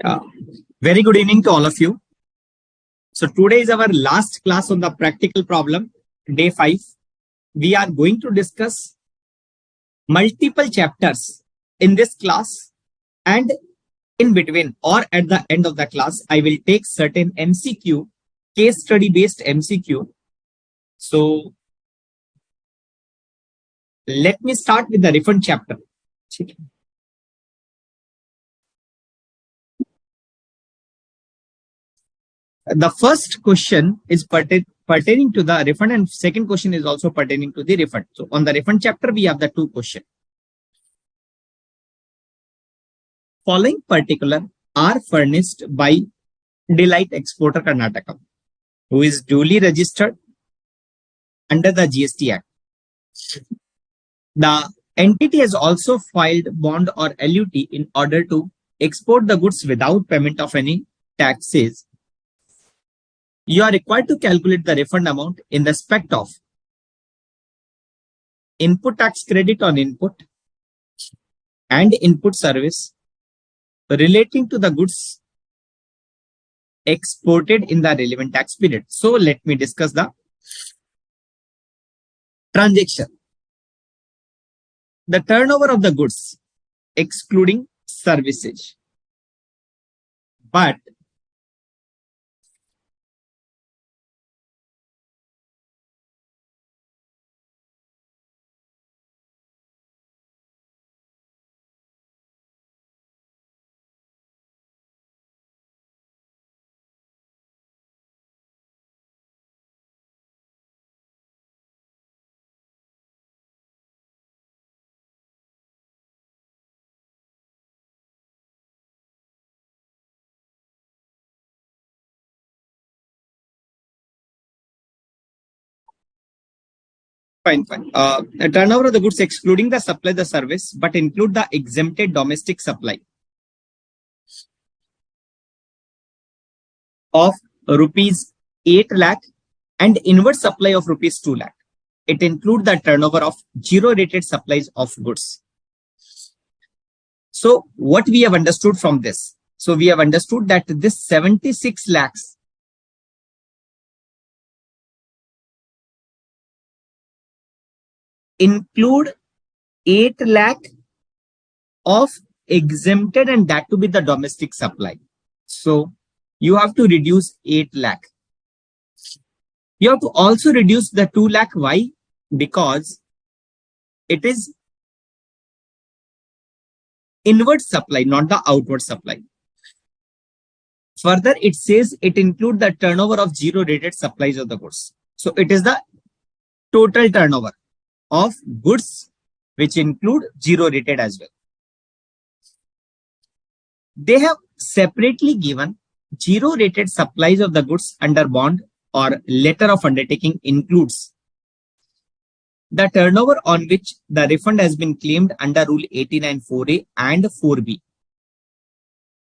Uh, Very good evening to all of you. So today is our last class on the practical problem, day 5. We are going to discuss multiple chapters in this class, and in between or at the end of the class, I will take certain MCQ, case study based MCQ. So let me start with the refund chapter. The first question is pertaining to the refund, and second question is also pertaining to the refund. So on the refund chapter, we have the two questions. Following particular are furnished by Delight Exporter Karnataka, who is duly registered under the GST Act. The entity has also filed bond or LUT in order to export the goods without payment of any taxes. You are required to calculate the refund amount in respect of input tax credit on input and input service relating to the goods exported in the relevant tax period. So let me discuss the transaction. The turnover of the goods excluding services, but fine. The turnover of the goods excluding the supply, the service, but include the exempted domestic supply of rupees 8 lakh and inward supply of rupees 2 lakh. It includes the turnover of zero rated supplies of goods. So what we have understood from this? So we have understood that this 76 lakhs include 8 lakh of exempted, and that to be the domestic supply. So you have to reduce 8 lakh. You have to also reduce the 2 lakh. Why? Because it is inward supply, not the outward supply. Further, it says it includes the turnover of zero rated supplies of the goods. So it is the total turnover of goods which include zero rated as well. They have separately given zero rated supplies of the goods under bond or letter of undertaking includes the turnover on which the refund has been claimed under Rule 89 4A and 4B.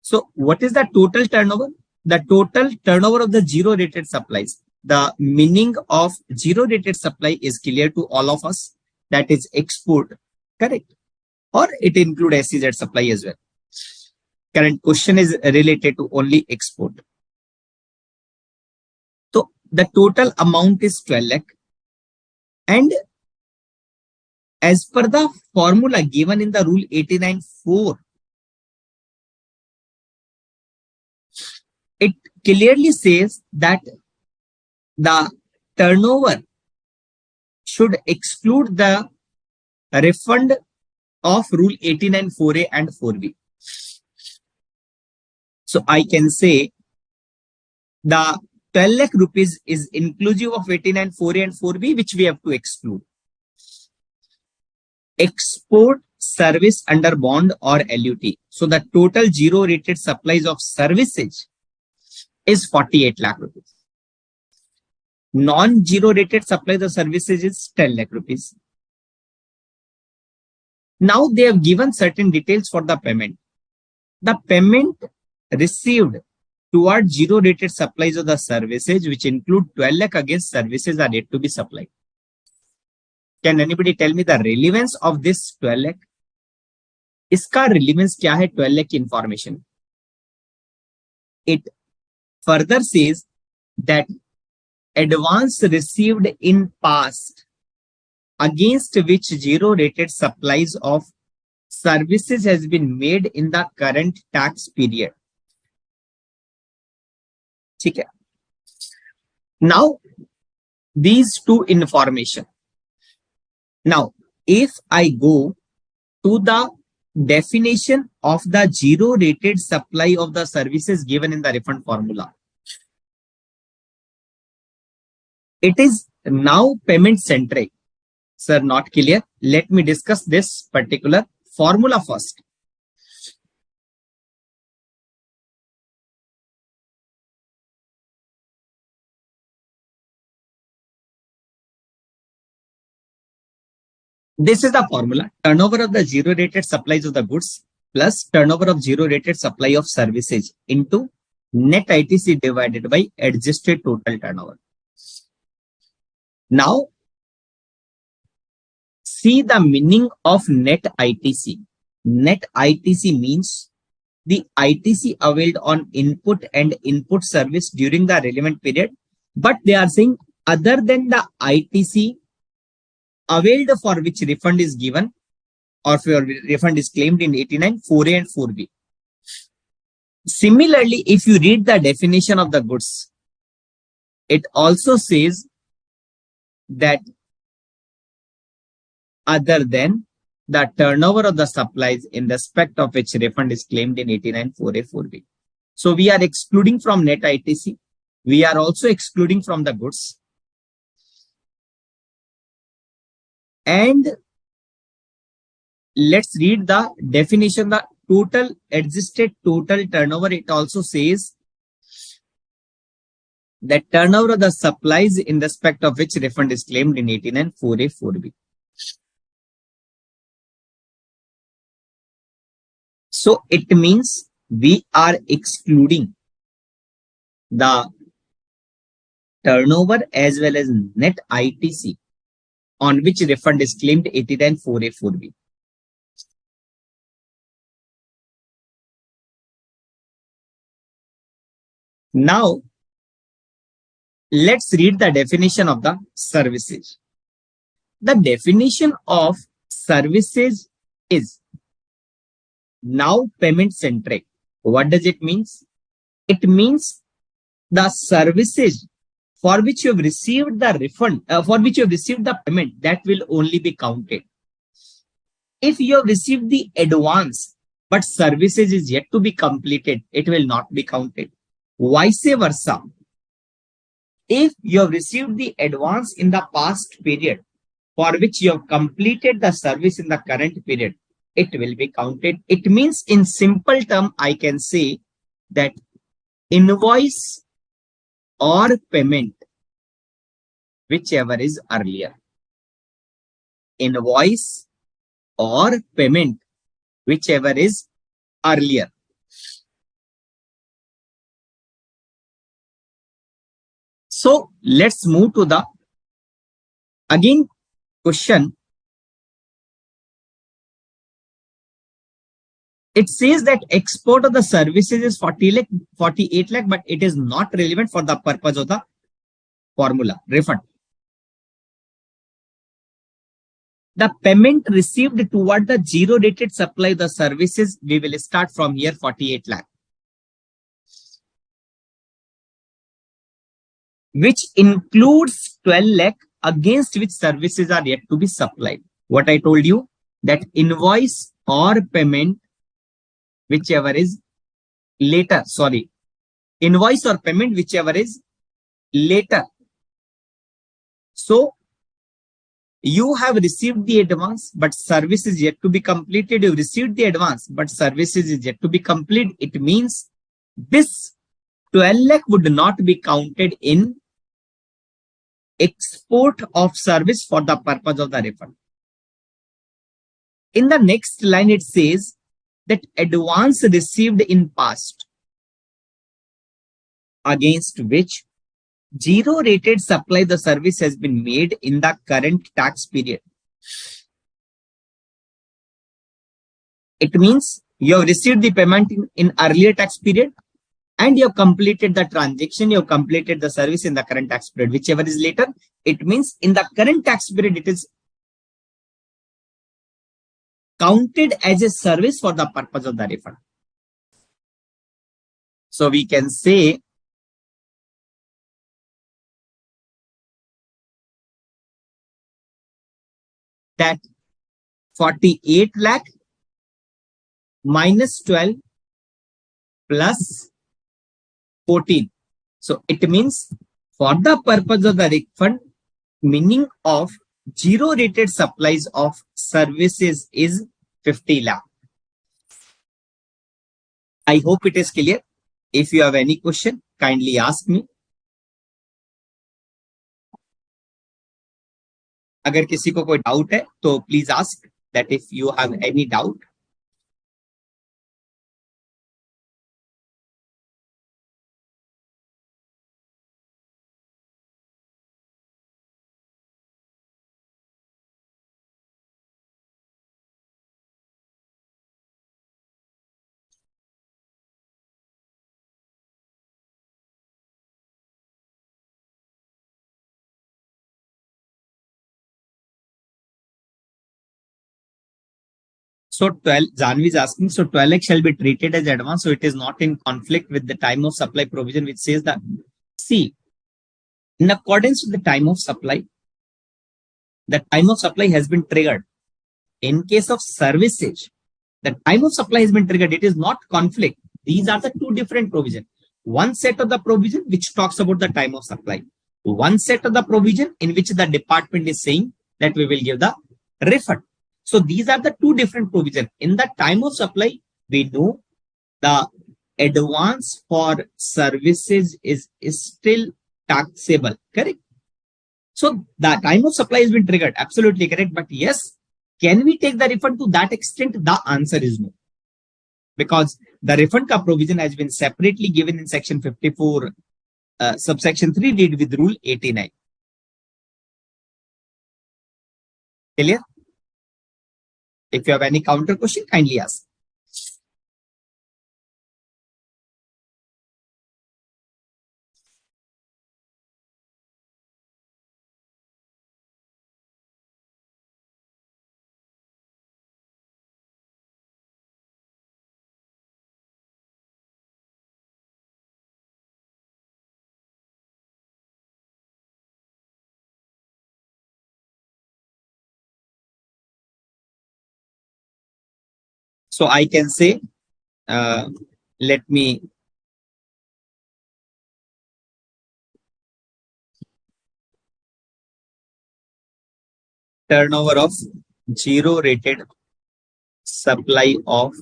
So what is the total turnover? The total turnover of the zero rated supplies. The meaning of zero rated supply is clear to all of us. That is export, correct? Or it includes SEZ supply as well. Current question is related to only export. So the total amount is 12 lakh. And as per the formula given in the Rule 89.4, it clearly says that the turnover should exclude the refund of Rule 89 4A and 4B. So I can say the 12 lakh rupees is inclusive of 89 4A and 4B, which we have to exclude. Export service under bond or LUT. So the total zero rated supplies of services is 48 lakh rupees. Non-zero rated supplies of services is 10 lakh rupees. Now they have given certain details for the payment. The payment received towards zero rated supplies of the services, which include 12 lakh against services, are yet to be supplied. Can anybody tell me the relevance of this 12 lakh? इसका relevance क्या है 12 lakh की information? it further says that advance received in past against which zero rated supplies of services has been made in the current tax period. Okay. Now, these two information. Now, if I go to the definition of the zero rated supply of the services given in the refund formula, it is now payment centric. Sir, not clear. Let me discuss this particular formula first. This is the formula: turnover of the zero rated supplies of the goods plus turnover of zero rated supply of services into net ITC divided by adjusted total turnover. Now, see the meaning of net ITC. Net ITC means the ITC availed on input and input service during the relevant period, but they are saying other than the ITC availed for which refund is given or for refund is claimed in 89, 4A and 4B. Similarly, if you read the definition of the goods, it also says that other than the turnover of the supplies in respect of which refund is claimed in 89, 4A, 4B. So we are excluding from net ITC. We are also excluding from the goods. And let's read the definition, the total adjusted total turnover. It also says that turnover of the supplies in respect of which refund is claimed in 89, 4A, 4B. So it means we are excluding the turnover as well as net ITC on which refund is claimed 89, 4A, 4B. Now, let's read the definition of the services. The definition of services is now payment centric. What does it mean? It means the services for which you have received the refund, for which you have received the payment, that will only be counted. If you have received the advance, but services is yet to be completed, it will not be counted. Vice versa. If you have received the advance in the past period, for which you have completed the service in the current period, it will be counted. It means in simple term, I can say that invoice or payment, whichever is earlier. Invoice or payment, whichever is earlier. So let's move to the again question. It says that export of the services is 48 lakh, but it is not relevant for the purpose of the formula refund. The payment received toward the zero rated supply of the services, we will start from here 48 lakh. Which includes 12 lakh against which services are yet to be supplied. What I told you, that invoice or payment, whichever is later, invoice or payment, whichever is later. So you have received the advance, but service is yet to be completed. You received the advance, but services is yet to be complete. It means this 12 lakh would not be counted in export of service for the purpose of the refund. In the next line, it says that advance received in past against which zero rated supply the service has been made in the current tax period. It means you have received the payment in earlier tax period and you have completed the transaction, you have completed the service in the current tax period, whichever is later, it means in the current tax period, it is counted as a service for the purpose of the refund. So we can say that 48 lakh minus 12 plus 14. So it means for the purpose of the refund, meaning of zero rated supplies of services is 50 lakh. I hope it is clear. If you have any question, kindly ask me. अगर किसी को कोई doubt है तो please ask that if you have any doubt. So 12, Janvi is asking, so 12x shall be treated as advance, so it is not in conflict with the time of supply provision, which says that, see, in accordance with the time of supply, the time of supply has been triggered. In case of services, the time of supply has been triggered. It is not conflict. These are the two different provisions. One set of the provision which talks about the time of supply. One set of the provision in which the department is saying that we will give the refund. So these are the two different provisions. In the time of supply, we know the advance for services is still taxable, correct? So the time of supply has been triggered, absolutely correct. But yes, can we take the refund to that extent? The answer is no. Because the refund ka provision has been separately given in section 54, subsection 3 deed with rule 89. Clear? If you have any counter question, kindly ask. So I can say, let me turnover of zero rated supply of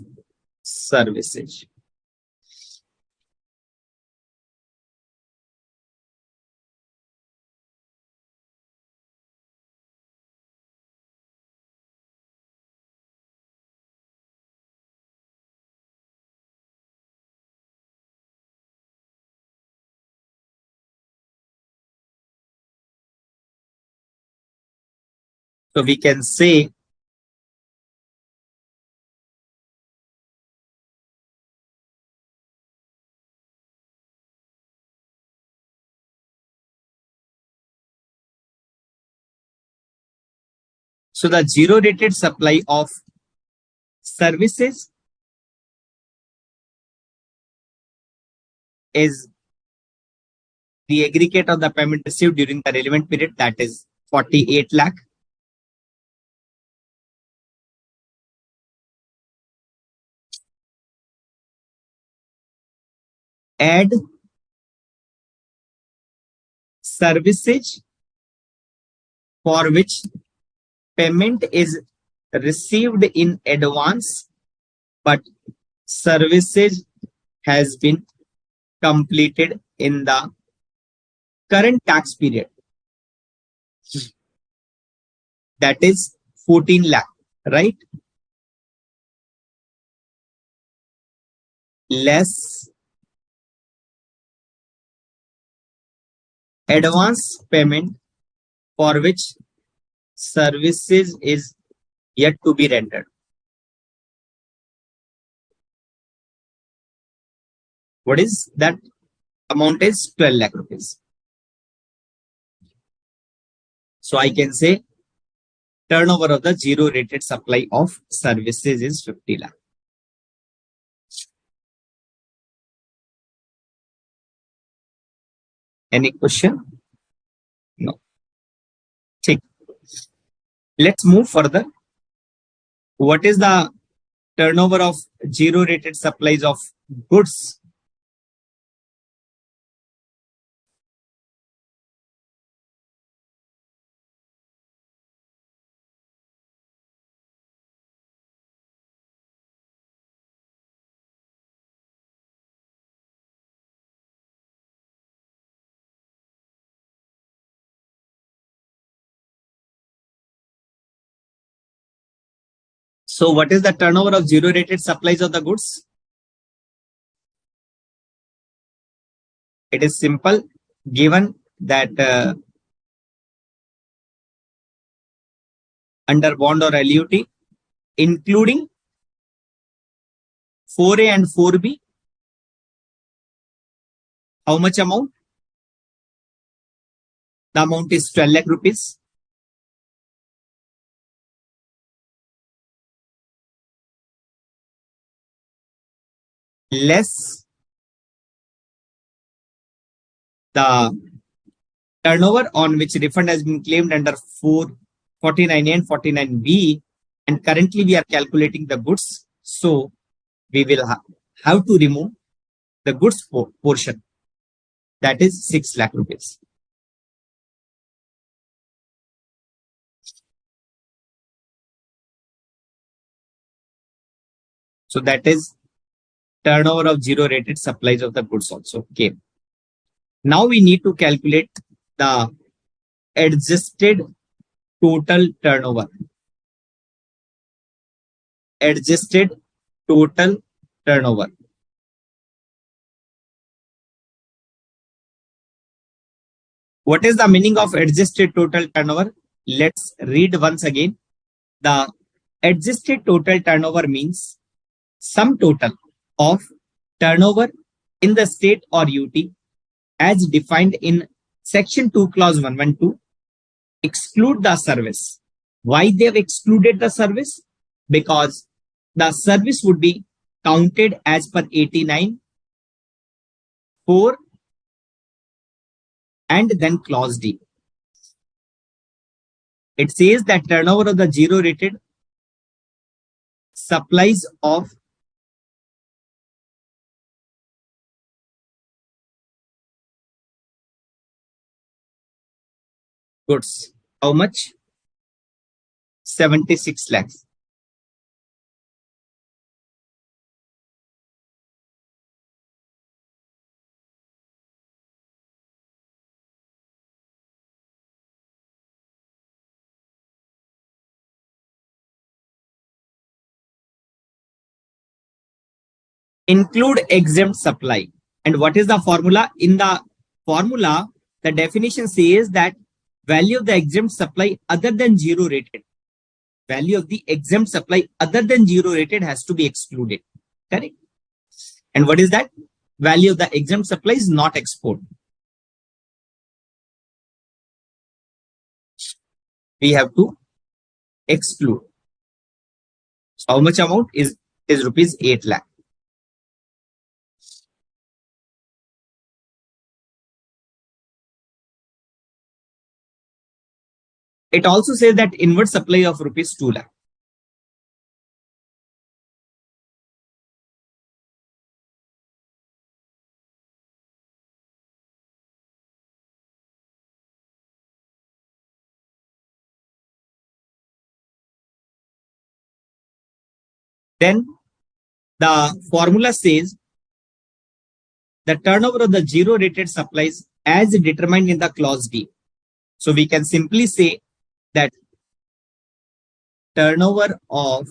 services. So we can say so the zero rated supply of services is the aggregate of the payment received during the relevant period, that is 48 lakh. Add services for which payment is received in advance, but services has been completed in the current tax period. That is 14 lakh, right? Less advance payment for which services is yet to be rendered. What is that amount? Is 12 lakh rupees. So I can say turnover of the zero rated supply of services is 50 lakh. Any question? No. Take. Let's move further. What is the turnover of zero rated supplies of goods? So what is the turnover of zero rated supplies of the goods? It is simple, given that under bond or LUT, including 4A and 4B, how much amount? The amount is 12 lakh rupees. Less the turnover on which refund has been claimed under 49A and 49B, and currently we are calculating the goods. So we will have to remove the goods portion, that is 6 lakh rupees. So that is turnover of zero rated supplies of the goods also. Okay. Now we need to calculate the adjusted total turnover. Adjusted total turnover. What is the meaning of adjusted total turnover? Let's read once again. The adjusted total turnover means sum total of turnover in the state or UT as defined in section 2 clause 112 exclude the service. Why they have excluded the service? Because the service would be counted as per 89(4) and then clause D. It says that turnover of the zero rated supplies of goods. How much? 76 lakhs. Include exempt supply. And what is the formula? In the formula, the definition says that value of the exempt supply other than zero rated. Value of the exempt supply other than zero rated has to be excluded. Correct? And what is that? Value of the exempt supply is not export. We have to exclude. So how much amount is rupees 8 lakh. It also says that inward supply of rupees 2 lakh. Then the formula says the turnover of the zero rated supplies as determined in the clause D. So we can simply say that turnover of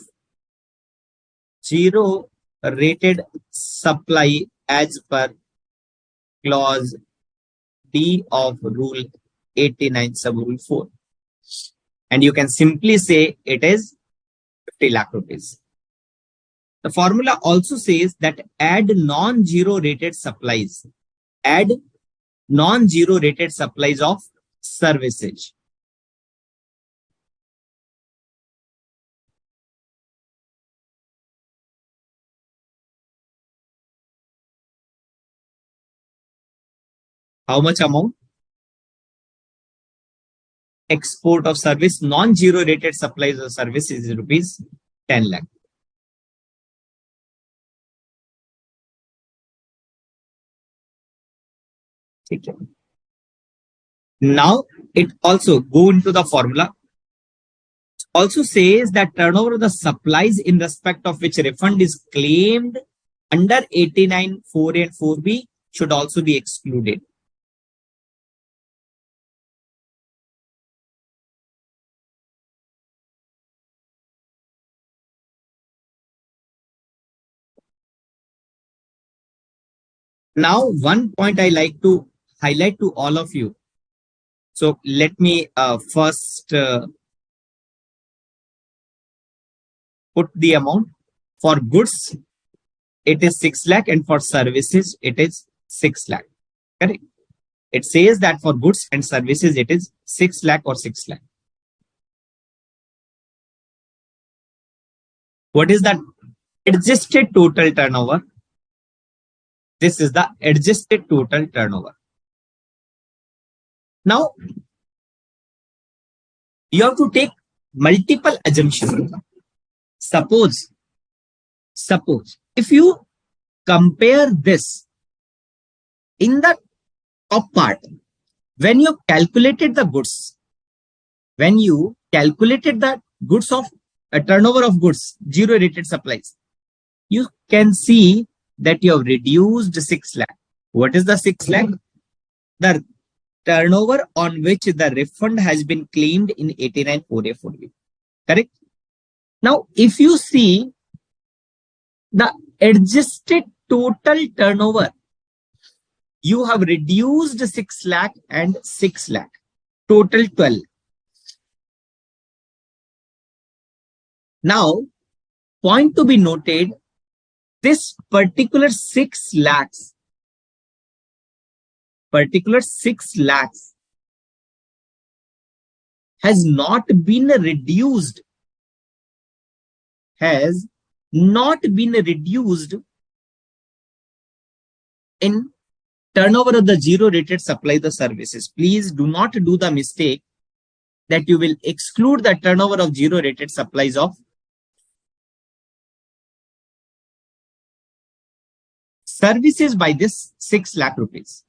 zero rated supply as per clause D of rule 89 sub rule 4. And you can simply say it is 50 lakh rupees. The formula also says that add non-zero rated supplies. Add non-zero rated supplies of services. How much amount? Export of service, non-zero rated supplies of service is rupees 10 lakh. Okay. Now it also go into the formula. Also says that turnover of the supplies in respect of which refund is claimed under 89(4) and 4B should also be excluded. Now, one point I like to highlight to all of you. So let me first put the amount. For goods, it is 6 lakh, and for services, it is 6 lakh. Correct? It says that for goods and services, it is 6 lakh or 6 lakh. What is that adjusted total turnover? This is the adjusted total turnover. Now, you have to take multiple assumptions. Suppose if you compare this in the top part, when you calculated the goods, of a turnover of goods, zero rated supplies, you can see that you have reduced 6 lakh. What is the 6 lakh? The turnover on which the refund has been claimed in 89(4A)(4B. Correct? Now, if you see the adjusted total turnover, you have reduced 6 lakh and 6 lakh, total 12. Now, point to be noted, this particular 6 lakhs has not been reduced, in turnover of the zero rated supply the services. Please do not do the mistake that you will exclude the turnover of zero rated supplies of services by this 6 lakh rupees.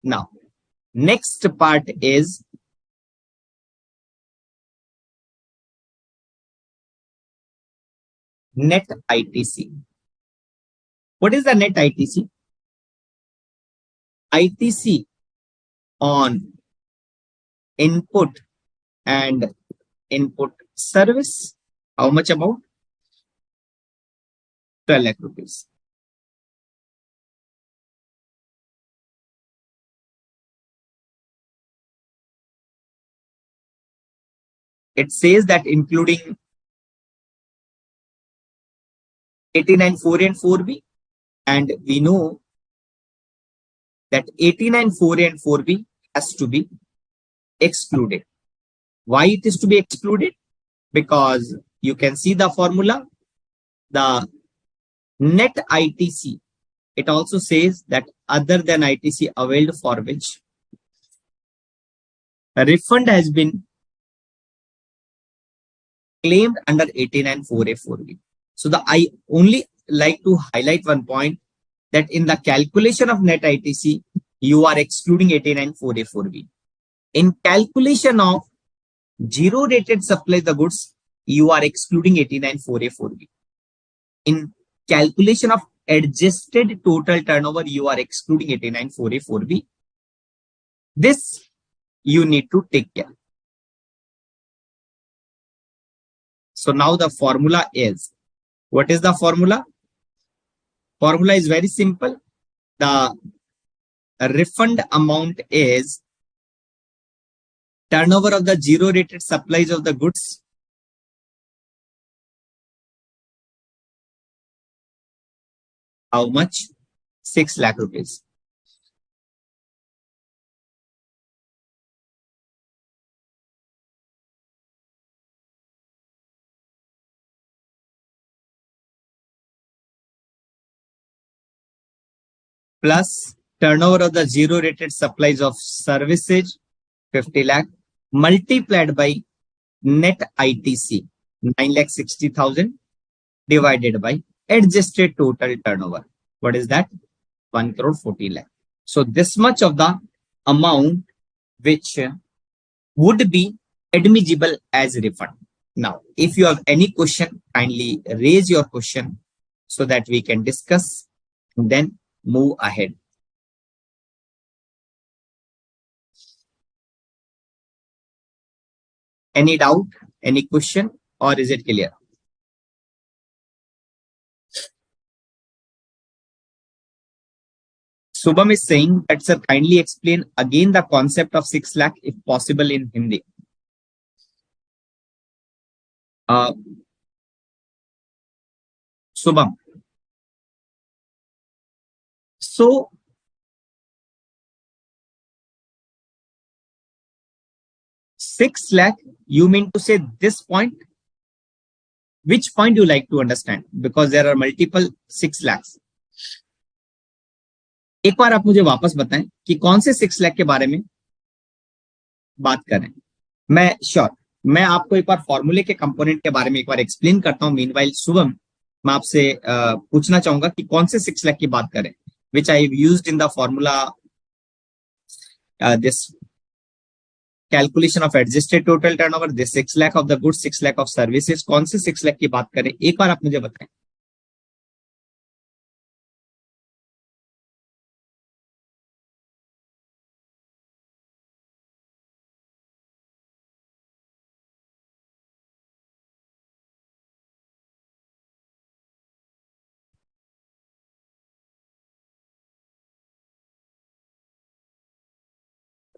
Now, next part is net ITC. What is the net ITC? ITC on input and input service. How much amount? 12 lakh rupees. It says that including 89(4) and 4B, and we know that 89(4) and 4B has to be excluded. Why it is to be excluded? Because you can see the formula, the net ITC. It also says that other than ITC availed for which a refund has been claimed under 89(4A)(4B. So I only like to highlight one point, that in the calculation of net ITC, you are excluding 89(4A)(4B. In calculation of zero rated supply the goods, you are excluding 89(4A)(4B. In calculation of adjusted total turnover, you are excluding 89(4A)(4B. This you need to take care. So now the formula is, what is the formula? Formula is very simple. The refund amount is turnover of the zero rated supplies of the goods How much? 6 lakh rupees. Plus turnover of the zero rated supplies of services 50 lakh multiplied by net ITC 9,60,000 divided by adjusted total turnover. What is that? 1 crore 14 lakh. So this much of the amount which would be admissible as refund. Now, if you have any question, kindly raise your question so that we can discuss and then move ahead. Any doubt, any question, or is it clear? Subham is saying that, sir, kindly explain again the concept of 6 lakh if possible in Hindi. Subham. So, $6 lakh, you mean to say this point? Which point you like to understand? Because there are multiple 6 lakhs. एक बार आप मुझे वापस बताएं कि कौन से 6 लाख के बारे में बात करें. मैं आपको एक बार फॉर्मूले के कंपोनेंट के बारे में एक बार एक्सप्लेन करता हूं. मीनवाइल शुभम, मैं आपसे पूछना चाहूंगा कि कौन से 6 लाख की बात करें, which I have used in the formula this calculation of adjusted total turnover, this 6 lakh of the goods, 6 lakh of services. कौन से 6 लाख की बात करें, एक बार आप मुझे बताएं.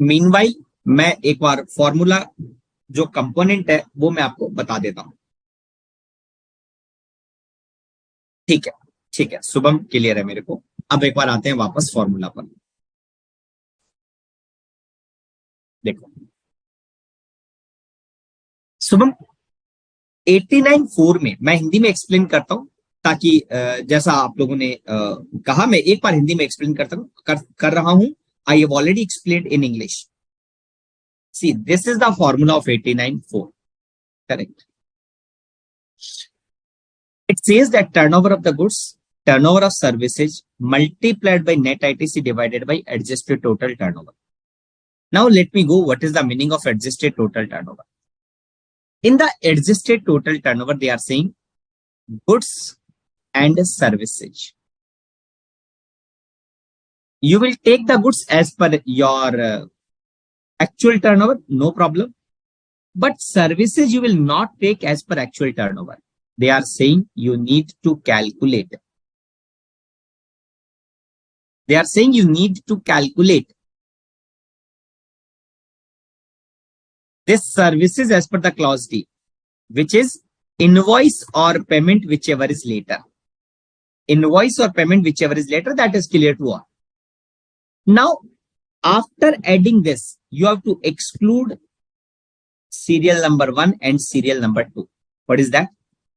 मीनवाइल मैं एक बार फॉर्मूला जो कंपोनेंट है वो मैं आपको बता देता हूं. ठीक है शुभम, क्लियर है मेरे को. अब एक बार आते हैं वापस फॉर्मूला पर. देखो शुभम, 89.4 में मैं हिंदी में एक्सप्लेन करता हूं ताकि जैसा आप लोगों ने कहा, मैं एक बार हिंदी में एक्सप्लेन कर रहा हूं. I have already explained in English. See, this is the formula of 89.4. Correct. It says that turnover of the goods, turnover of services multiplied by net ITC divided by adjusted total turnover. Now let me go. What is the meaning of adjusted total turnover? In the adjusted total turnover, they are saying goods and services. You will take the goods as per your actual turnover, no problem. But services you will not take as per actual turnover. They are saying you need to calculate. They are saying you need to calculate this services as per the clause D, which is invoice or payment, whichever is later. Invoice or payment, whichever is later, that is clear to all. Now, after adding this, you have to exclude serial number 1 and serial number 2. What is that?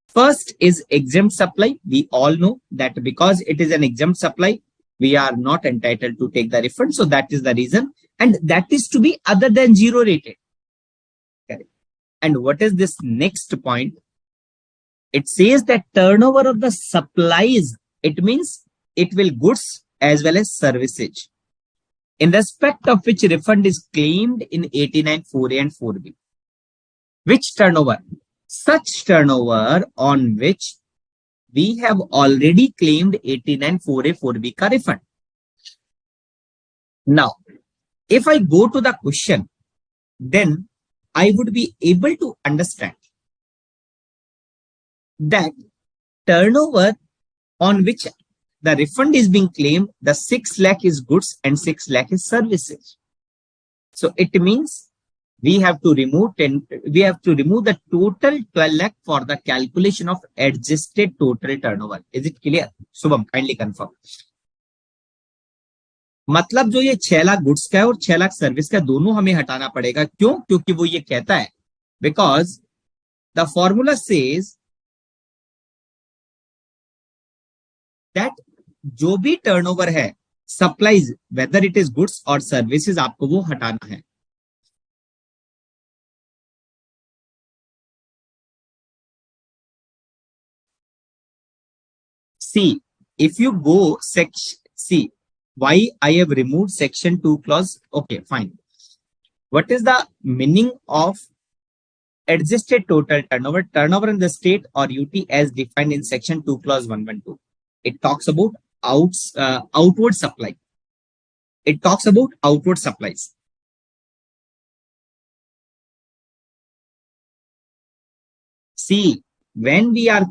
First is exempt supply. We all know that because it is an exempt supply, we are not entitled to take the refund. So that is the reason. And that is to be other than zero rated. Correct. And what is this next point? It says that turnover of the supplies, it means it will goods as well as services, in respect of which refund is claimed in 89.4A and 4B. Which turnover? Such turnover on which we have already claimed 89.4A, 4B ka refund. Now, if I go to the question, then I would be able to understand that turnover on which the refund is being claimed, the 6 lakh is goods and 6 lakh is services. So it means we have to remove the total 12 lakh for the calculation of adjusted total turnover. Is it clear? Shubham, kindly confirm. मतलब जो ये 6 lakh goods का है और 6 lakh service का, दोनों हमें हटाना पड़ेगा. क्यों? क्योंकि वो ये कहता है, because the formula says that जो भी टर्नओवर है supplies, whether it is goods और सर्विसेज, आपको वो हटाना है. See, if you go see why I have removed section 2 clause. Okay, fine. What is the meaning of adjusted total turnover? Turnover in the state or UT as defined in section 2 clause 112. It talks about outward supply. It talks about outward supplies. See, when we are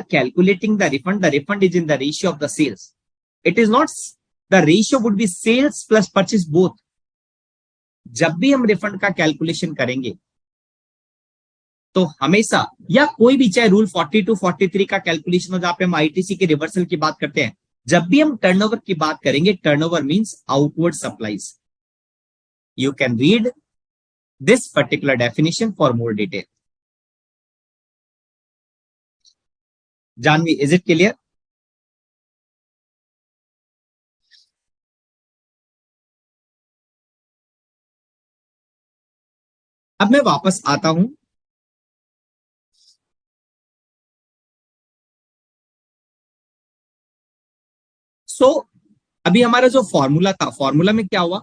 calculating the refund is in the ratio of the sales. It is not, the ratio would be sales plus purchase both. जब भी हम refund का calculation करेंगे तो हमेशा, या कोई भी चाहे रूल 42 43 का कैलकुलेशन हो जहां पे हम आईटीसी के रिवर्सल की बात करते हैं, जब भी हम टर्नओवर की बात करेंगे, turnover means outward supplies. You can read this particular definition for more detail. Janvi, is it clear? अब मैं वापस आता हूं. अभी हमारा जो फॉर्मूला था, फॉर्मूला में क्या हुआ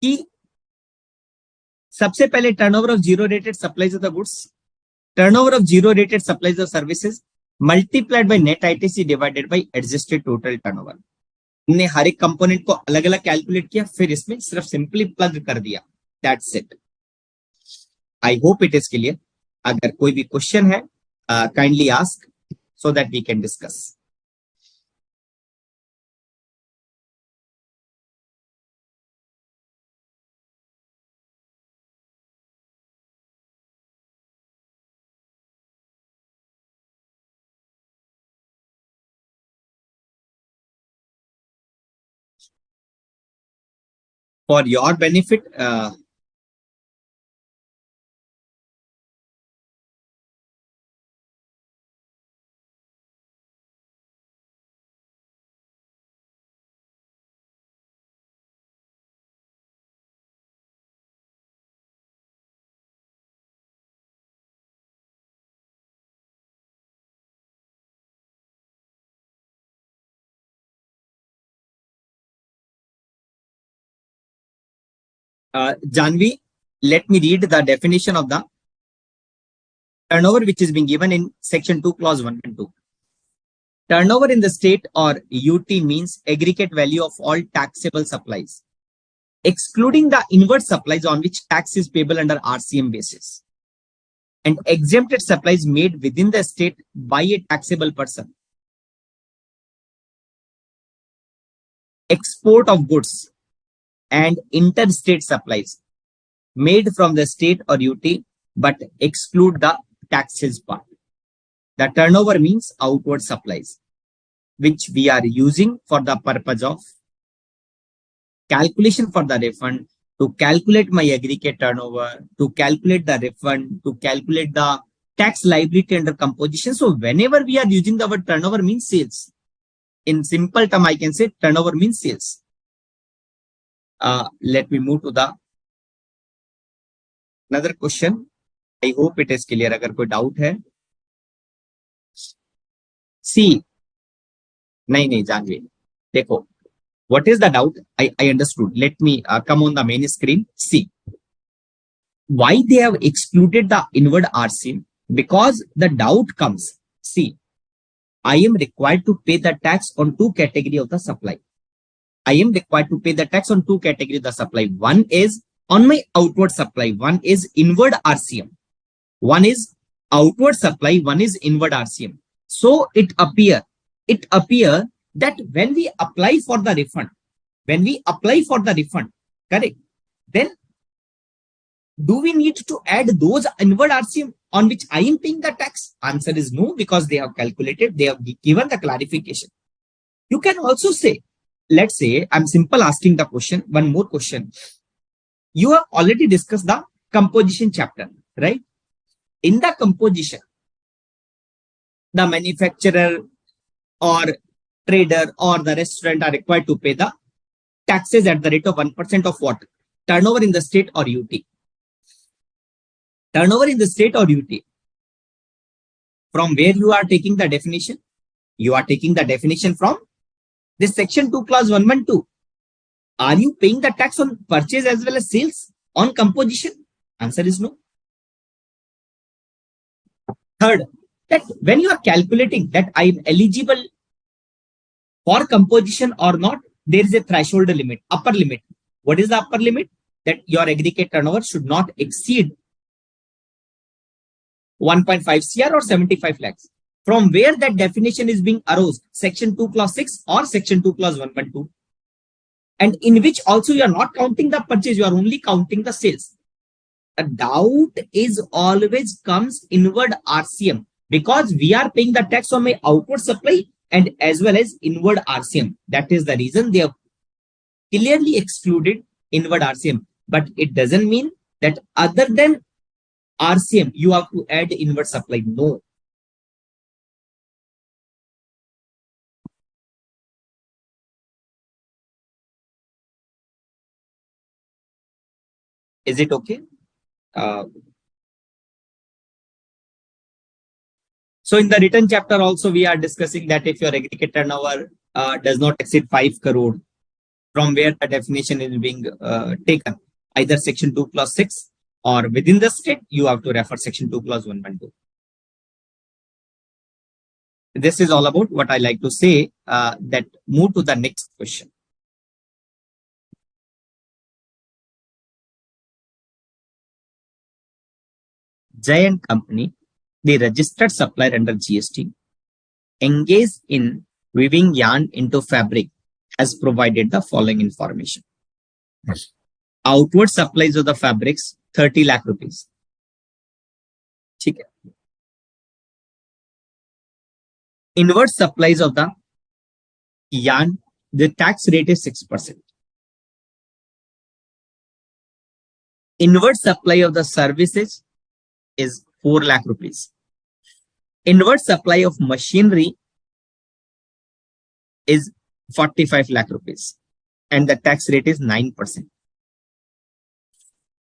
कि सबसे पहले turnover of zero rated supplies of the goods, turnover of zero rated supplies of services multiplied by net ITC divided by adjusted total turnover. हमने हर एक कंपोनेंट को अलग अलग कैलकुलेट किया, फिर इसमें सिर्फ सिंपली प्लग कर दिया. That's it. I hope it is clear. अगर कोई भी क्वेश्चन है, kindly ask so that we can discuss. For your benefit, Janvi, let me read the definition of the turnover which is being given in section 2 clause 1 and 2. Turnover in the state or UT means aggregate value of all taxable supplies, excluding the inward supplies on which tax is payable under RCM basis, and exempted supplies made within the state by a taxable person. Export of goods and interstate supplies made from the state or UT but exclude the taxes part. The turnover means outward supplies, which we are using for the purpose of calculation for the refund, to calculate my aggregate turnover, to calculate the refund, to calculate the tax liability under composition. So whenever we are using the word turnover means sales. In simple term, I can say turnover means sales. Let me move to the another question. I hope it is clear. अगर कोई doubt है, see, नहीं जानवी, देखो, what is the doubt? I understood. Let me come on the main screen. See, why they have excluded the inward RCM? Because the doubt comes. See, I am required to pay the tax on two categories of the supply. I am required to pay the tax on two categories of the supply. One is on my outward supply. One is inward RCM. One is outward supply. One is inward RCM. So it appear that when we apply for the refund, correct? then do we need to add those inward RCM on which I am paying the tax? Answer is no, because they have calculated, they have given the clarification. You can also say, let's say I'm simple asking the question, one more question. You have already discussed the composition chapter, right? In the composition, the manufacturer or trader or the restaurant are required to pay the taxes at the rate of 1% of what? Turnover in the state or UT. Turnover in the state or UT. From where you are taking the definition? You are taking the definition from this section 2 clause 112. Are you paying the tax on purchase as well as sales on composition? Answer is no. Third, that when you are calculating that I am eligible for composition or not, there is a threshold limit, upper limit. What is the upper limit? That your aggregate turnover should not exceed 1.5 CR or 75 lakhs. From where that definition is being arose, section 2 clause 6 or section 2 clause 1.2. And in which also you are not counting the purchase, you are only counting the sales. The doubt is always comes inward RCM, because we are paying the tax on my outward supply and as well as inward RCM. That is the reason they have clearly excluded inward RCM. But it doesn't mean that other than RCM, you have to add inward supply. No. Is it okay? So in the written chapter also, we are discussing that if your aggregate turnover does not exceed 5 crore, from where the definition is being taken, either section 2 clause 6 or within the state, you have to refer section 2 clause 1.2. This is all about what I like to say, that move to the next question. Giant company, the registered supplier under GST, engaged in weaving yarn into fabric, has provided the following information. Yes. Outward supplies of the fabrics, 30 lakh rupees. Okay. Inward supplies of the yarn, the tax rate is 6%. Inward supply of the services is 4 lakh rupees. Inward supply of machinery is 45 lakh rupees and the tax rate is 9%.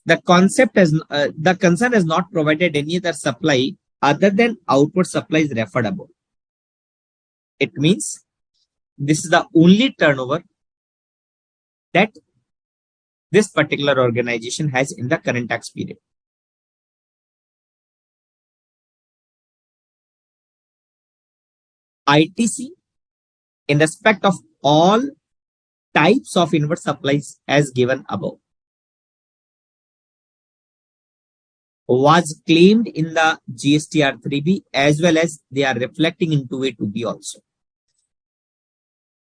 The concept has the concern has not provided any other supply other than outward supplies referred above. It means this is the only turnover that this particular organization has in the current tax period. ITC in respect of all types of inward supplies as given above was claimed in the GSTR 3B as well as they are reflecting in 2A 2B also.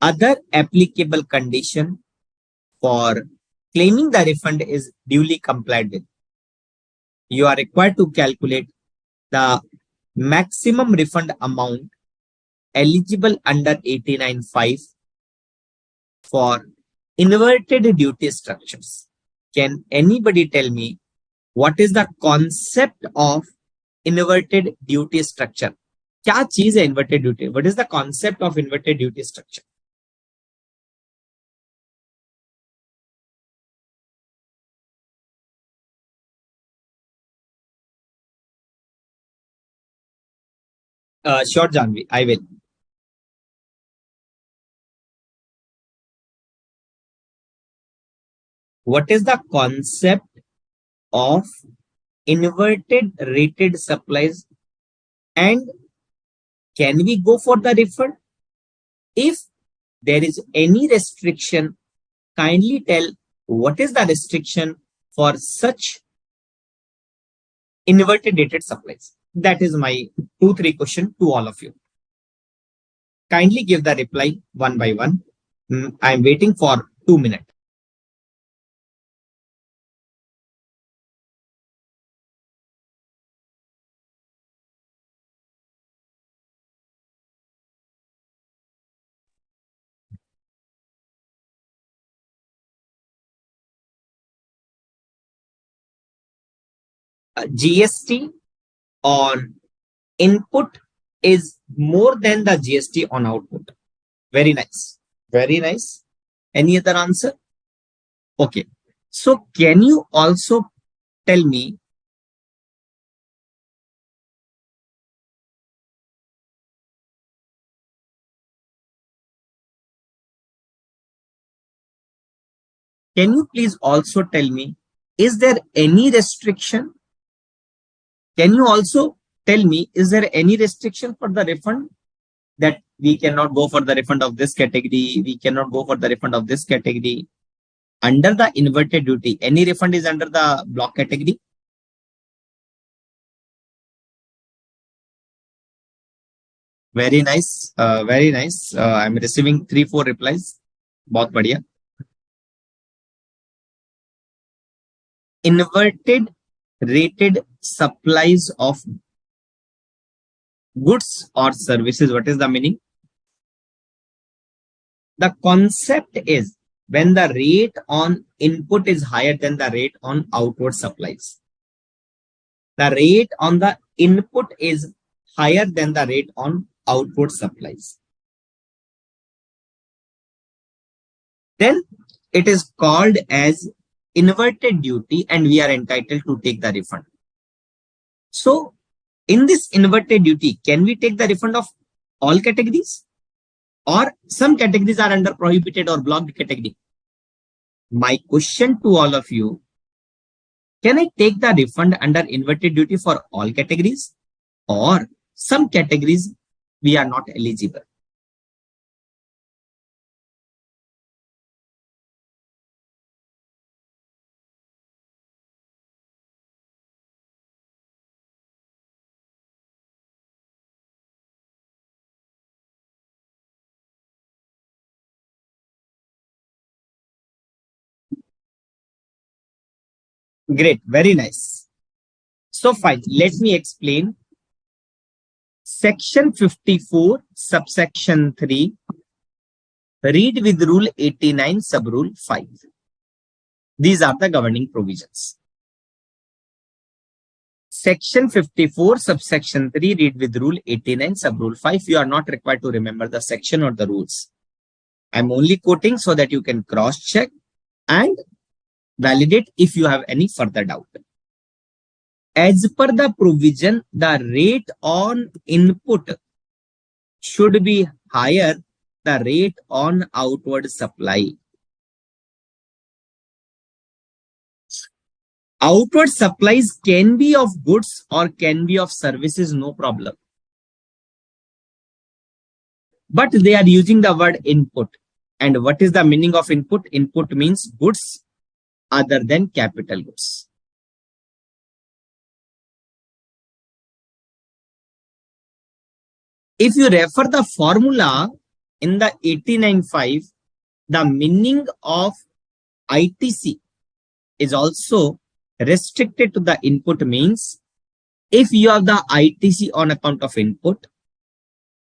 Other applicable condition for claiming the refund is duly complied with. You are required to calculate the maximum refund amount eligible under 89.5 for inverted duty structures. Can anybody tell me what is the concept of inverted duty structure? क्या चीज है inverted duty? What is the concept of inverted duty structure? Sure, Janvi, I will. What is the concept of inverted rated supplies and can we go for the refund? If there is any restriction, kindly tell what is the restriction for such inverted rated supplies. That is my 2-3 question to all of you. Kindly give the reply one by one. I am waiting for 2 minutes. GST on input is more than the GST on output. Very nice. Very nice. Any other answer? Okay. So can you also tell me can you please also tell me, is there any restriction? Can you also tell me, is there any restriction for the refund that we cannot go for the refund of this category? We cannot go for the refund of this category. Under the inverted duty, any refund is under the block category? Very nice. Very nice. I'm receiving 3-4 replies. बहुत बढ़िया. Inverted rated supplies of goods or services. What is the meaning? The concept is when the rate on input is higher than the rate on outward supplies. The rate on the input is higher than the rate on outward supplies. Then it is called as inverted duty and we are entitled to take the refund. So in this inverted duty, can we take the refund of all categories? Or some categories are under prohibited or blocked category? My question to all of you, can I take the refund under inverted duty for all categories? Or some categories we are not eligible? Great, very nice. So fine, let me explain. Section 54, subsection 3, read with rule 89, sub-rule 5. These are the governing provisions. Section 54, subsection 3, read with rule 89, sub-rule 5. You are not required to remember the section or the rules. I'm only quoting so that you can cross-check and validate if you have any further doubt. As per the provision, the rate on input should be higher the rate on outward supply. Outward supplies can be of goods or can be of services, no problem. But they are using the word input. And what is the meaning of input? Input means goods other than capital goods. If you refer the formula in the 89.5, the meaning of ITC is also restricted to the input. Means if you have the ITC on account of input,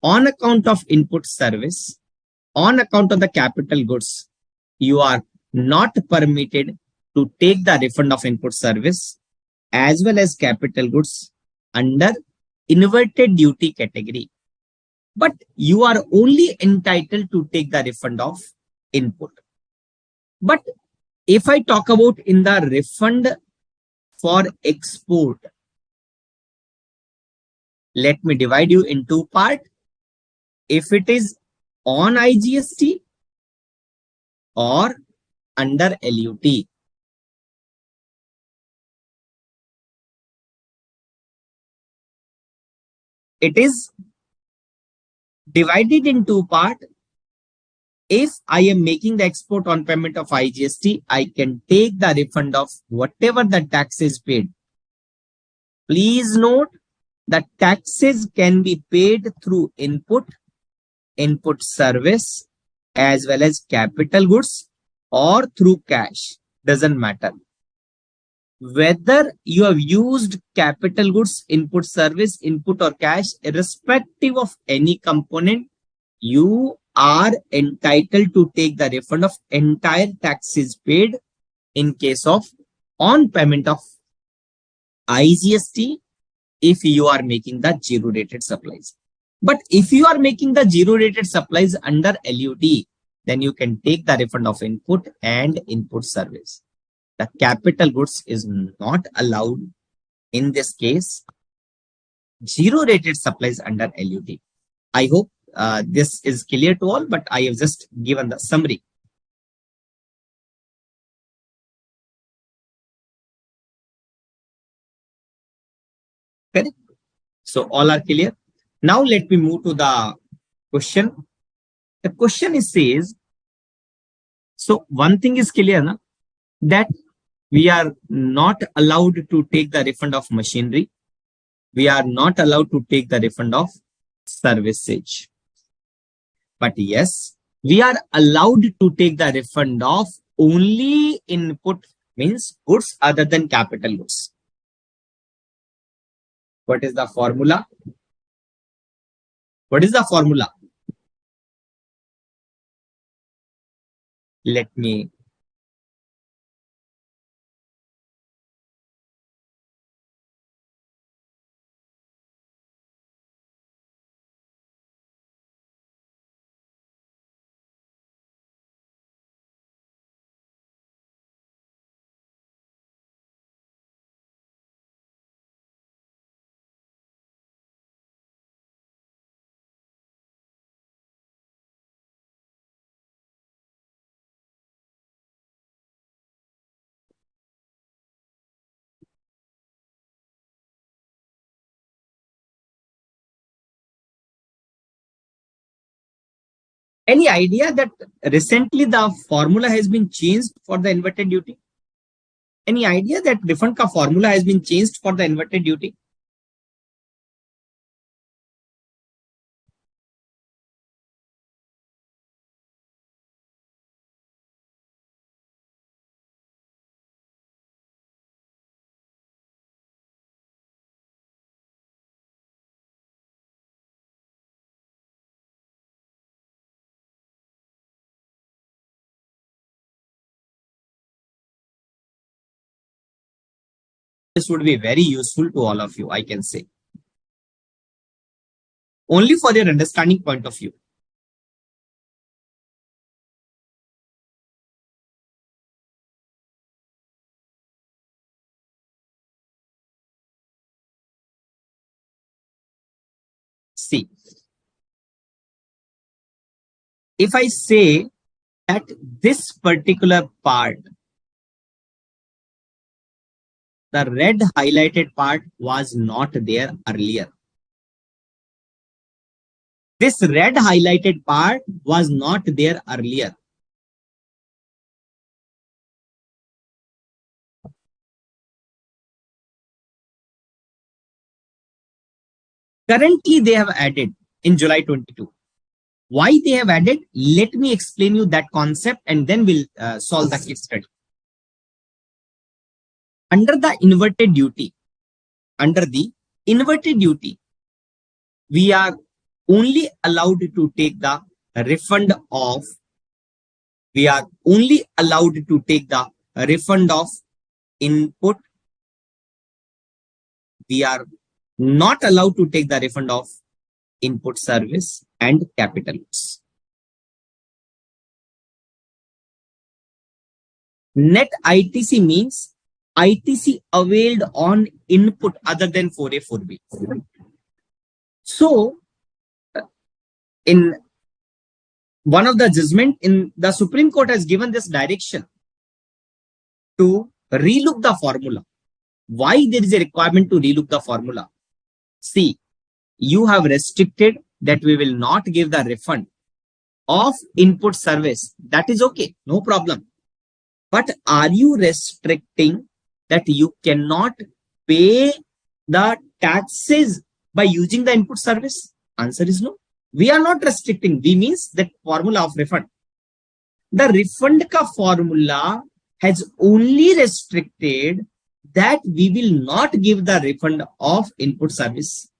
on account of input service, on account of the capital goods, you are not permitted to take the refund of input service as well as capital goods under inverted duty category. But you are only entitled to take the refund of input. But if I talk about in the refund for export, let me divide you in two parts. If it is on IGST or under LUT. It is divided in two parts. If I am making the export on payment of IGST, I can take the refund of whatever the tax is paid. Please note that taxes can be paid through input service, as well as capital goods or through cash. Doesn't matter. Whether you have used capital goods, input service, input or cash, irrespective of any component, you are entitled to take the refund of entire taxes paid in case of on payment of IGST if you are making the zero rated supplies. But if you are making the zero rated supplies under LUT, then you can take the refund of input and input service. The capital goods is not allowed in this case. Zero rated supplies under LUT. I hope this is clear to all, but I have just given the summary. Correct? So all are clear. Now let me move to the question. The question is says, so one thing is clear, na, that we are not allowed to take the refund of machinery. We are not allowed to take the refund of services. But yes, we are allowed to take the refund of only input, means goods other than capital goods. What is the formula? What is the formula? Let me any idea that recently the formula has been changed for the inverted duty? Any idea that refund ka formula has been changed for the inverted duty? This would be very useful to all of you, I can say. Only for your understanding point of view. See, if I say that this particular part, the red highlighted part was not there earlier. This red highlighted part was not there earlier. Currently, they have added in July 22. Why they have added? Let me explain you that concept and then we'll solve the case study. Under the inverted duty, we are only allowed to take the refund of, input. We are not allowed to take the refund of input service and capital goods. Net ITC means ITC availed on input other than 4A, 4B. So, in one of the judgment in the Supreme Court has given this direction to relook the formula. Why there is a requirement to relook the formula? See, you have restricted that we will not give the refund of input service. That is okay, no problem. But are you restricting that you cannot pay the taxes by using the input service? Answer is no. We are not restricting. We means that formula of refund. The refund ka formula has only restricted that we will not give the refund of input service.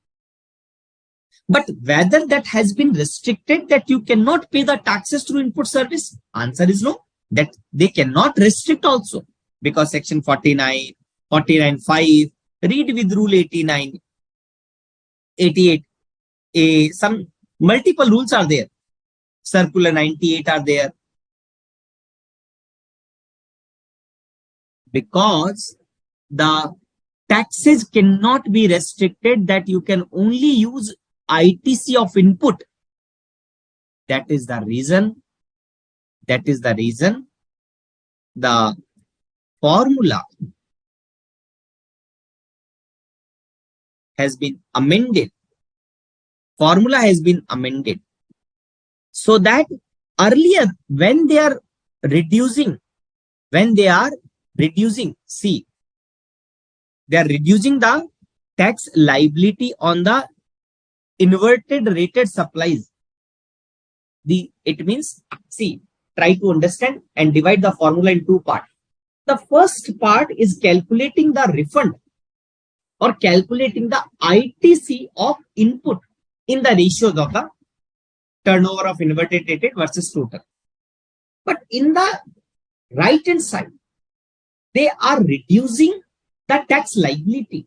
But whether that has been restricted that you cannot pay the taxes through input service? Answer is no. That they cannot restrict also, because section 49, 49.5, Read with rule 89, 88. Some multiple rules are there. Circular 98 are there. Because the taxes cannot be restricted, that you can only use ITC of input. That is the reason the formula has been amended. So that earlier when they are reducing, see, they are reducing the tax liability on the inverted rated supplies. It means, see, try to understand and divide the formula in two parts. The first part is calculating the refund or calculating the ITC of input in the ratios of the turnover of inverted rated versus total. But in the right hand side, they are reducing the tax liability.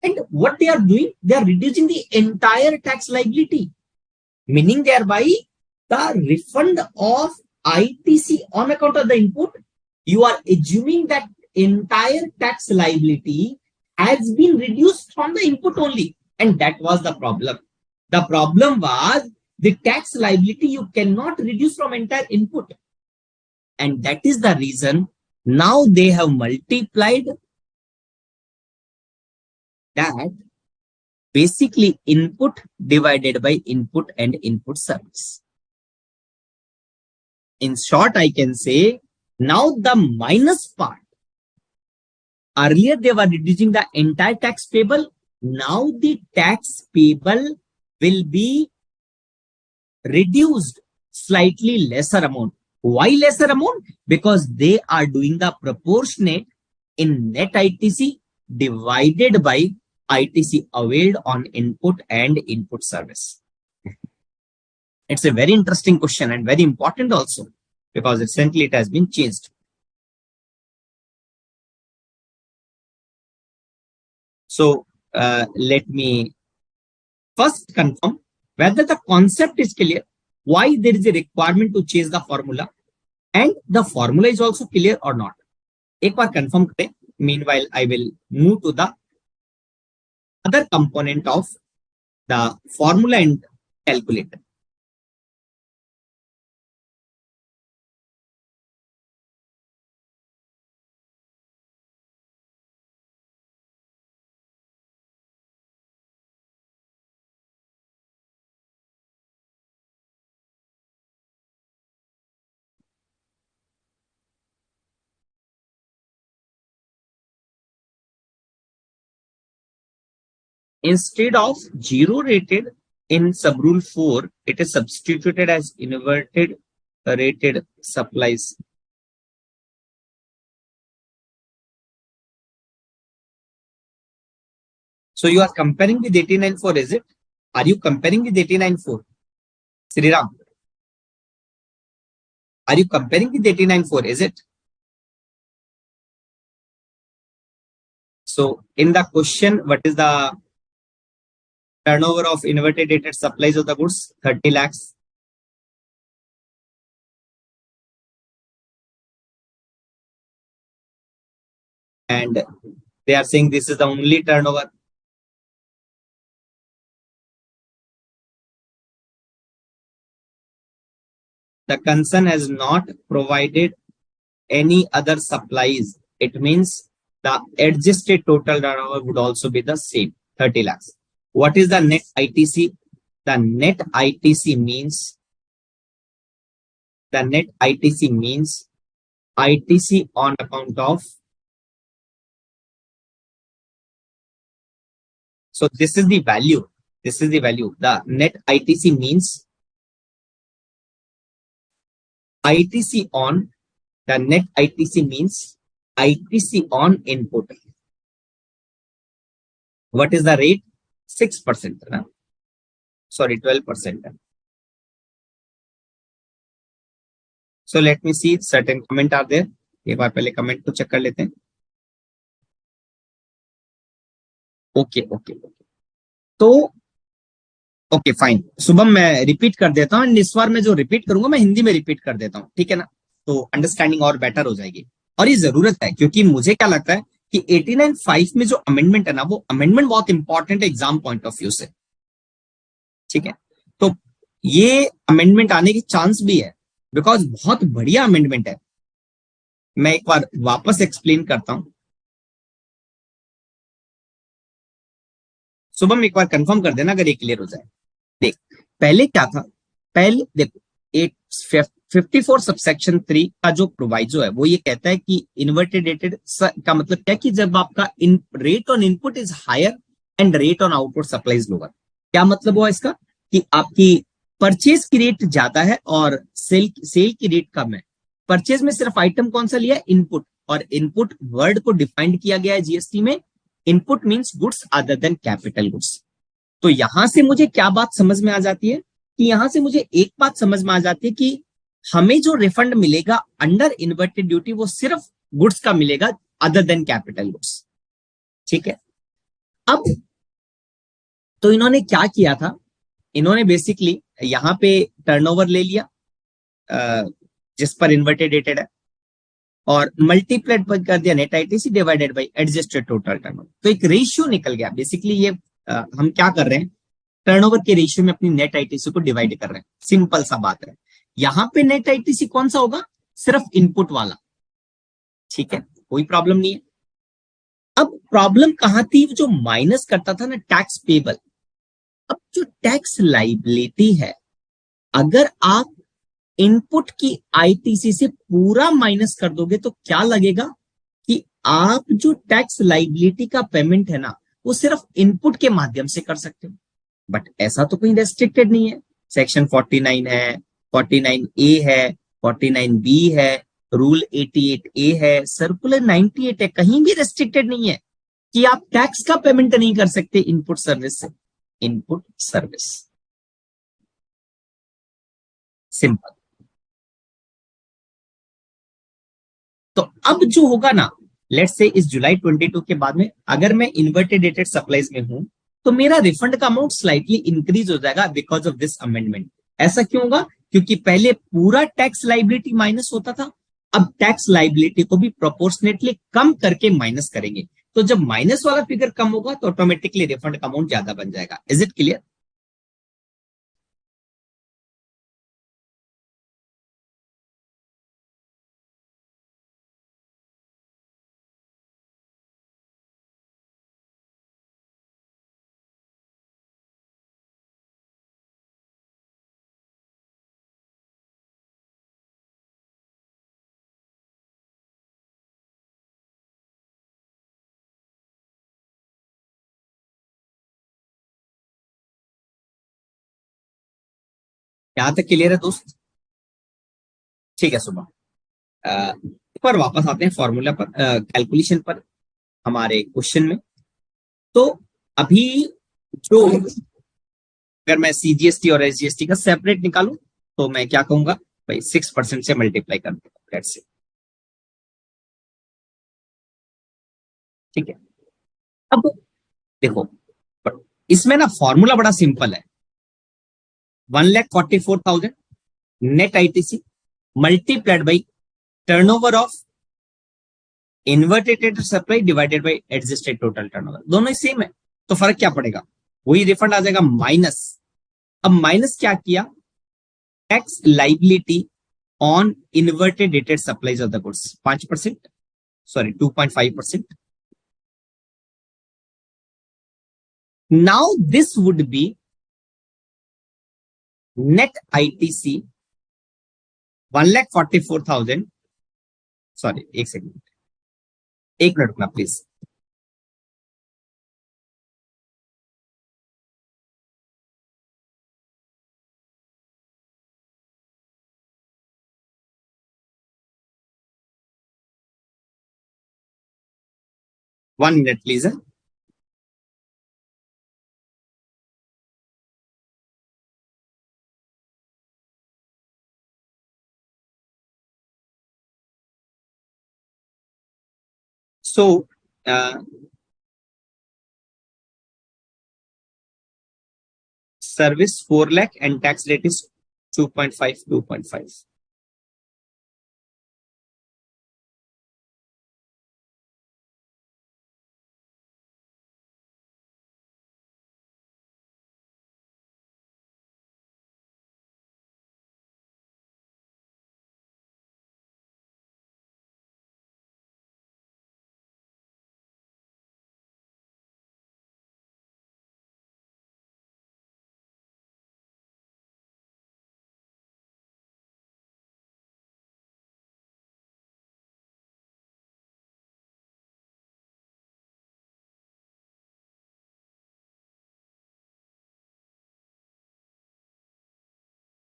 And what they are doing, they are reducing the entire tax liability, meaning thereby the refund of ITC on account of the input, you are assuming that entire tax liability has been reduced from the input only. And that was the problem. The problem was the tax liability you cannot reduce from entire input. And that is the reason now they have multiplied that basically input divided by input and input service. In short, I can say now the minus part. Earlier they were reducing the entire tax payable. Now the tax payable will be reduced slightly lesser amount. Why lesser amount? Because they are doing the proportionate in net ITC divided by ITC availed on input and input service. It's a very interesting question and very important also, because recently it has been changed. So let me first confirm whether the concept is clear, why there is a requirement to change the formula, and the formula is also clear or not. एक बार confirm करें. Meanwhile, I will move to the other component of the formula and calculator. Instead of zero rated in sub-rule 4, it is substituted as inverted rated supplies. So you are comparing with 89.4, is it? Are you comparing with 89.4? Sriram, are you comparing with 89.4, is it? So in the question, what is the turnover of inverted rated supplies of the goods? 30 lakhs. And they are saying this is the only turnover. The concern has not provided any other supplies. It means the adjusted total turnover would also be the same, 30 lakhs. What is the net ITC? The net ITC means ITC on account of. So this is the value. The net ITC means ITC on. The net ITC means ITC on input. What is the rate? 6%. Sorry, 12%. So let me see, certain comment are there. एक बार पहले comment को check कर लेते हैं. Okay okay okay. तो okay fine Shubham, मैं repeat कर देता हूँ, इस बार मैं जो रिपीट करूंगा मैं हिंदी में रिपीट कर देता हूँ, ठीक है ना? तो अंडरस्टैंडिंग और बेटर हो जाएगी। और ये जरूरत है क्योंकि मुझे क्या लगता है कि 89(5) में जो अमेंडमेंट है ना, वो अमेंडमेंट बहुत इंपॉर्टेंट है एग्जाम पॉइंट ऑफ व्यू से, ठीक है? तो ये अमेंडमेंट आने की चांस भी है, बिकॉज बहुत बढ़िया अमेंडमेंट है। मैं एक बार वापस एक्सप्लेन करता हूं। शुभम एक बार कंफर्म कर देना अगर ये क्लियर हो जाए। देख, पहले क्या था, पहले देखो, 54 सबसेक्शन 3 का जो प्रोवाइजो है वो ये कहता है कि इन्वर्टेड रेटेड का मतलब क्या है कि जब आपका in rate on input is higher and rate on output supply is lower. क्या मतलब हुआ इसका कि आपकी परचेज की रेट ज्यादा है और सेल सेल की रेट कम है। परचेज में सिर्फ आइटम कौन सा लिया है, इनपुट, और इनपुट वर्ड को डिफाइंड किया गया है जीएसटी में। Input means goods other than capital goods. तो यहां से मुझे क्या बात समझ में आ जाती है कि यहां से मुझे एक बात समझ में आ जाती है कि हमें जो रिफंड मिलेगा अंडर इन्वर्टेड ड्यूटी वो सिर्फ गुड्स का मिलेगा अदर देन कैपिटल गुड्स, ठीक है? अब तो इन्होंने क्या किया था, इन्होंने बेसिकली यहां पे टर्नओवर ले लिया जिस पर इन्वर्टेड रेटेड है, और मल्टीप्लाइड कर दिया net ITC divided by adjusted total turnover. तो एक रेशियो निकल गया बेसिकली। ये हम क्या कर रहे हैं, टर्नओवर के रेशियो में अपनी नेट आईटीसी को डिवाइड कर रहे हैं, सिंपल सा बात है। यहां पे नेट आईटीसी कौन सा होगा, सिर्फ इनपुट वाला, ठीक है? कोई प्रॉब्लम नहीं है। अब प्रॉब्लम कहां थी, जो माइनस करता था ना टैक्स पेबल। अब जो टैक्स लाइबिलिटी है, अगर आप इनपुट की आईटीसी से पूरा माइनस कर दोगे तो क्या लगेगा कि आप जो टैक्स लाइबिलिटी का पेमेंट है ना, वो सिर्फ इनपुट के माध्यम से कर सकते हो। बट ऐसा तो कहीं रेस्ट्रिक्टेड नहीं है। सेक्शन 49 है, 49A है, 49B है, रूल 88A है, सर्कुलर 98 है, कहीं भी रेस्ट्रिक्टेड नहीं है कि आप टैक्स का पेमेंट नहीं कर सकते इनपुट सर्विस से। Input service, simple. तो अब जो होगा ना, लेट्स से इस जुलाई 22 के बाद में अगर मैं इन्वर्टेड डेटेड सप्लाईज में हूं, तो मेरा रिफंड का अमाउंट स्लाइटली इंक्रीज हो जाएगा बिकॉज ऑफ दिस अमेंडमेंट। ऐसा क्यों होगा, क्योंकि पहले पूरा टैक्स लाइबिलिटी माइनस होता था, अब टैक्स लाइबिलिटी को भी प्रोपोर्शनेटली कम करके माइनस करेंगे। तो जब माइनस वाला फिगर कम होगा तो ऑटोमेटिकली रिफंड का अमाउंट ज्यादा बन जाएगा। Is it clear? यहां तक क्लियर है दोस्त? ठीक है सुबह, एक बार वापस आते हैं फॉर्मूला पर, कैलकुलेशन पर, हमारे क्वेश्चन में। तो अभी जो, अगर मैं सीजीएसटी और एसजीएसटी का सेपरेट निकालूं तो मैं क्या कहूंगा भाई, 6% से मल्टीप्लाई कर दूंगा, लेट्स से, ठीक है? अब देखो, इसमें ना फॉर्मूला बड़ा सिंपल है। 1,44,000 net ITC multiplied by turnover of inverted supply divided by adjusted total turnover, दोनों ही सेम है। तो फर्क क्या पड़ेगा, वही रिफंड आ जाएगा माइनस। अब माइनस क्या किया, tax liability on inverted dated supplies of the goods 5%, sorry 2.5%। Now this would be net ITC 1,44,000, sorry एक सेकंड, एक मिनट रुकना प्लीज। 1 मिनट प्लीज है। सो service 4 lakh and tax rate is 2.5, 2.5.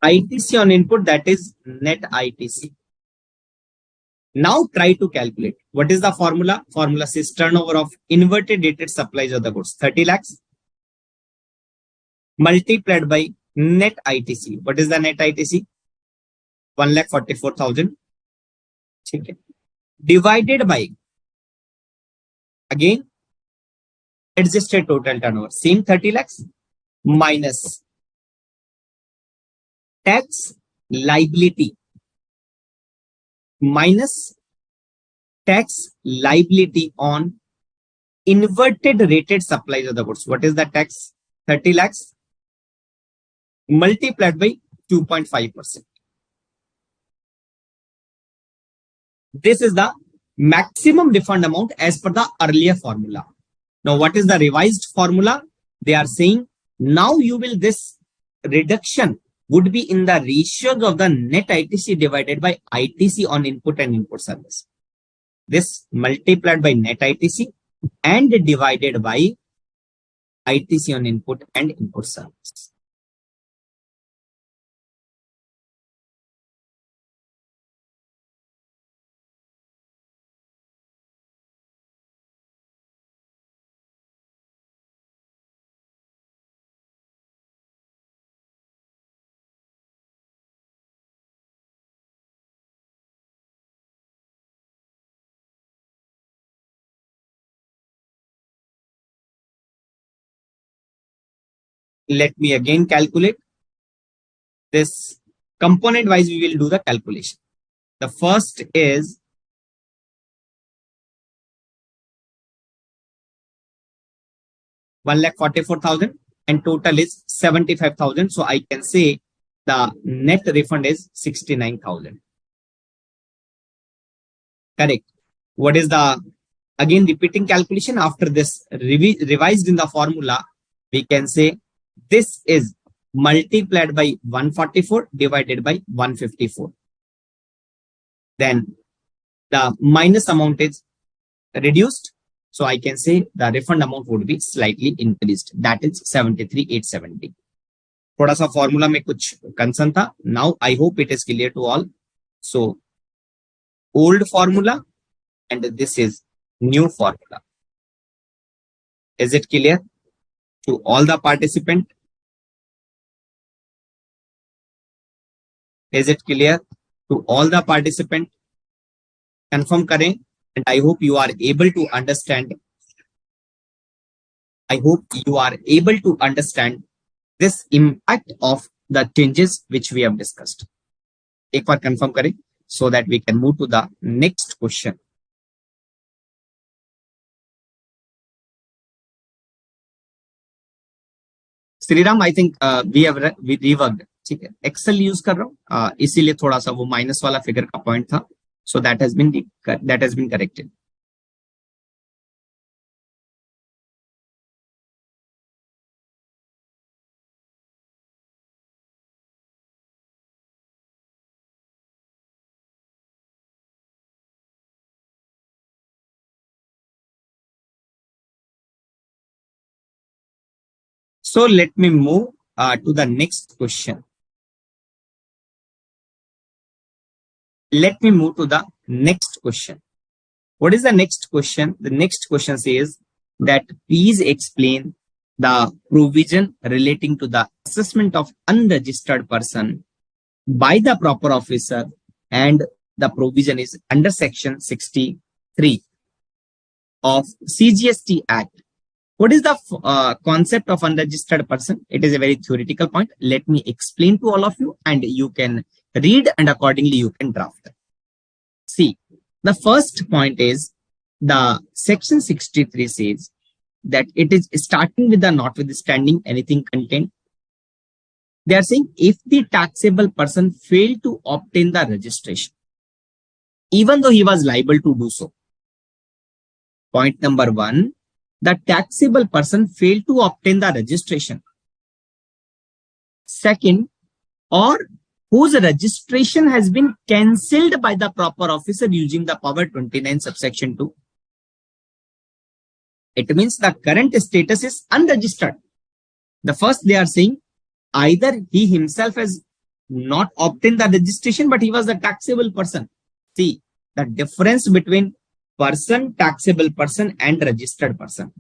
ITC on input, that is net ITC. Now try to calculate. What is the formula? Formula says turnover of inverted dated supplies of the goods 30 lakhs multiplied by net ITC. What is the net ITC? 1,44,000. Okay. Divided by, again, adjusted total turnover, same 30 lakhs minus tax liability on inverted rated supplies of the goods. What is the tax? 30 lakhs multiplied by 2.5%. This is the maximum refund amount as per the earlier formula. Now, what is the revised formula? They are saying now this reduction would be in the ratios of the net ITC divided by ITC on input and input service. This multiplied by net ITC and divided by ITC on input and input service. Let me again calculate this. Component wise, we will do the calculation. The first is $1,44,000 and total is 75,000. So I can say the net refund is 69,000. Correct. What is the, again repeating calculation after this revised in the formula, we can say this is multiplied by 144 divided by 154. Then the minus amount is reduced. So I can say the refund amount would be slightly increased. That is 73,870. थोड़ा सा formula में कुछ concern था. Now I hope it is clear to all. So old formula and this is new formula. Is it clear to all the participants? Is it clear to all the participants? Confirm करें. And I hope you are able to understand. I hope you are able to understand this impact of the changes which we have discussed. एक बार confirm करें so that we can move to the next question. Shriram, I think we reworked. ठीक है, Excel use कर रहा हूँ, इसीलिए थोड़ा सा वो माइनस वाला फिगर का पॉइंट था. So that has been corrected. So let me move to the next question. Let me move to the next question. What is the next question? The next question says that please explain the provision relating to the assessment of unregistered person by the proper officer, and the provision is under section 63 of CGST Act. What is the concept of unregistered person? It is a very theoretical point. Let me explain to all of you and you can read and accordingly you can draft. See, the first point is the section 63 says that it is starting with the notwithstanding anything contained. They are saying if the taxable person failed to obtain the registration, even though he was liable to do so. Point number one, the taxable person failed to obtain the registration. Second, or whose registration has been cancelled by the proper officer using the power 29 subsection 2. It means the current status is unregistered. The first they are saying either he himself has not obtained the registration, but he was the taxable person. See the difference between person, taxable person and registered person.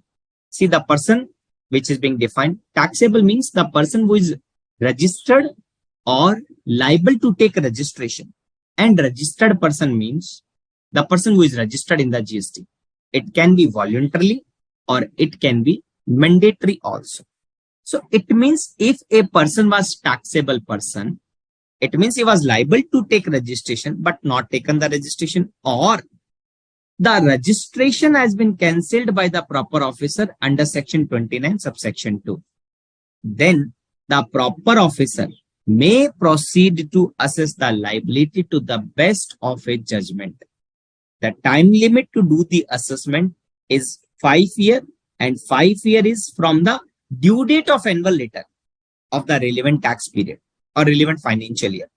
See the person which is being defined. Taxable means the person who is registered or liable to take registration. And registered person means the person who is registered in the GST. It can be voluntarily or it can be mandatory also. So it means if a person was taxable person, it means he was liable to take registration but not taken the registration, or the registration has been cancelled by the proper officer under section 29 subsection 2. Then the proper officer may proceed to assess the liability to the best of his judgment. The time limit to do the assessment is 5 years, and 5 years is from the due date of annual return of the relevant tax period or relevant financial year.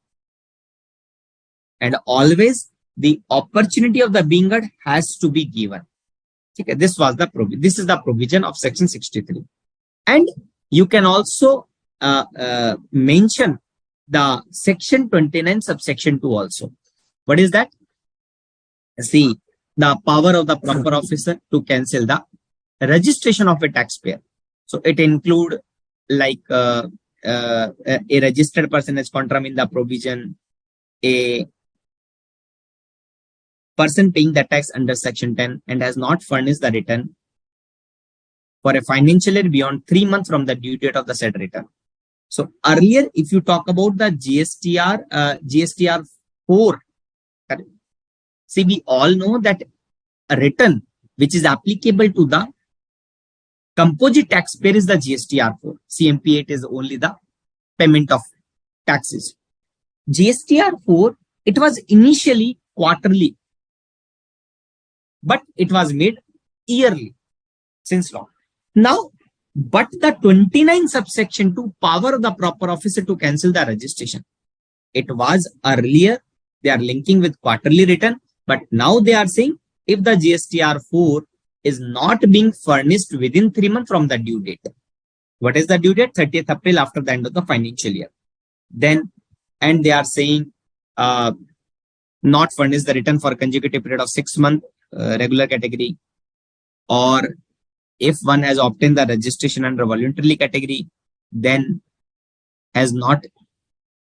And always the opportunity of the being heard has to be given. Okay, this is the provision of section 63. And you can also mention the section 29 subsection 2 also. What is that? See, the power of the proper officer to cancel the registration of a taxpayer. So it include like a registered person as contram in the provision, a person paying the tax under section 10 and has not furnished the return for a financial year beyond 3 months from the due date of the said return. So earlier, if you talk about the GSTR 4, see, we all know that a return which is applicable to the composite taxpayer is the GSTR 4. CMP 8 is only the payment of taxes. GSTR 4, it was initially quarterly, but it was made yearly since long. Now, but the 29 subsection 2 power of the proper officer to cancel the registration. It was earlier, they are linking with quarterly return, but now they are saying if the GSTR 4 is not being furnished within 3 months from the due date. What is the due date? 30th April after the end of the financial year. Then, and they are saying not furnish the return for consecutive period of 6 months, regular category, or if one has obtained the registration under voluntarily category, then has not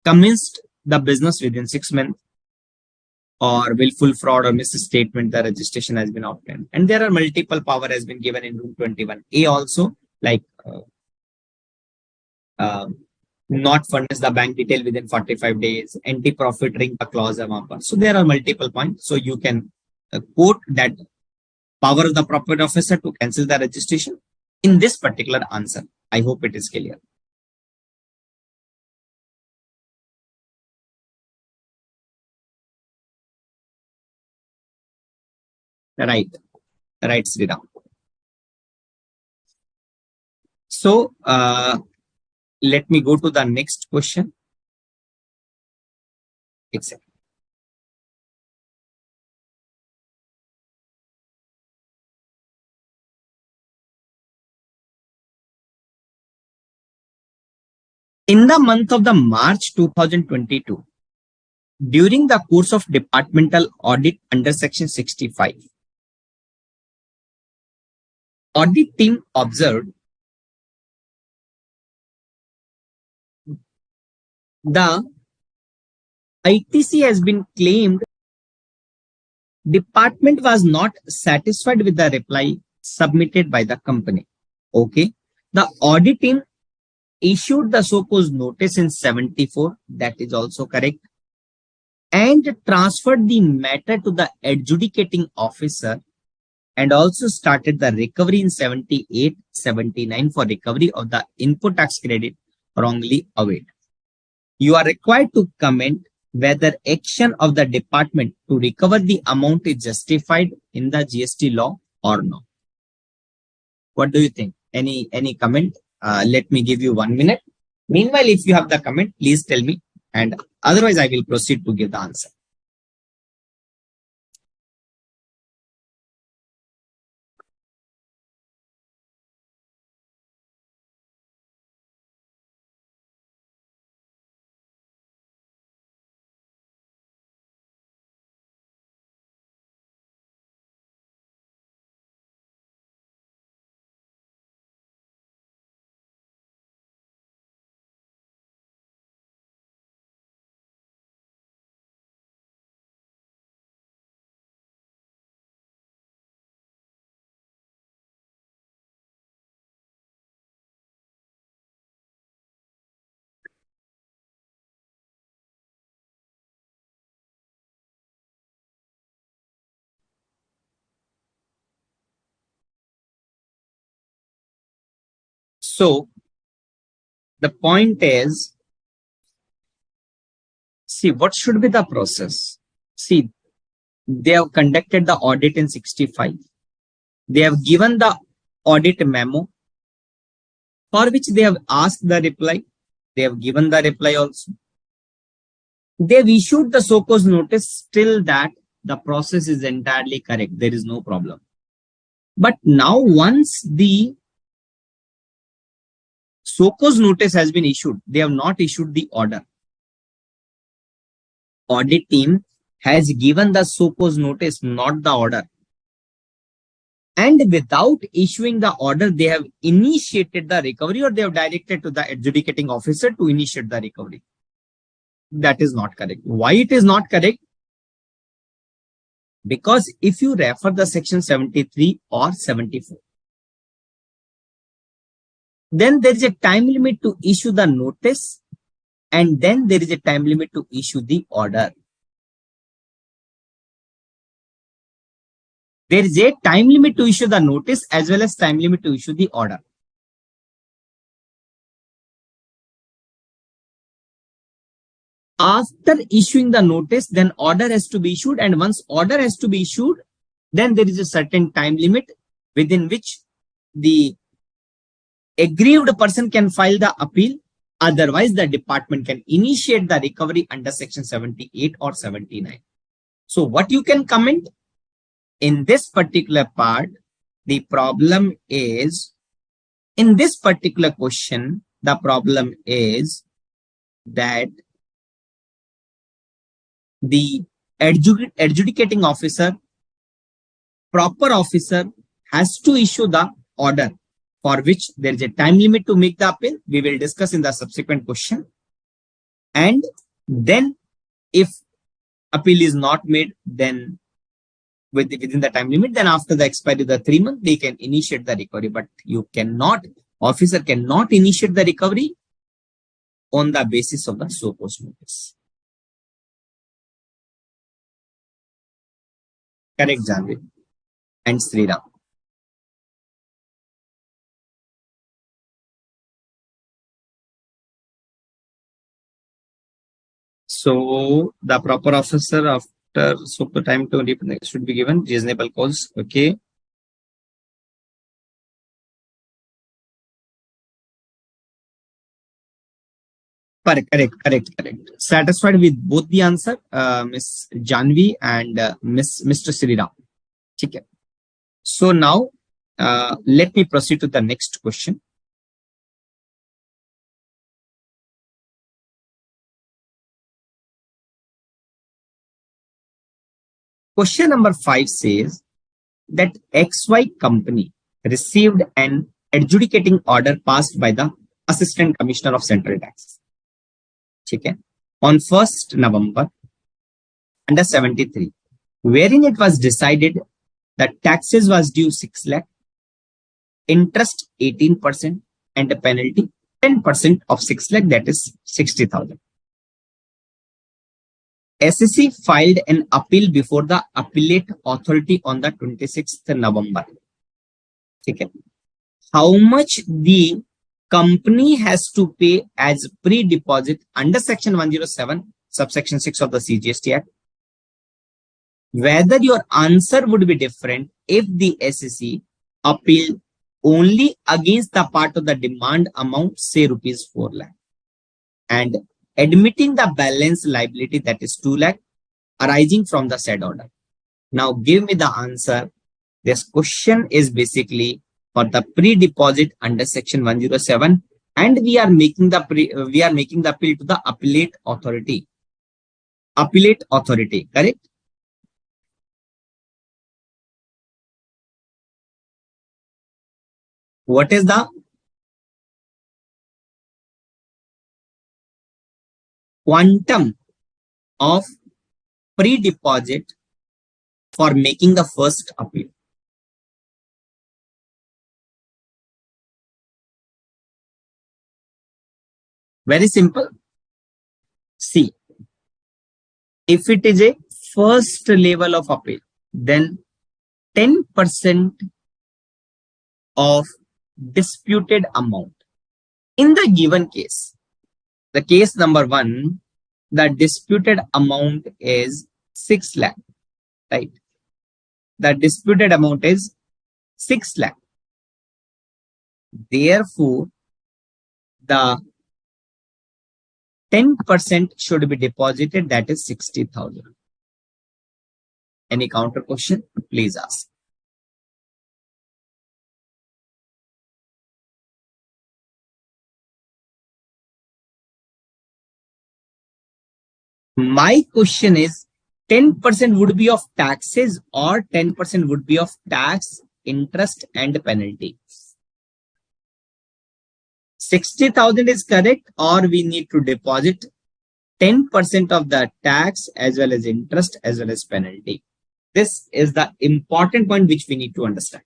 commenced the business within 6 months, or willful fraud or misstatement, the registration has been obtained. And there are multiple power has been given in Rule 21A also, like not furnish the bank detail within 45 days, anti-profit ring clause. So there are multiple points. So you can quote that power of the proper officer to cancel the registration in this particular answer. I hope it is clear. Right, Sriram. So let me go to the next question. Exactly. In the month of the March 2022, during the course of departmental audit under section 65, audit team observed the ITC has been claimed. Department was not satisfied with the reply submitted by the company. Okay. The audit team issued the so-called notice in 74. That is also correct. And transferred the matter to the adjudicating officer and also started the recovery in 78, 79 for recovery of the input tax credit wrongly awarded. You are required to comment whether action of the department to recover the amount is justified in the GST law or not. What do you think? Any comment? Let me give you 1 minute. Meanwhile, if you have the comment, please tell me, and otherwise I will proceed to give the answer. So the point is, see, what should be the process? See, they have conducted the audit in 65. They have given the audit memo for which they have asked the reply. They have given the reply also. They've issued the so-called notice, still that the process is entirely correct. There is no problem. But now once the so-called notice has been issued, they have not issued the order. Audit team has given the so-called notice, not the order. And without issuing the order, they have initiated the recovery, or they have directed to the adjudicating officer to initiate the recovery. That is not correct. Why it is not correct? Because if you refer the section 73 or 74, then there is a time limit to issue the notice, and then there is a time limit to issue the order. There is a time limit to issue the notice as well as time limit to issue the order. After issuing the notice, then order has to be issued, and once order has to be issued, then there is a certain time limit within which the aggrieved person can file the appeal. Otherwise, the department can initiate the recovery under section 78 or 79. So what you can comment in this particular part, the problem is, in this particular question, the problem is that the adjudicating officer, proper officer, has to issue the order for which there is a time limit to make the appeal. We will discuss in the subsequent question. And then if appeal is not made, then within the time limit, then after the expiry of the 3 months, they can initiate the recovery. But you cannot, officer cannot initiate the recovery on the basis of the so-called notice. Correct, Janvi and Sriram. So the proper officer after super time to should be given reasonable cause. Okay. Correct. Satisfied with both the answer, Miss Janvi and Mr. Sriram. Okay. So now let me proceed to the next question. Question number 5 says that XY company received an adjudicating order passed by the Assistant Commissioner of Central Taxes. Okay. On 1st November under 73, wherein it was decided that taxes was due 6 lakh interest 18%, and a penalty 10% of 6 lakh, that is 60,000. SEC filed an appeal before the appellate authority on the 26th November. Okay. How much the company has to pay as pre-deposit under section 107 subsection 6 of the CGST Act? Whether your answer would be different if the SEC appeal only against the part of the demand amount, say rupees 4 lakh, and admitting the balance liability, that is 2 lakh, arising from the said order. Now give me the answer. This question is basically for the pre-deposit under section 107, and we are making the appeal to the appellate authority. Appellate authority, correct? What is the quantum of pre-deposit for making the first appeal? Very simple. See, if it is a first level of appeal, then 10% of disputed amount. In the given case, the case number 1, the disputed amount is 6 lakh, right? The disputed amount is 6 lakh. Therefore, the 10% should be deposited, that is 60,000. Any counter question? Please ask. My question is 10% would be of taxes or 10% would be of tax, interest and penalty. 60,000 is correct, or we need to deposit 10% of the tax as well as interest as well as penalty. This is the important point which we need to understand.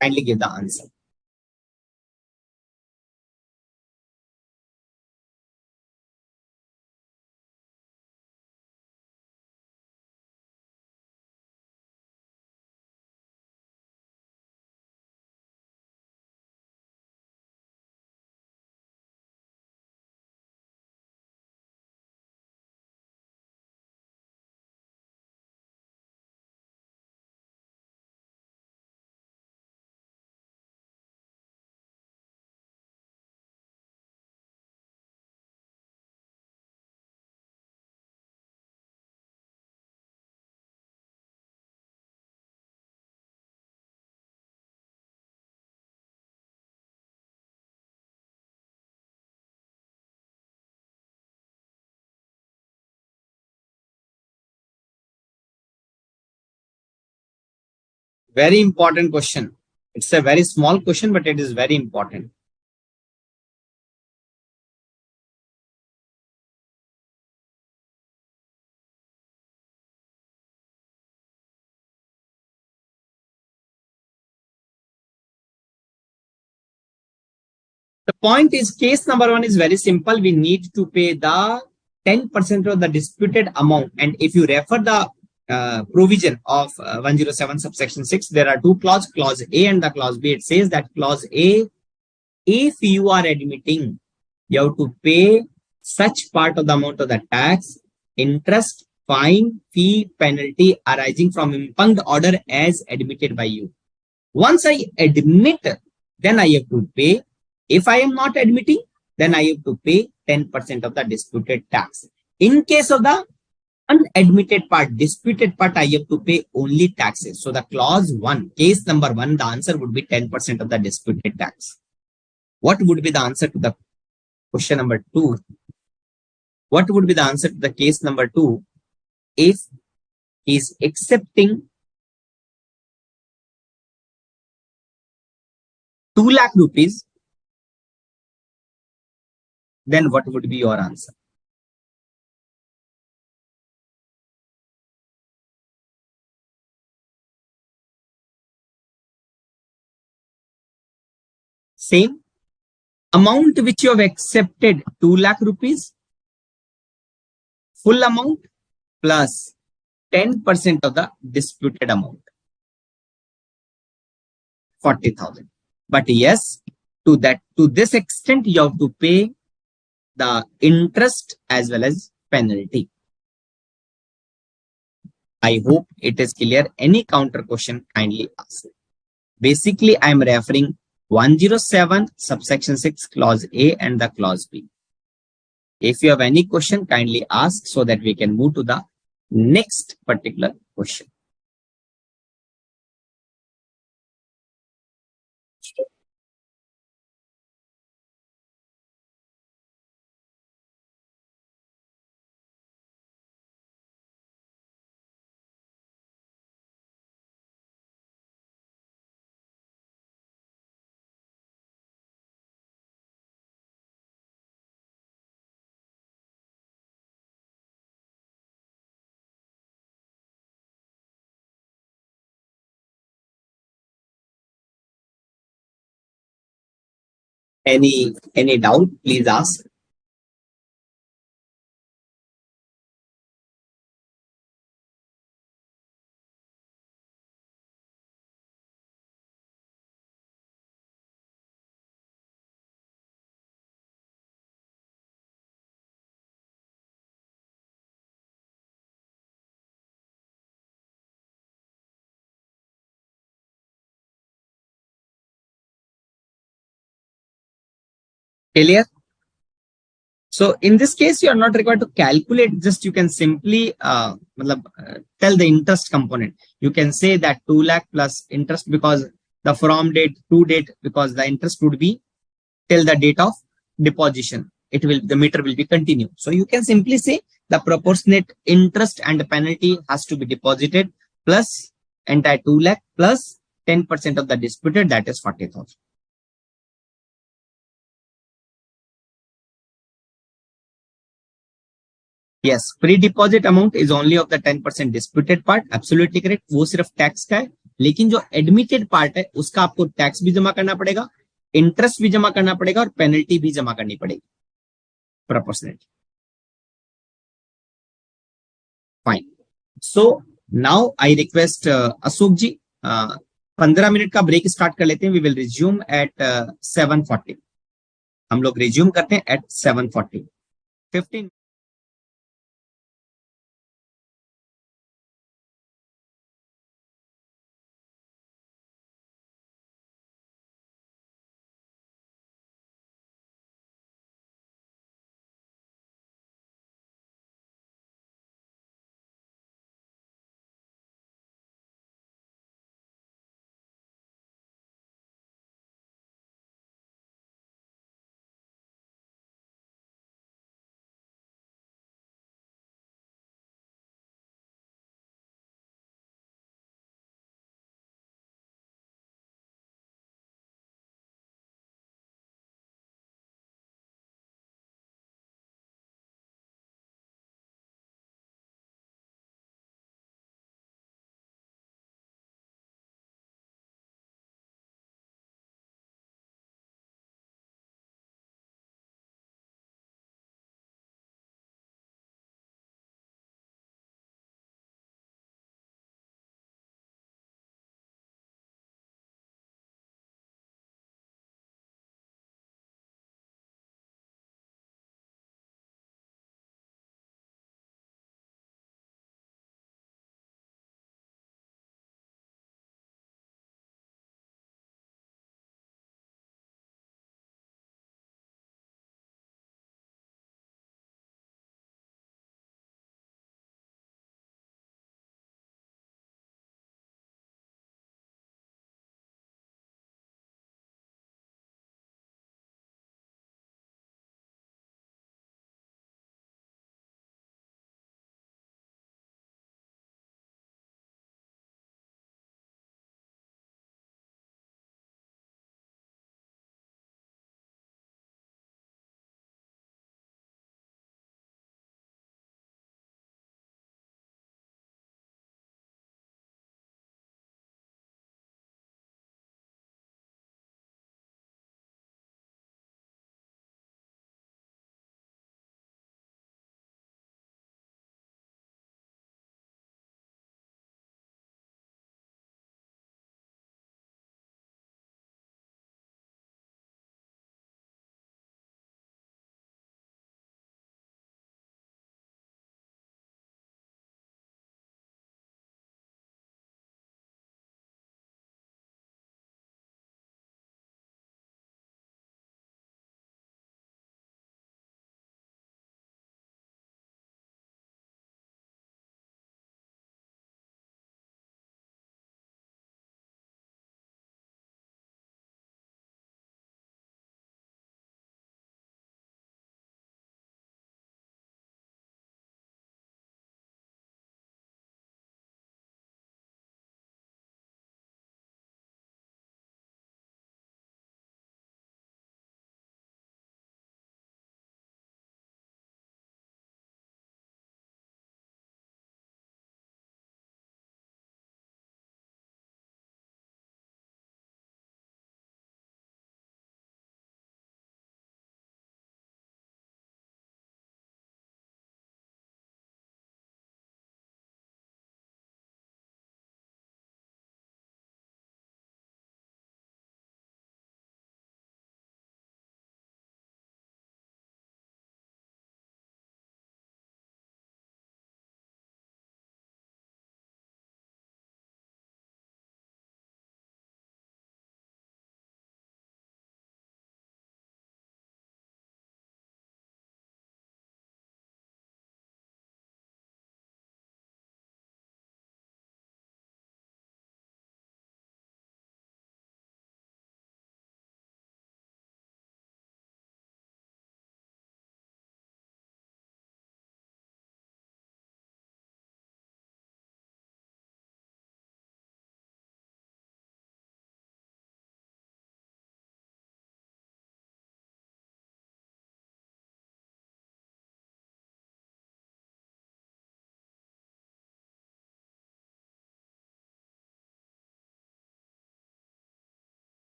Kindly give the answer. Very important question. It's a very small question, but it is very important. The point is, case number 1 is very simple. We need to pay the 10% of the disputed amount. And if you refer the provision of 107 subsection 6, there are two clauses, clause A and the clause B. It says that clause A, if you are admitting, you have to pay such part of the amount of the tax, interest, fine, fee, penalty arising from impugned order as admitted by you. Once I admit, then I have to pay. If I am not admitting, then I have to pay 10% of the disputed tax. In case of the unadmitted part, disputed part, I have to pay only taxes. So the clause 1, case number 1, the answer would be 10% of the disputed tax. What would be the answer to the question number 2? What would be the answer to the case number 2 if he is accepting 2 lakh rupees? Then what would be your answer? Same amount which you have accepted 2 lakh rupees, full amount plus 10% of the disputed amount, 40,000. But yes, to this extent, you have to pay the interest as well as penalty. I hope it is clear. Any counter question, kindly ask. Basically, I am referring 107 subsection 6 clause A and the clause B. If you have any question, kindly ask so that we can move to the next particular question. Any doubt, please ask. Clear? So in this case, you are not required to calculate. Just you can simply tell the interest component. You can say that 2 lakh plus interest because the from date to date, because the interest would be till the date of deposition. The meter will be continue. So you can simply say the proportionate interest and penalty has to be deposited plus entire 2 lakh plus 10% of the disputed, that is 40,000. Yes, pre-deposit amount is only of the 10% disputed part. Absolutely correct. वो सिर्फ tax का है, लेकिन जो admitted part है उसका आपको tax भी जमा करना पड़ेगा, इंटरेस्ट भी जमा करना पड़ेगा और पेनल्टी भी जमा करनी पड़ेगी proportionate. Fine. So now I request Ashok ji, 15 minute का ब्रेक स्टार्ट कर लेते हैं. We will resume at 7:40. हम लोग रिज्यूम करते हैं at 7:40. 15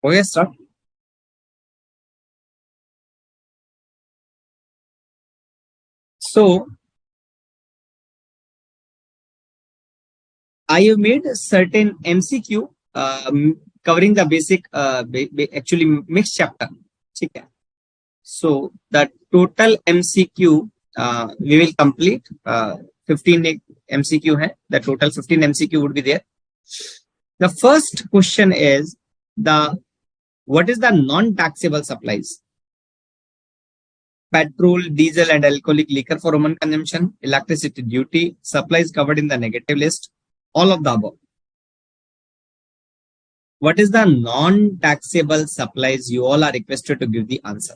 Okay, start. So I have made a certain MCQ covering the basic actually mixed chapter. Okay. So the total MCQ we will complete 15 MCQ hai. The total 15 MCQ would be there. The first question is what is the non-taxable supplies? Petrol, diesel, and alcoholic liquor for human consumption, electricity duty, supplies covered in the negative list, all of the above. What is the non-taxable supplies? You all are requested to give the answer.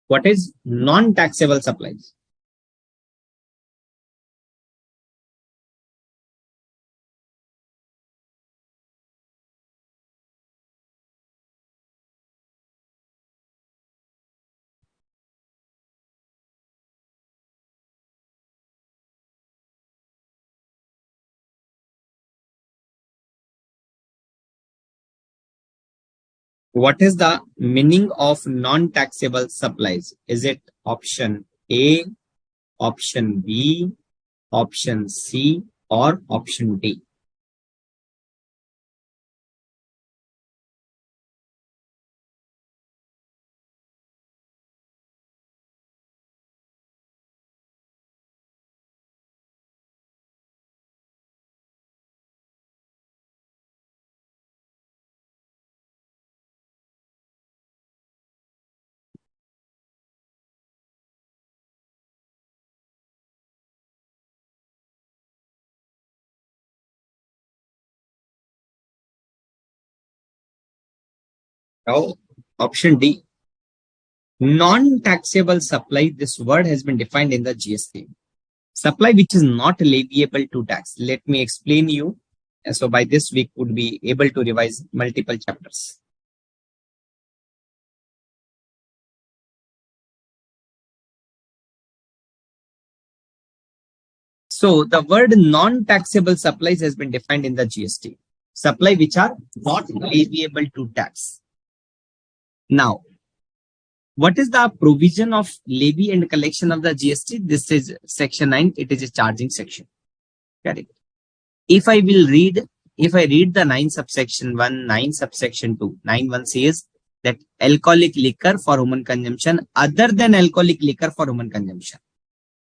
What is non-taxable supplies? What is the meaning of non-taxable supplies? Is it option A, option B, option C, or option D? Oh, option D. Non-taxable supply, this word has been defined in the GST. Supply which is not leviable to tax. Let me explain you. And so by this we could be able to revise multiple chapters. So the word non-taxable supplies has been defined in the GST. Supply which are not leviable to tax. Now, what is the provision of levy and collection of the GST? This is section 9. It is a charging section. Correct. If I read the 9 subsection 1, 9 subsection 2, 9(1) says that alcoholic liquor for human consumption other than alcoholic liquor for human consumption.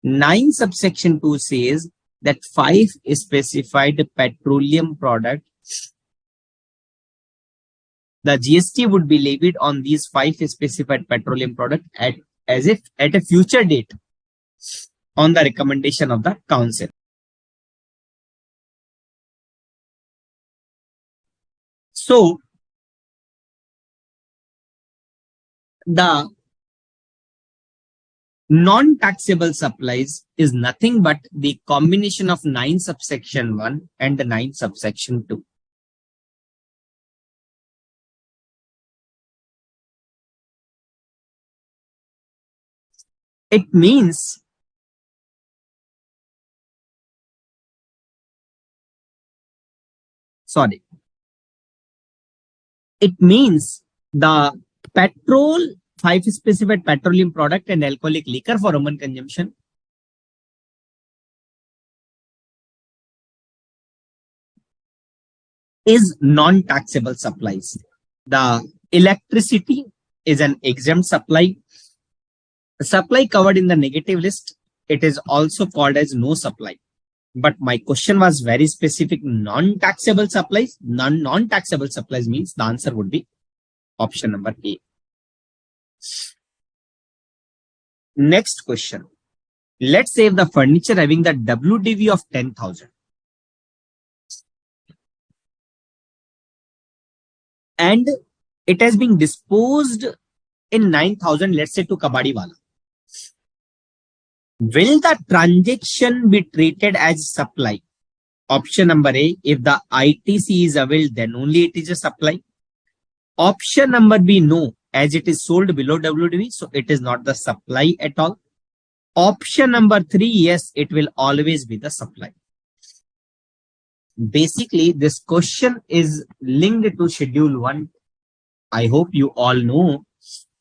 9 subsection 2 says that 5 specified petroleum product, the GST would be levied on these 5 specified petroleum product at a future date on the recommendation of the council. So the non-taxable supplies is nothing but the combination of 9 subsection 1 and the 9 subsection 2. It means the petrol, 5 specified petroleum product and alcoholic liquor for human consumption is non-taxable supplies. The electricity is an exempt supply. Supply covered in the negative list, it is also called as no supply. But my question was very specific, non-taxable supplies. Non-taxable supplies means the answer would be option number A. Next question. Let's say the furniture having the WDV of 10,000 and it has been disposed in 9,000, let's say to Kabadi Wala. Will the transaction be treated as supply? Option number A, if the ITC is availed, then only it is a supply. Option number B, no, as it is sold below WDV, so it is not the supply at all. Option number 3, yes, it will always be the supply. Basically, this question is linked to Schedule 1. I hope you all know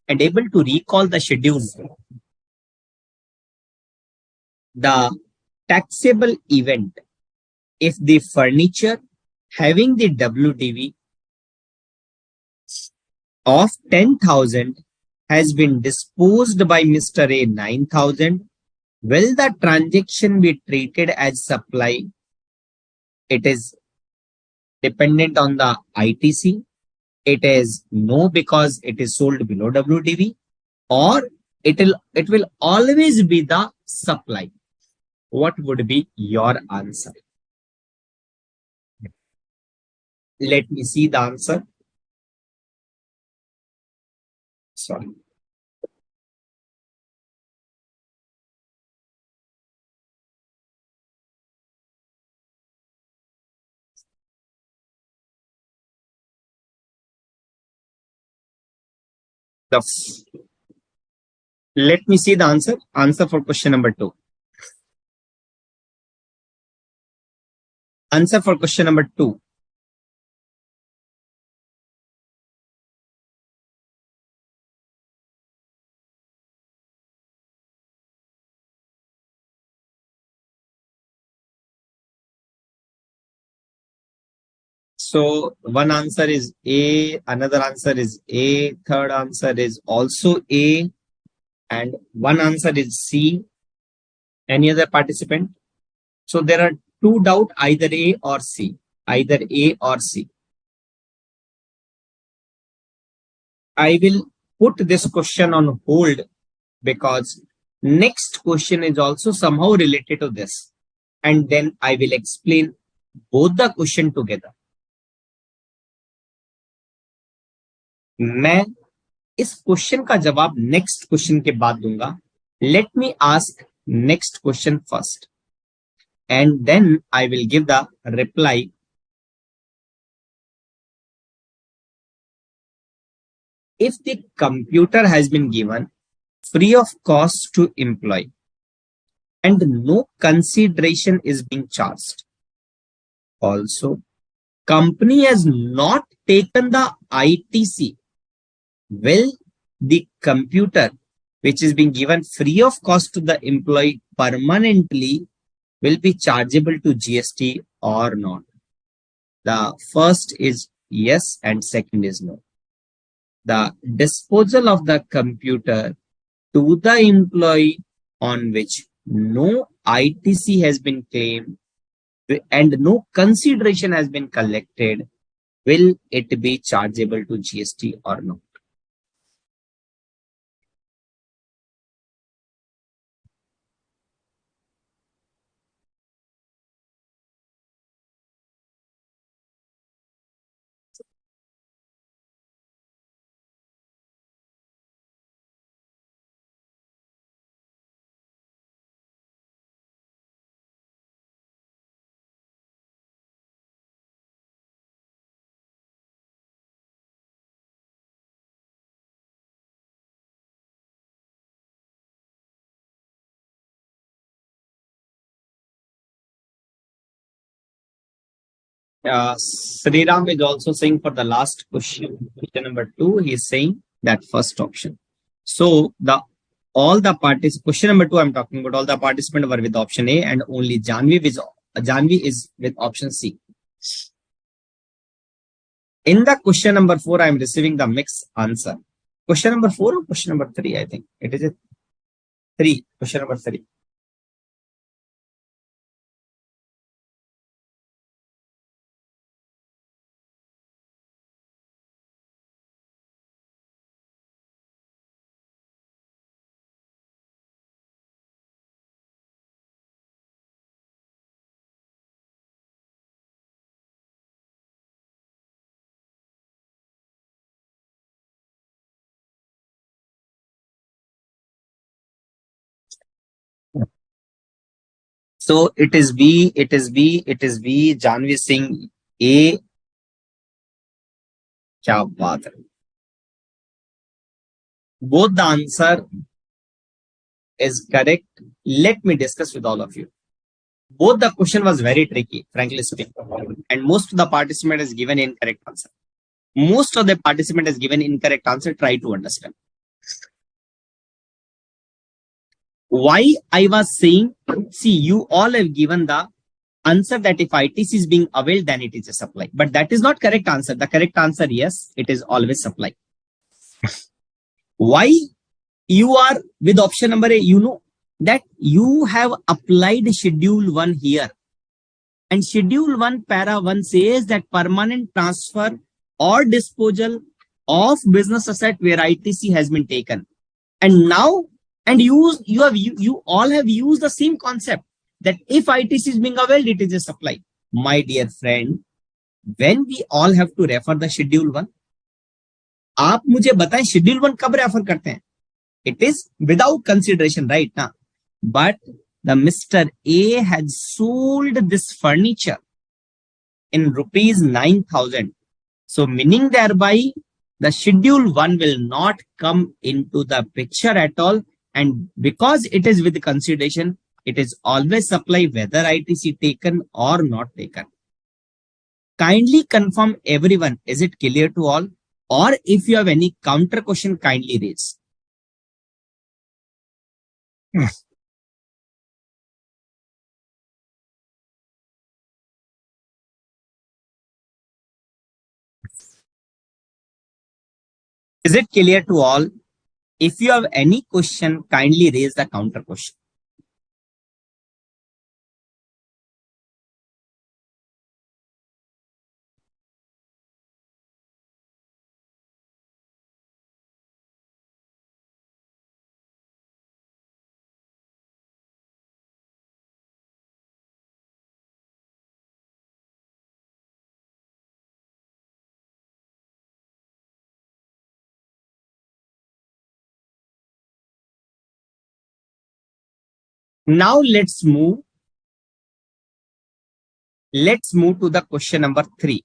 and able to recall the schedule. The taxable event, if the furniture having the WDV of 10,000 has been disposed by Mr. A 9,000, will the transaction be treated as supply? It is dependent on the ITC. It is no, because it is sold below WDV, or it will always be the supply. What would be your answer? Let me see the answer. Sorry. Let me see the answer. Answer for question number 2. Answer for question number 2. So one answer is A, another answer is A, third answer is also A, and one answer is C. Any other participant? So there are two doubt, either A or C. Either A or C. I will put this question on hold because next question is also somehow related to this. And then I will explain both the question together. मैं इस question का जवाब next question के बाद दूंगा. Let me ask next question first and then I will give the reply. If the computer has been given free of cost to employee and no consideration is being charged, also company has not taken the ITC, will the computer which is being given free of cost to the employee permanently will be chargeable to GST or not? The first is yes and second is no. The disposal of the computer to the employee on which no ITC has been claimed and no consideration has been collected, will it be chargeable to GST or not? Sriram is also saying for the last question, question number 2, he is saying that first option. So all the parties, question number 2 I'm talking about, all the participants were with option A and only Janvi is with option C. In the question number 4, I'm receiving the mixed answer. Question number 4 or question number 3, I think. It is 3, question number 3. So it is B, it is B, it is B. Janvi Singh A. क्या बात है. Both the answer is correct. Let me discuss with all of you. Both the question was very tricky, frankly speaking, and most of the participant has given incorrect answer. Most of the participant has given incorrect answer. Try to understand. Why I was saying, see, you all have given the answer that if ITC is being availed, then it is a supply. But that is not correct answer. The correct answer, yes, it is always supply. Why you are with option number A? You know that you have applied schedule 1 here. And schedule 1 para 1 says that permanent transfer or disposal of business asset where ITC has been taken. And now, and you all have used the same concept that if ITC is being availed, it is a supply. My dear friend, when we all have to refer the schedule 1, आप मुझे बताएं schedule 1 कब refer करते हैं? It is without consideration, right? Now, but the Mr. A had sold this furniture in rupees 9,000. So meaning thereby the schedule 1 will not come into the picture at all. And because it is with consideration, it is always supply whether ITC taken or not taken. Kindly confirm everyone. Is it clear to all? Or if you have any counter question, kindly raise. Is it clear to all? If you have any question, kindly raise the counter question. Now let's move to the question number 3.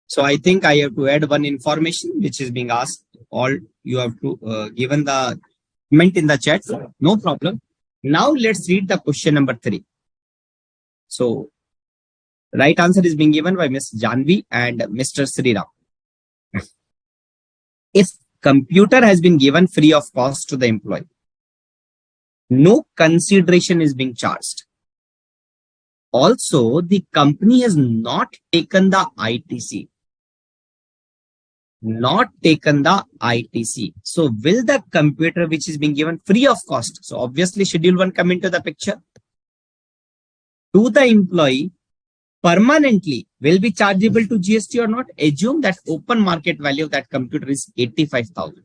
So I think I have to add one information which is being asked. All you have to given the comment in the chat. No problem. Now let's read the question number 3. So right answer is being given by Ms. Janvi and Mr. Sriram. If computer has been given free of cost to the employee, no consideration is being charged. Also, the company has not taken the ITC. So will the computer which is being given free of cost? So obviously schedule 1 come into the picture. To the employee permanently will be chargeable to GST or not? Assume that open market value of that computer is 85,000.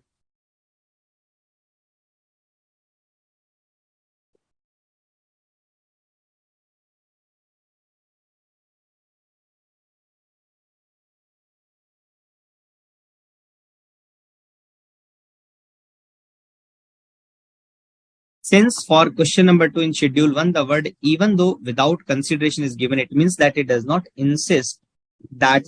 Since for question number 2 in schedule 1, the word even though without consideration is given, it means that it does not insist that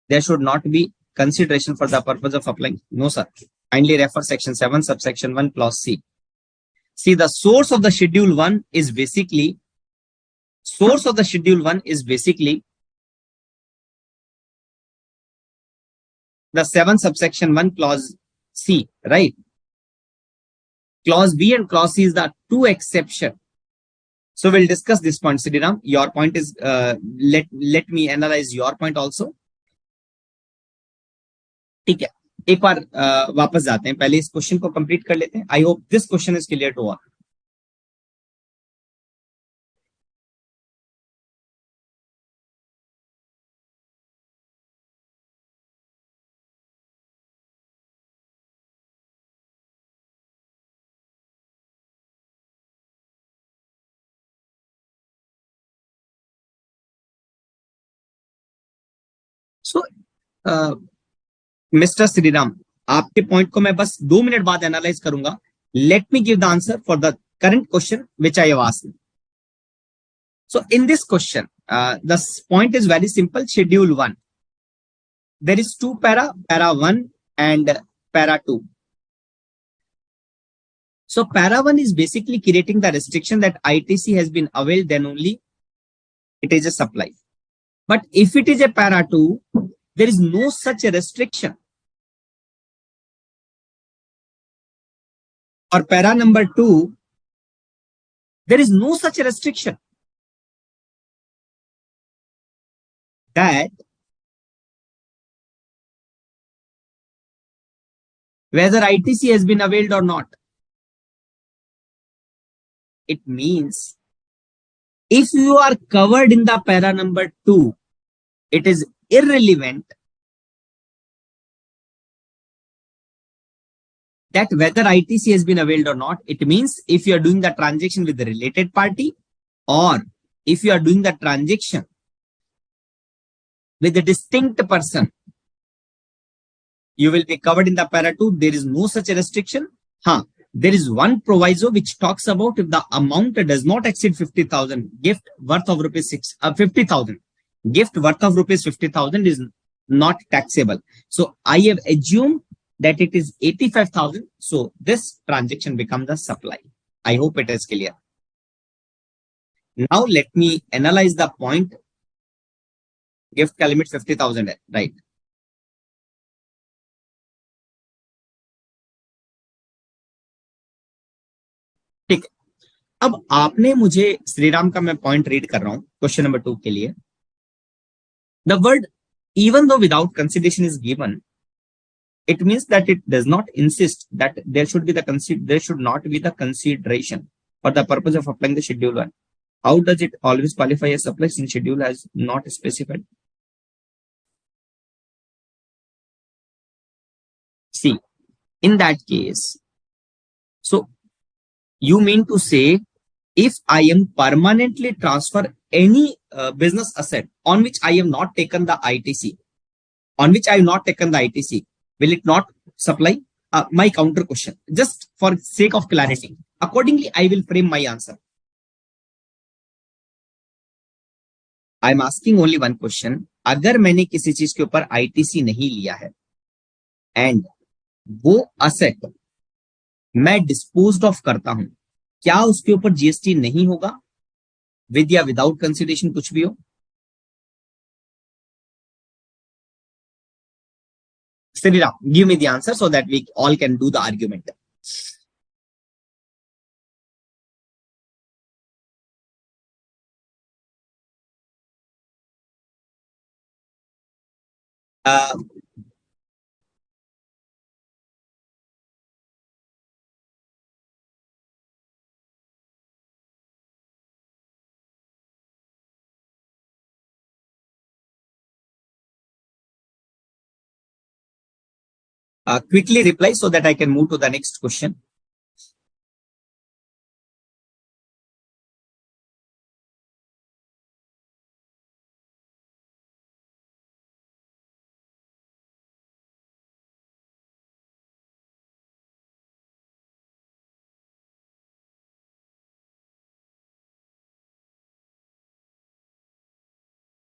there should not be consideration for the purpose of applying. No, sir. Kindly refer section 7, subsection 1, clause C. See, the source of the schedule 1 is basically the 7 subsection 1 clause C, right? Clause B and clause C is the 2 exception. So we'll discuss this point. Sriram, your point is, let me analyze your point also. ठीक है, एक बार वापस जाते हैं, पहले इस question को complete कर लेते हैं. I hope this question is clear to all. So mister Shriram, आपके पॉइंट को मैं बस 2 मिनट बाद एनालाइज करूंगा. Let me give the answer for the current question which I have asked. So in this question, the point is very simple. Schedule 1. There is two para 1 and para 2. So para 1 is basically creating the restriction that ITC has been availed, then only it is a supply. But if it is a para 2, there is no such a restriction. Or para number 2, there is no such a restriction that whether ITC has been availed or not. It means if you are covered in the para number 2, it is irrelevant that whether ITC has been availed or not. It means if you are doing the transaction with the related party or if you are doing the transaction with a distinct person, you will be covered in the para 2. There is no such a restriction. There is one proviso which talks about if the amount does not exceed 50,000, gift worth of rupees 50,000. Gift worth of rupees 50,000 is not taxable. So I have assumed that it is 85,000. So this transaction becomes a supply. I hope it is clear. Now let me analyze the point. Gift का limit 50,000 है, right? ठीक. अब आपने मुझे श्रीराम का मैं point read कर रहा हूं क्वेश्चन नंबर 2 के लिए. The word even though without consideration is given, it means that it does not insist that there should not be the consideration for the purpose of applying the schedule 1. How does it always qualify as supply since schedule has not specified? See, in that case, so you mean to say if I am permanently transfer any business asset on which I have not taken the ITC, will it not supply? My counter question, just for sake of clarity. Accordingly, I will frame my answer. I am asking only one question. अगर मैंने किसी चीज के ऊपर ITC नहीं लिया है and वो असेट मैं डिस्पोज्ड ऑफ करता हूं, क्या उसके ऊपर जीएसटी नहीं होगा? विद या विदाउट कंसिडरेशन कुछ भी हो. Sriram, give me the answer so that we all can do the argument. Quickly reply so that I can move to the next question.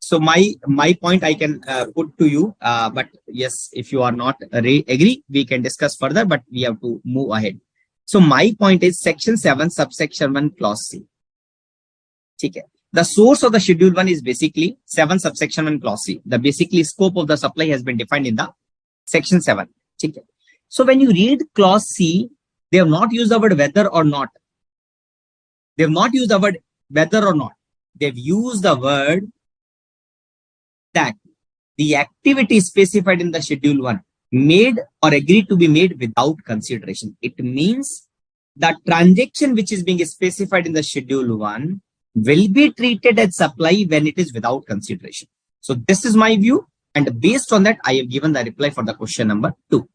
So my point I can put to you, but yes, if you are not agree, we can discuss further, but we have to move ahead. So my point is section 7 subsection 1 clause C. Okay. The source of the schedule 1 is basically 7 subsection 1 clause C. The basically scope of the supply has been defined in the section 7. Okay. So when you read clause C, they have not used the word whether or not. They have not used the word whether or not. They've used the word that the activity specified in the schedule 1 made or agreed to be made without consideration. It means the transaction which is being specified in the schedule 1 will be treated as supply when it is without consideration. So this is my view, and based on that I have given the reply for the question number 2.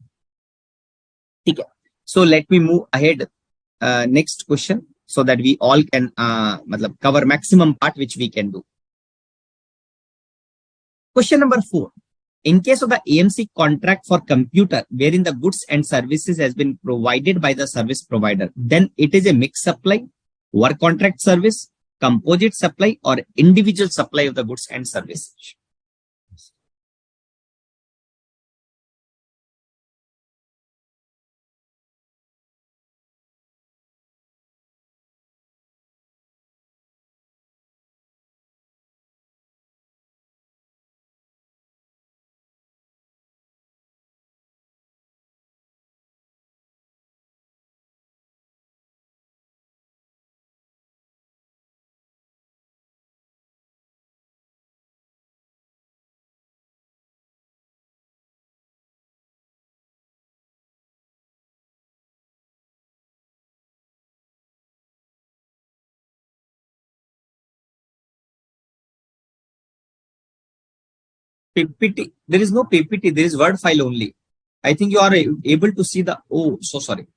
Okay. So let me move ahead next question so that we all can cover maximum part which we can do. Question number 4. In case of the AMC contract for computer, wherein the goods and services has been provided by the service provider, then it is a mixed supply, work contract service, composite supply, or individual supply of the goods and services. PPT, there is no PPT, there is Word file only. I think you are able to see the, oh, so sorry.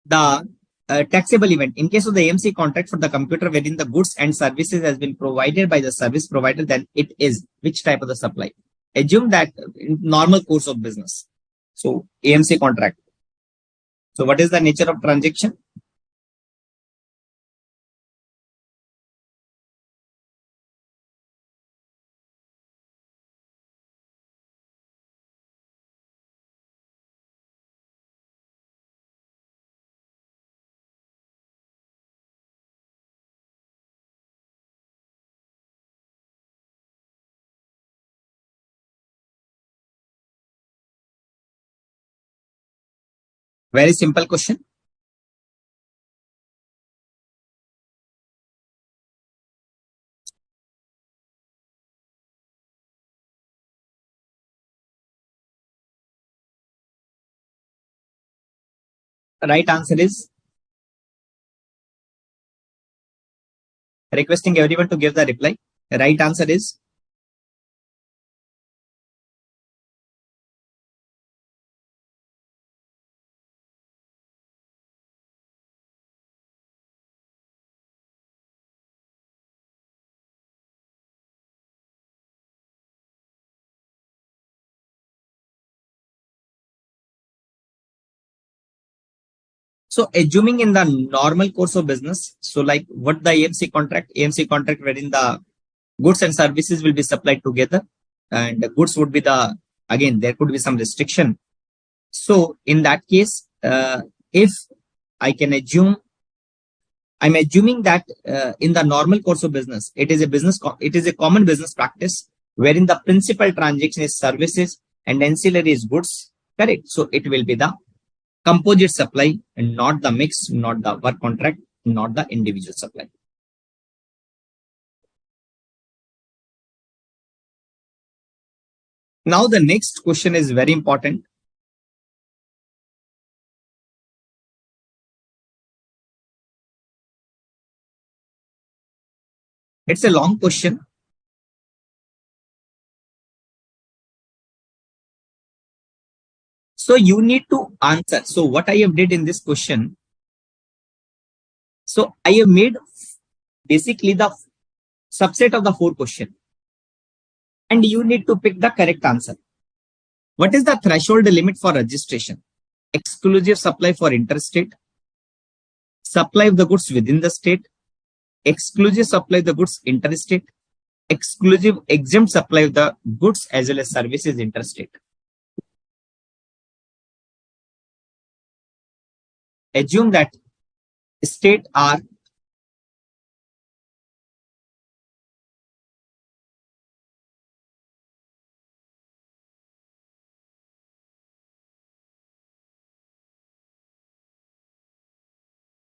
The taxable event. In case of the AMC contract for the computer wherein the goods and services has been provided by the service provider, then it is which type of the supply? Assume that in normal course of business. So AMC contract. So what is the nature of transaction? Very simple question. Right answer is, requesting everyone to give the reply. Right answer is, so assuming in the normal course of business, so like what the AMC contract wherein the goods and services will be supplied together, and the goods would be the, again, there could be some restriction. So in that case, if I can assume, I'm assuming that in the normal course of business, it is a common business practice wherein the principal transaction is services and ancillary is goods. Correct. So it will be the composite supply and not the mix, not the work contract, not the individual supply. Now the next question is very important. It's a long question. So you need to answer. So what I have did in this question, so I have made basically the subset of the 4 questions, and you need to pick the correct answer. What is the threshold limit for registration? Exclusive supply for interstate, supply of the goods within the state, exclusive supply of the goods interstate, exclusive exempt supply of the goods as well as services interstate. Assume that state are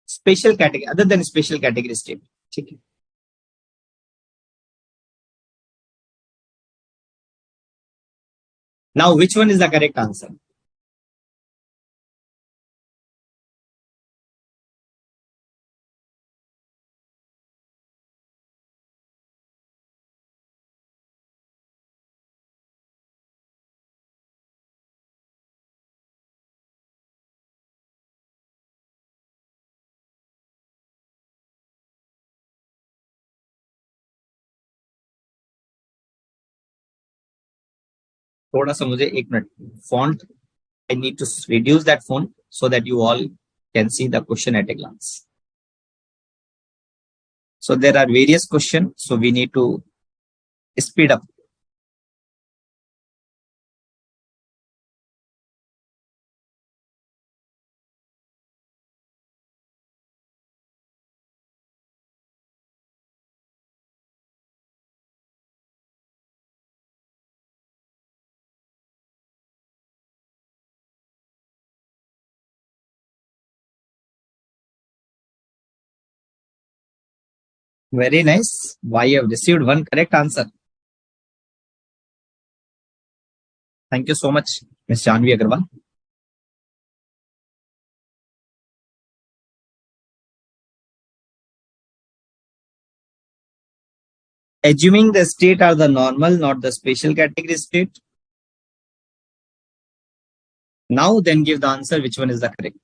special category, other than special category state. Okay. Now, which one is the correct answer? थोड़ा सा मुझे एक minute font I need to reduce that font so that you all can see the question at a glance. So there are various questions, so we need to speed up. Very nice. Why you have received one correct answer. Thank you so much, Ms. Janvi Agarwal. Assuming the state are the normal, not the special category state. Now then give the answer which one is the correct.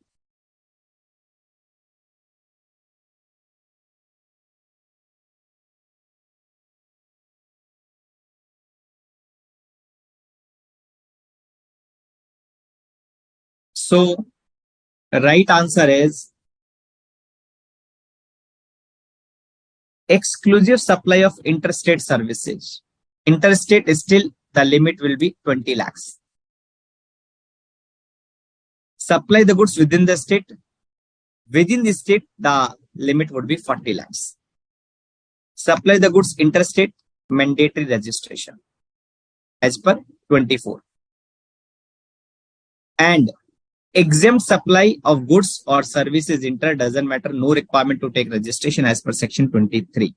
So right answer is exclusive supply of interstate services. Interstate is still the limit will be 20 lakhs. Supply the goods within the state. Within the state, the limit would be 40 lakhs. Supply the goods interstate, mandatory registration as per 24. And exempt supply of goods or services inter doesn't matter, no requirement to take registration as per section 23.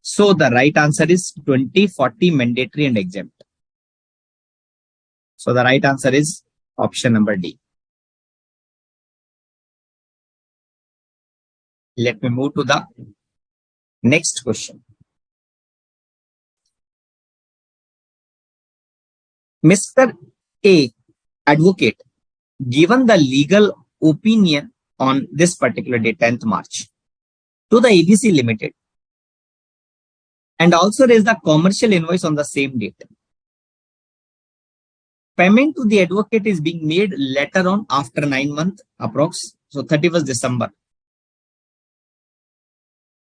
So the right answer is 20, 40 mandatory and exempt. So the right answer is option number D. Let me move to the next question. Mr. A, advocate, given the legal opinion on this particular day, 10th March, to the ABC Limited, and also raise the commercial invoice on the same date. Payment to the advocate is being made later on after 9 months approx. So 31st December.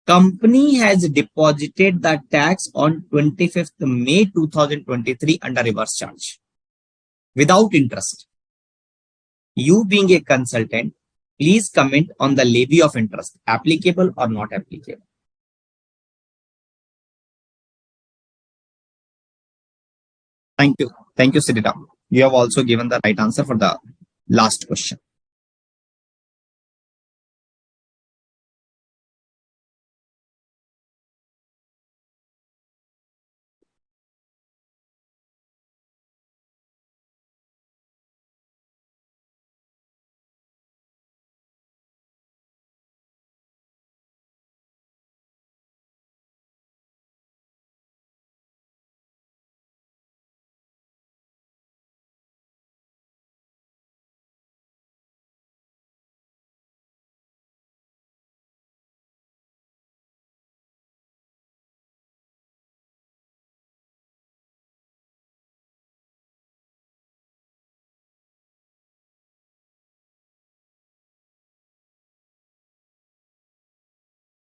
Company has deposited the tax on 25th May 2023 under reverse charge without interest. You being a consultant, please comment on the levy of interest, applicable or not applicable. Thank you. Thank you, Sriram. You have also given the right answer for the last question.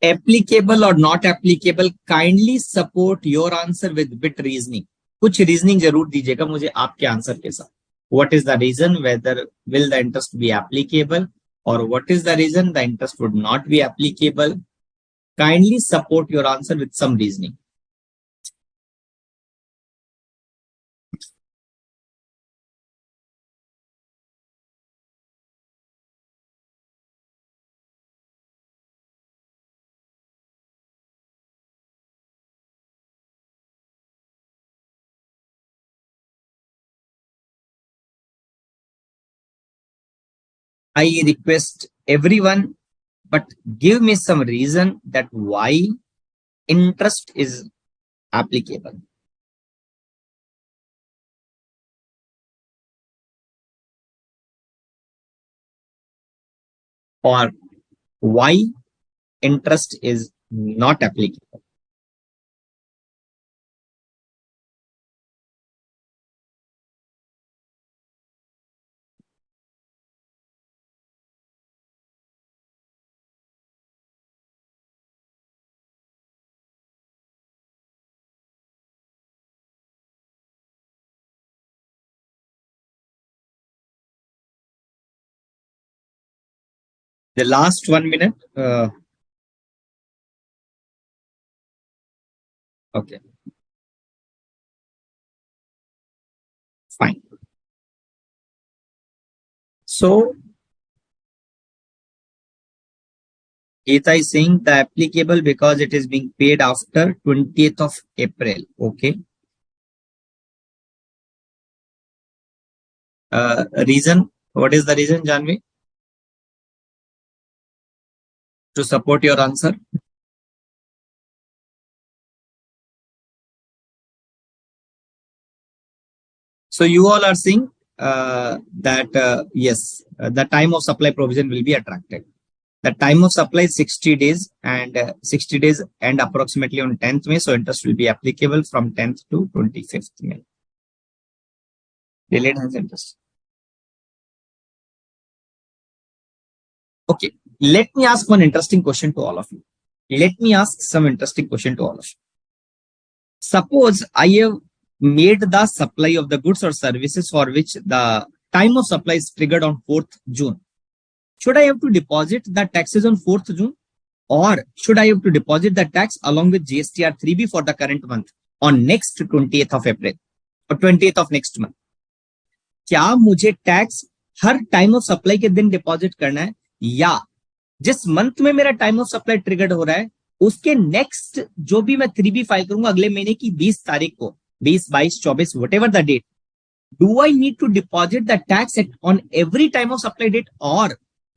Applicable or not applicable, kindly support your answer with bit reasoning. कुछ reasoning जरूर दीजिएगा मुझे आपके answer के साथ. What is the reason whether will the interest be applicable, or what is the reason the interest would not be applicable? Kindly support your answer with some reasoning. I request everyone, but give me some reason that why interest is applicable. Or why interest is not applicable. The last 1 minute. Okay, fine. So Geeta is saying the applicable because it is being paid after 20th of April. Okay. Reason. What is the reason, Janvi? To support your answer. So you all are saying that yes, the time of supply provision will be attracted. The time of supply is 60 days and 60 days and approximately on 10th May. So interest will be applicable from 10th to 25th May. Delayed has interest. Okay, let me ask one interesting question to all of you. Let me ask some interesting question to all of you. Suppose I have made the supply of the goods or services for which the time of supply is triggered on 4th June. Should I have to deposit the taxes on 4th June? Or should I have to deposit the tax along with GSTR 3B for the current month on next 20th of April or 20th of next month? क्या मुझे tax her time of supply के दिन deposit करना है या जिस month में मेरा टाइम ऑफ सप्लाई ट्रिगर्ड हो रहा है उसके नेक्स्ट जो भी मैं 3B फाइल करूंगा अगले महीने की 20 तारीख को 20, 22, 24 whatever the date, do I need to deposit the tax on every time of supply date or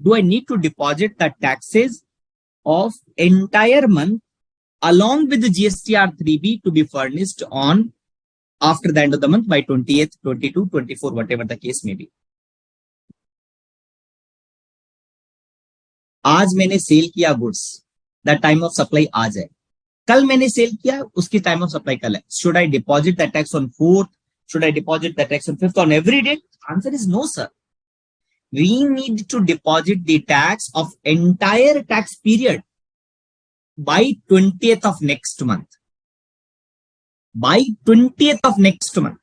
do I need to deposit the taxes of entire month along with the GSTR 3B to be furnished on after the end of the month by 28th, 22, 24, whatever the case may be. आज मैंने cell किया goods, the time of supply आज है. कल मैंने cell किया, उसकी time of supply कल है. Should I deposit the tax on 4th? Should I deposit the tax on 5th on every date? Answer is no, sir. We need to deposit the tax of entire tax period by 20th of next month. By 20th of next month.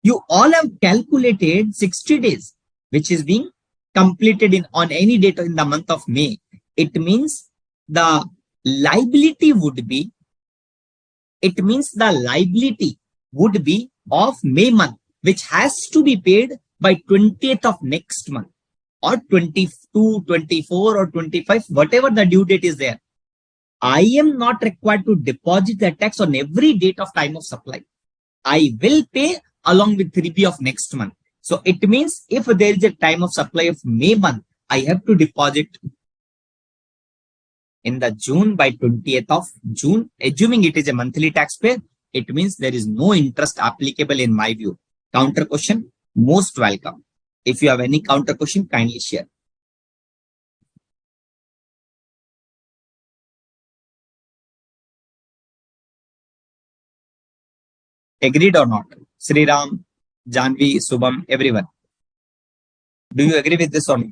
You all have calculated 60 days, which is being completed on any date in the month of May. It means the liability would be, would be of May month, which has to be paid by 20th of next month or 22, 24 or 25, whatever the due date is there. I am not required to deposit the tax on every date of time of supply. I will pay along with 3B of next month. So it means if there is a time of supply of May month, I have to deposit in the June by 20th of June, assuming it is a monthly taxpayer. It means there is no interest applicable in my view. Counter question, most welcome. If you have any counter question, kindly share. Agreed or not? Sri Ram, Janvi, Subham, everyone. Do you agree with this or not?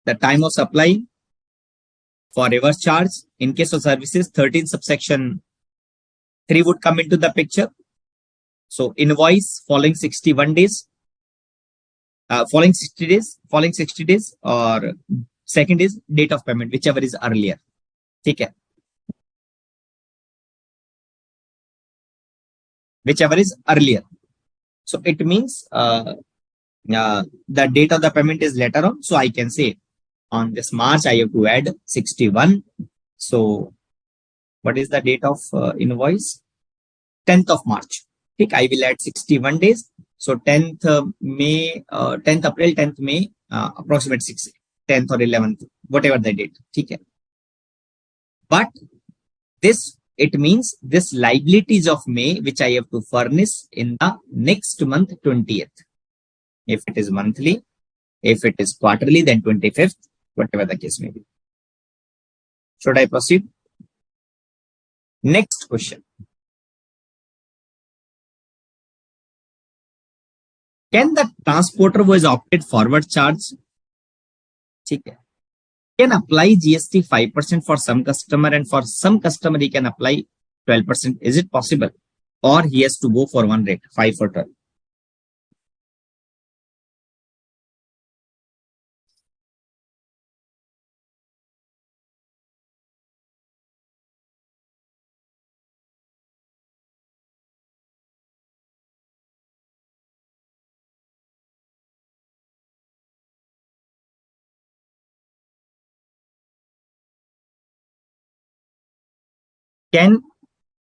The time of supply for reverse charge in case of services, 13 subsection 3 would come into the picture. So invoice following 61 days, following 60 days, or second is date of payment, whichever is earlier. Okay. Whichever is earlier. So it means the date of the payment is later on. So I can say on this March, I have to add 61. So what is the date of invoice? 10th of March. I will add 61 days. So 10th May, 10th April, 10th May, approximate 6, 10th or 11th, whatever the date. But this, it means this liabilities of May, which I have to furnish in the next month, 20th. If it is monthly, if it is quarterly, then 25th, whatever the case may be. Should I proceed? Next question. Can the transporter who has opted forward charge? can apply GST 5% for some customer, and for some customer he can apply 12%. Is it possible? Or he has to go for one rate, 5 or 12? Can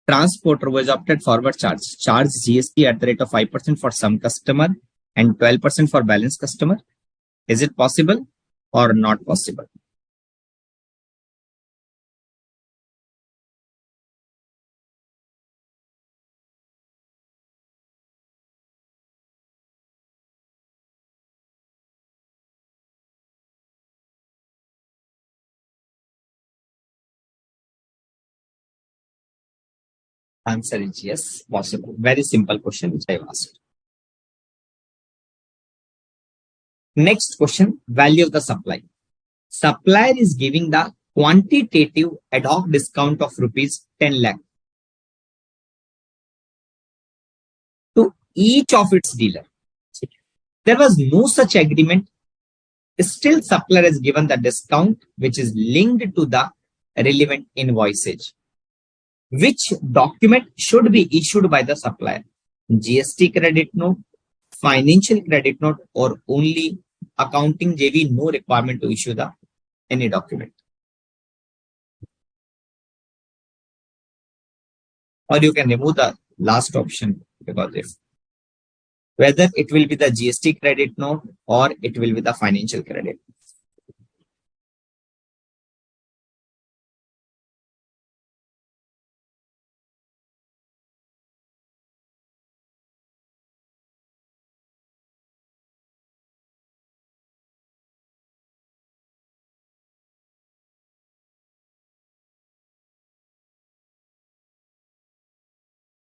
transporter who has opted forward charge GST at the rate of 5% for some customer and 12% for balance customer? Is it possible or not possible? Answer is yes, possible. Very simple question which I asked. Next question, value of the supply. Supplier is giving the quantitative ad hoc discount of rupees 10 lakh to each of its dealer. There was no such agreement. Still, supplier has given the discount which is linked to the relevant invoices. Which document should be issued by the supplier? GST credit note, financial credit note, or only accounting JV, no requirement to issue any document? Or you can remove the last option, because if whether it will be the GST credit note or it will be the financial credit.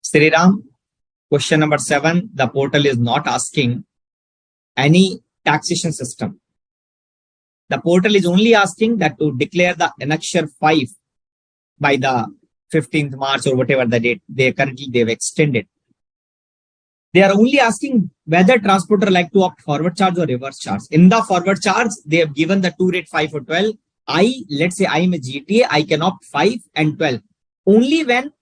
Sriram, question number 7, the portal is not asking any taxation system. The portal is only asking that to declare the annexure 5 by the 15th March or whatever the date they've extended. They are only asking whether transporter like to opt forward charge or reverse charge. In the forward charge, they have given the 2 rate 5 or 12. Let's say I am a GTA, I can opt 5 and 12. Only when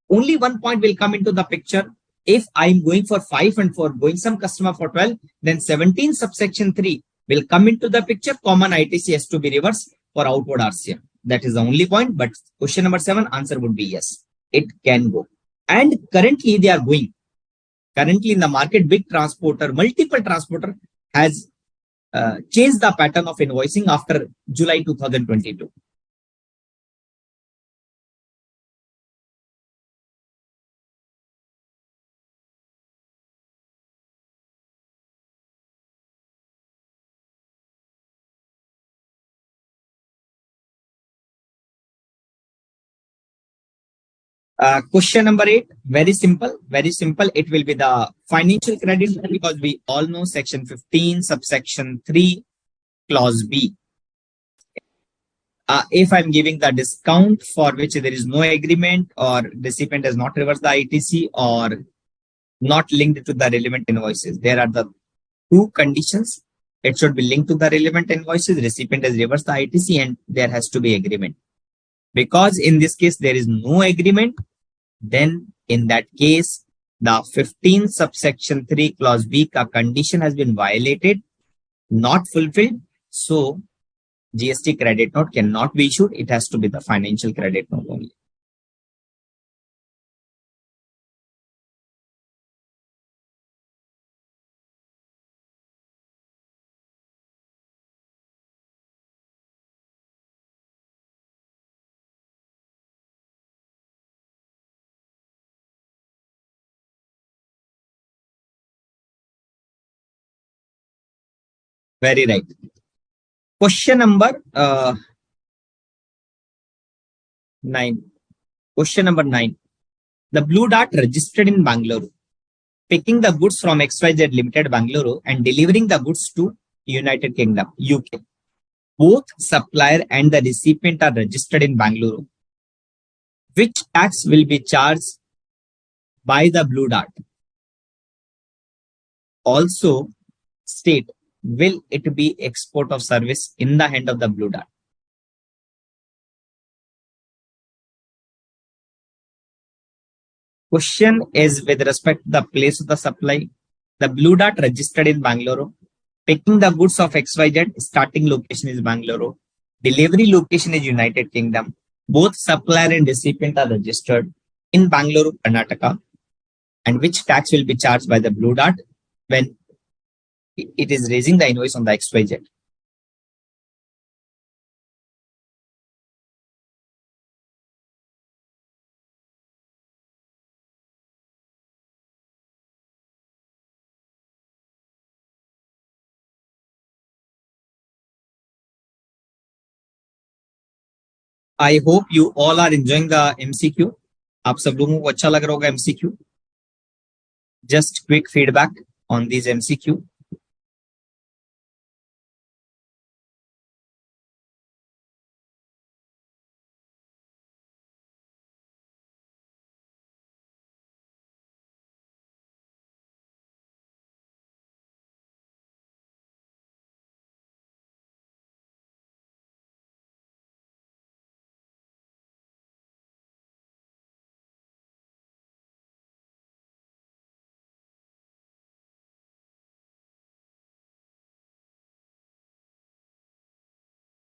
only one point will come into the picture. If I'm going for 5 and for going some customer for 12, then 17 subsection 3 will come into the picture. Common ITC has to be reversed for outward RCM. That is the only point. But question number 7, answer would be yes. It can go. And currently they are going. Currently in the market, big transporter, multiple transporter has changed the pattern of invoicing after July 2022. Question number 8, very simple, very simple. It will be the financial credit, because we all know section 15, subsection 3, clause B. If I'm giving the discount for which there is no agreement, or recipient has not reversed the ITC, or not linked to the relevant invoices, there are the 2 conditions. It should be linked to the relevant invoices, recipient has reversed the ITC, and there has to be agreement. Because in this case there is no agreement, then in that case the 15 subsection 3 clause B ka condition has been violated, not fulfilled. So GST credit note cannot be issued. It has to be the financial credit note only. Very right. Question number 9. Question number 9. The Blue Dart registered in Bangalore, picking the goods from XYZ Limited Bangalore and delivering the goods to United Kingdom, UK. both supplier and the recipient are registered in Bangalore, which tax will be charged by the blue dart? Also state, will it be export of service in the hand of the blue dart? Question is with respect to the place of the supply. The blue dart registered in Bangalore, picking the goods of XYZ, starting location is Bangalore, delivery location is United Kingdom. Both supplier and recipient are registered in Bangalore, Karnataka. And which tax will be charged by the blue dart when it is raising the invoice on the XYZ? I hope you all are enjoying the MCQ. आप सब लोगों को अच्छा लग रहा होगा MCQ. Just quick feedback on these MCQ.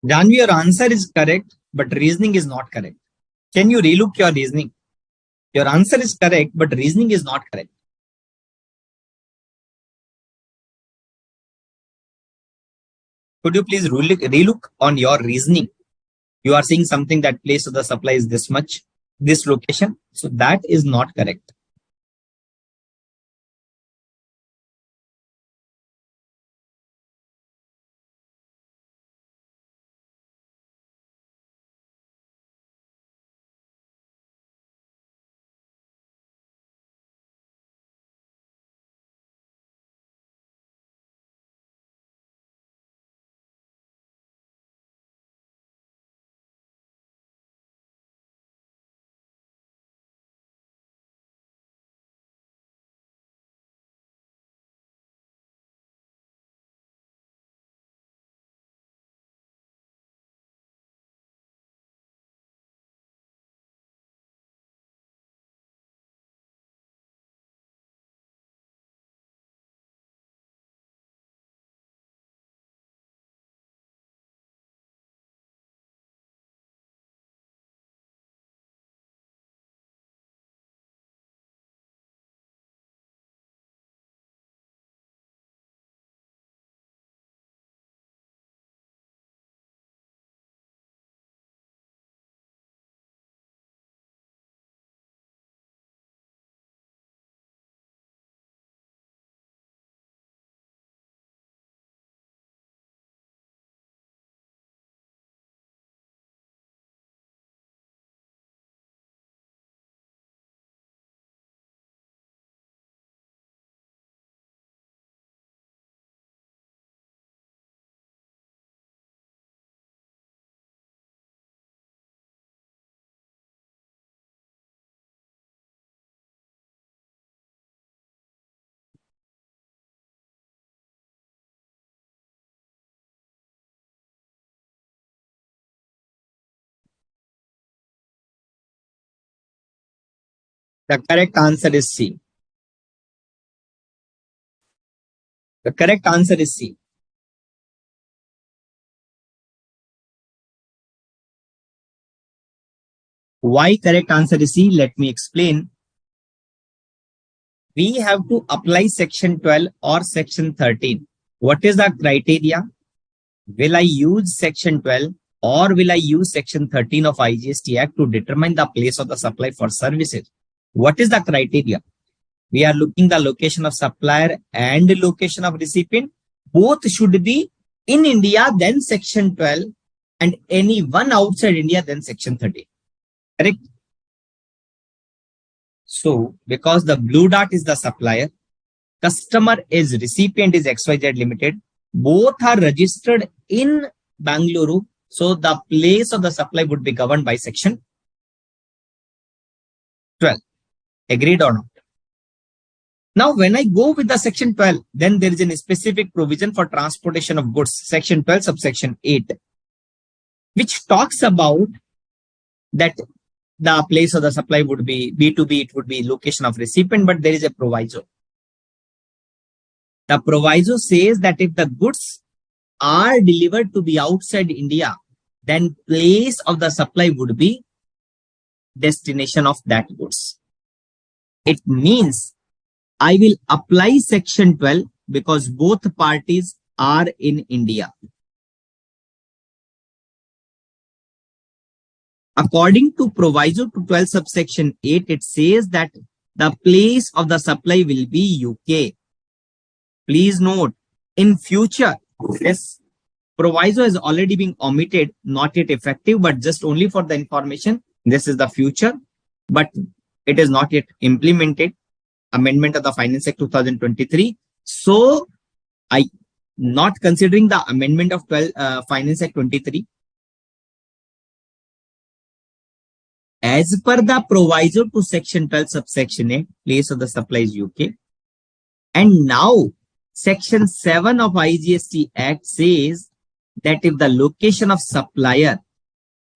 Janvi, your answer is correct, but reasoning is not correct. Can you relook your reasoning? Your answer is correct, but reasoning is not correct. Could you please relook on your reasoning? You are saying something that place of the supply is this much, this location. So that is not correct. The correct answer is C. The correct answer is C. Why correct answer is C? Let me explain. We have to apply section 12 or section 13. What is the criteria? Will I use section 12 or will I use section 13 of IGST Act to determine the place of the supply for services? What is the criteria? We are looking the location of supplier and location of recipient. Both should be in India, then section 12, and any one outside India, then section 13. Correct? So, because the blue dart is the supplier, customer is recipient is XYZ Limited, both are registered in Bangalore. So the place of the supply would be governed by section 12. Agreed or not? Now, when I go with the section 12, then there is a specific provision for transportation of goods, section 12, subsection 8, which talks about that the place of the supply would be B2B, it would be location of recipient, but there is a proviso. The proviso says that if the goods are delivered to be outside India, then place of the supply would be destination of that goods. It means I will apply section 12 because both parties are in India. According to proviso to 12 subsection 8, it says that the place of the supply will be UK. Please note, in future, this proviso has already been omitted, not yet effective, but just only for the information. This is the future, but it is not yet implemented. Amendment of the Finance Act 2023. So, I not considering the amendment of Finance Act 23. As per the proviso to section 12 subsection 8, place of the supply is UK. And now, section 7 of IGST Act says that if the location of supplier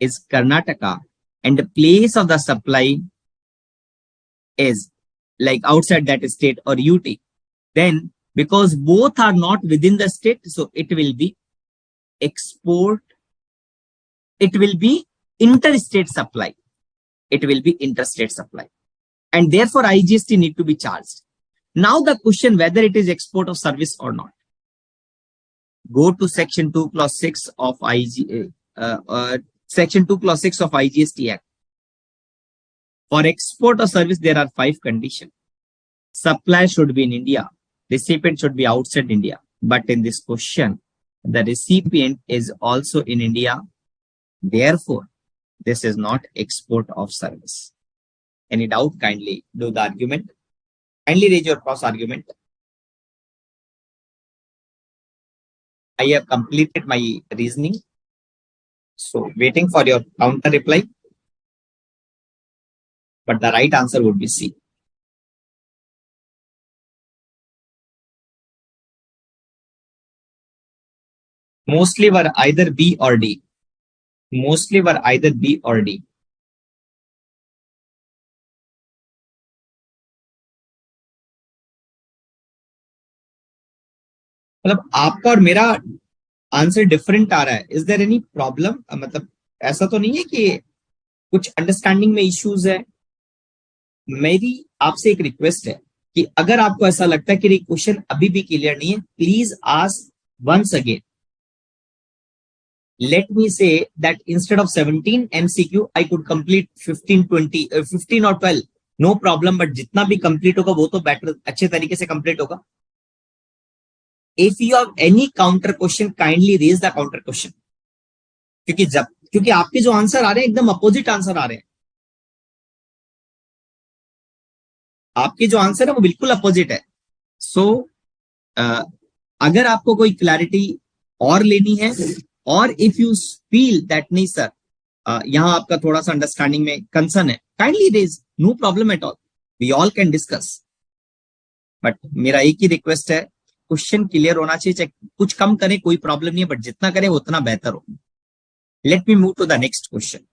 is Karnataka and the place of the supply is like outside that state or UT, then because both are not within the state, so it will be export, it will be interstate supply. It will be interstate supply. And therefore, IGST need to be charged. Now the question whether it is export of service or not. Go to section 2 clause 6 of section 2 clause 6 of IGST Act. For export or service, there are 5 conditions. Supply should be in India. Recipient should be outside India. But in this question, the recipient is also in India. Therefore, this is not export of service. Any doubt? Kindly do the argument. Kindly raise your cross argument. I have completed my reasoning. So, waiting for your counter reply. But the right answer would be C. Mostly were either B or D. Mostly were either B or D. मतलब आपका और मेरा answer different आ रहा है. Is there any problem? मतलब ऐसा तो नहीं है कि कुछ अंडरस्टैंडिंग में इश्यूज है. मेरी आपसे एक रिक्वेस्ट है कि अगर आपको ऐसा लगता है कि क्वेश्चन अभी भी क्लियर नहीं है, please ask once again. Let me say that instead of 17 MCQ, I could complete 15, 20, 15 or 12. No problem, but जितना भी complete होगा वो तो better, अच्छे तरीके से complete होगा. If you have any counter question, kindly raise the counter question. क्योंकि आपके जो आंसर आ रहे हैं एकदम अपोजिट आंसर आ रहे हैं. आपके जो आंसर है वो बिल्कुल अपोजिट है. सो अगर आपको कोई क्लैरिटी और लेनी है, और इफ यू फील दैट नहीं सर यहां आपका थोड़ा सा अंडरस्टैंडिंग में कंसर्न है, kindly raise, no problem at all, we all can discuss. But मेरा एक ही रिक्वेस्ट है, क्वेश्चन क्लियर होना चाहिए. चाहे कुछ कम करें कोई प्रॉब्लम नहीं है, बट जितना करें उतना बेहतर हो. Let me move to the next question.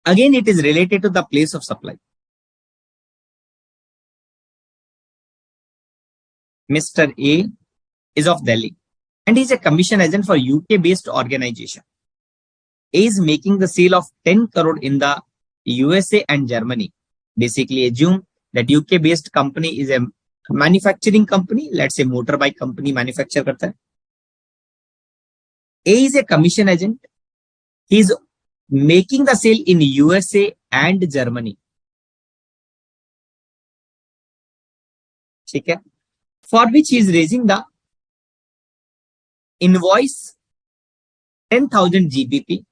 Again, it is related to the place of supply. Mr. A is of Delhi and he is a commission agent for UK based organization. A is making the sale of 10 crore in the USA and Germany. Basically assume that UK based company is a manufacturing company. Let's say motorbike company manufacture करता है. A is a commission agent. He is making the sale in USA and Germany. ठीक है? For which he is raising the invoice 10,000 GBP,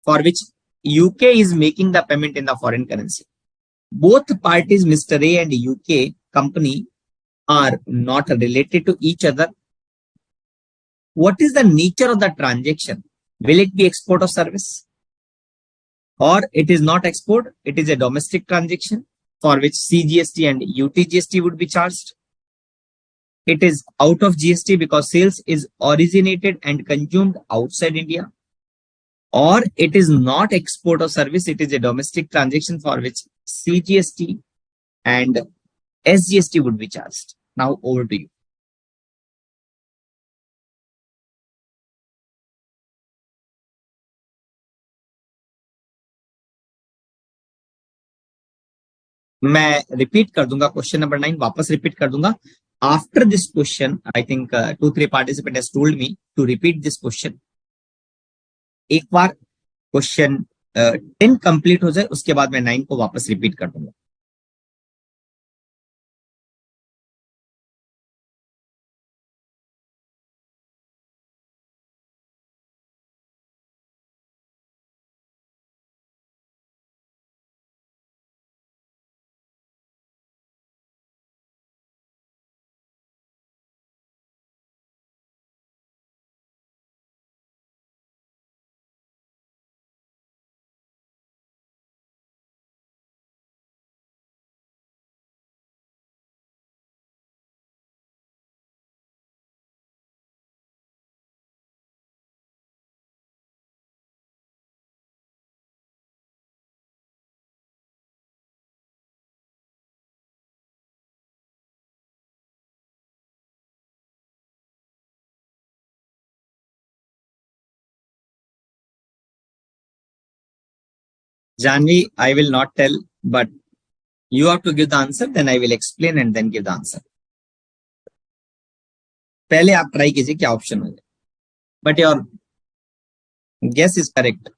for which UK is making the payment in the foreign currency. Both parties, Mr. A and UK company, are not related to each other. What is the nature of the transaction? Will it be export of service? Or it is not export, it is a domestic transaction for which CGST and UTGST would be charged. It is out of GST because sales is originated and consumed outside India. Or it is not export of service, it is a domestic transaction for which CGST and SGST would be charged. Now over to you. मैं repeat कर दूंगा question number 9 वापस repeat कर दूंगा. After this question, I think 2-3 participants has told me to repeat this question. एक बार question 10 complete हो जाए उसके बाद मैं 9 को वापस रिपीट कर दूंगा. Janvi, I will not tell, but you have to give the answer, then I will explain and then give the answer. पहले आप ट्राई कीजिए क्या ऑप्शन होगा. But your guess is correct.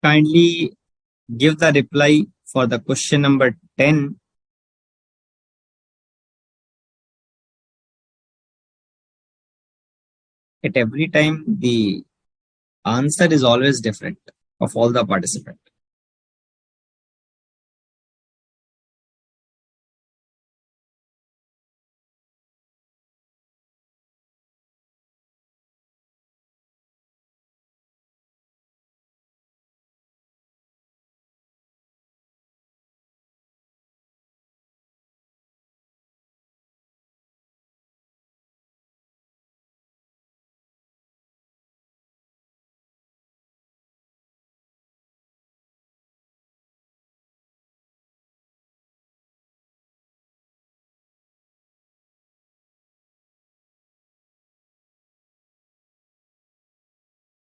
Kindly give the reply for the question number 10. At every time, the answer is always different of all the participants.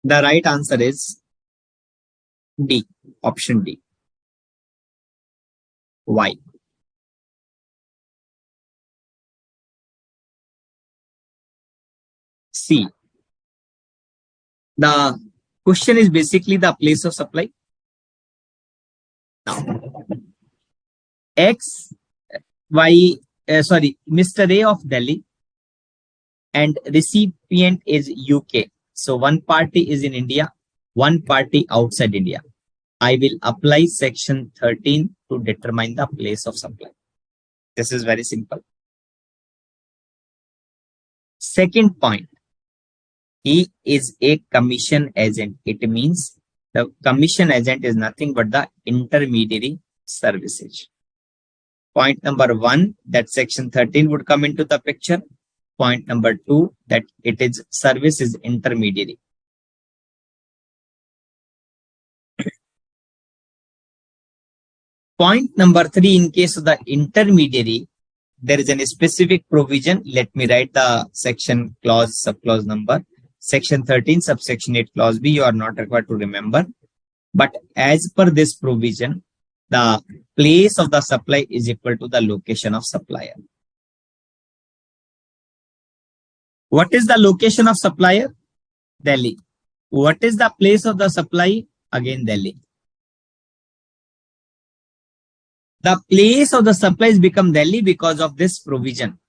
The right answer is D, option D. Why? C. The question is basically the place of supply. Now, Mr. A of Delhi and recipient is UK. So one party is in India, one party outside India. I will apply section 13 to determine the place of supply. This is very simple. Second point, he is a commission agent. It means the commission agent is nothing but the intermediary services. Point number 1, that section 13 would come into the picture. Point number 2, that it is service is intermediary. Point number 3, in case of the intermediary, there is a specific provision. Let me write the section clause, subclause number. Section 13, subsection 8, clause B. You are not required to remember. But as per this provision, the place of the supply is equal to the location of supplier. What is the location of supplier? Delhi. What is the place of the supply? Again, Delhi. The place of the supplies become Delhi because of this provision.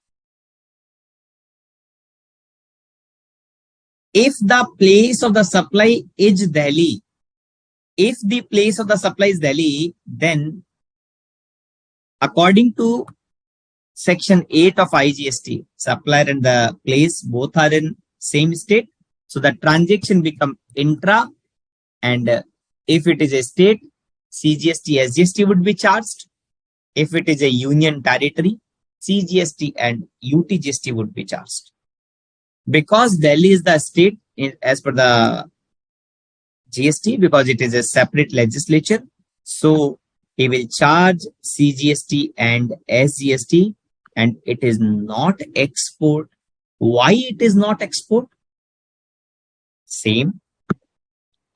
If the place of the supply is Delhi, if the place of the supply is Delhi, then according to section 8 of IGST, supplier and the place both are in same state. So the transaction become intra, and if it is a state, CGST, SGST would be charged. If it is a union territory, CGST and UTGST would be charged. Because Delhi is the state as per the GST, because it is a separate legislature, so he will charge CGST and SGST, and it is not export. Why it is not export? Same.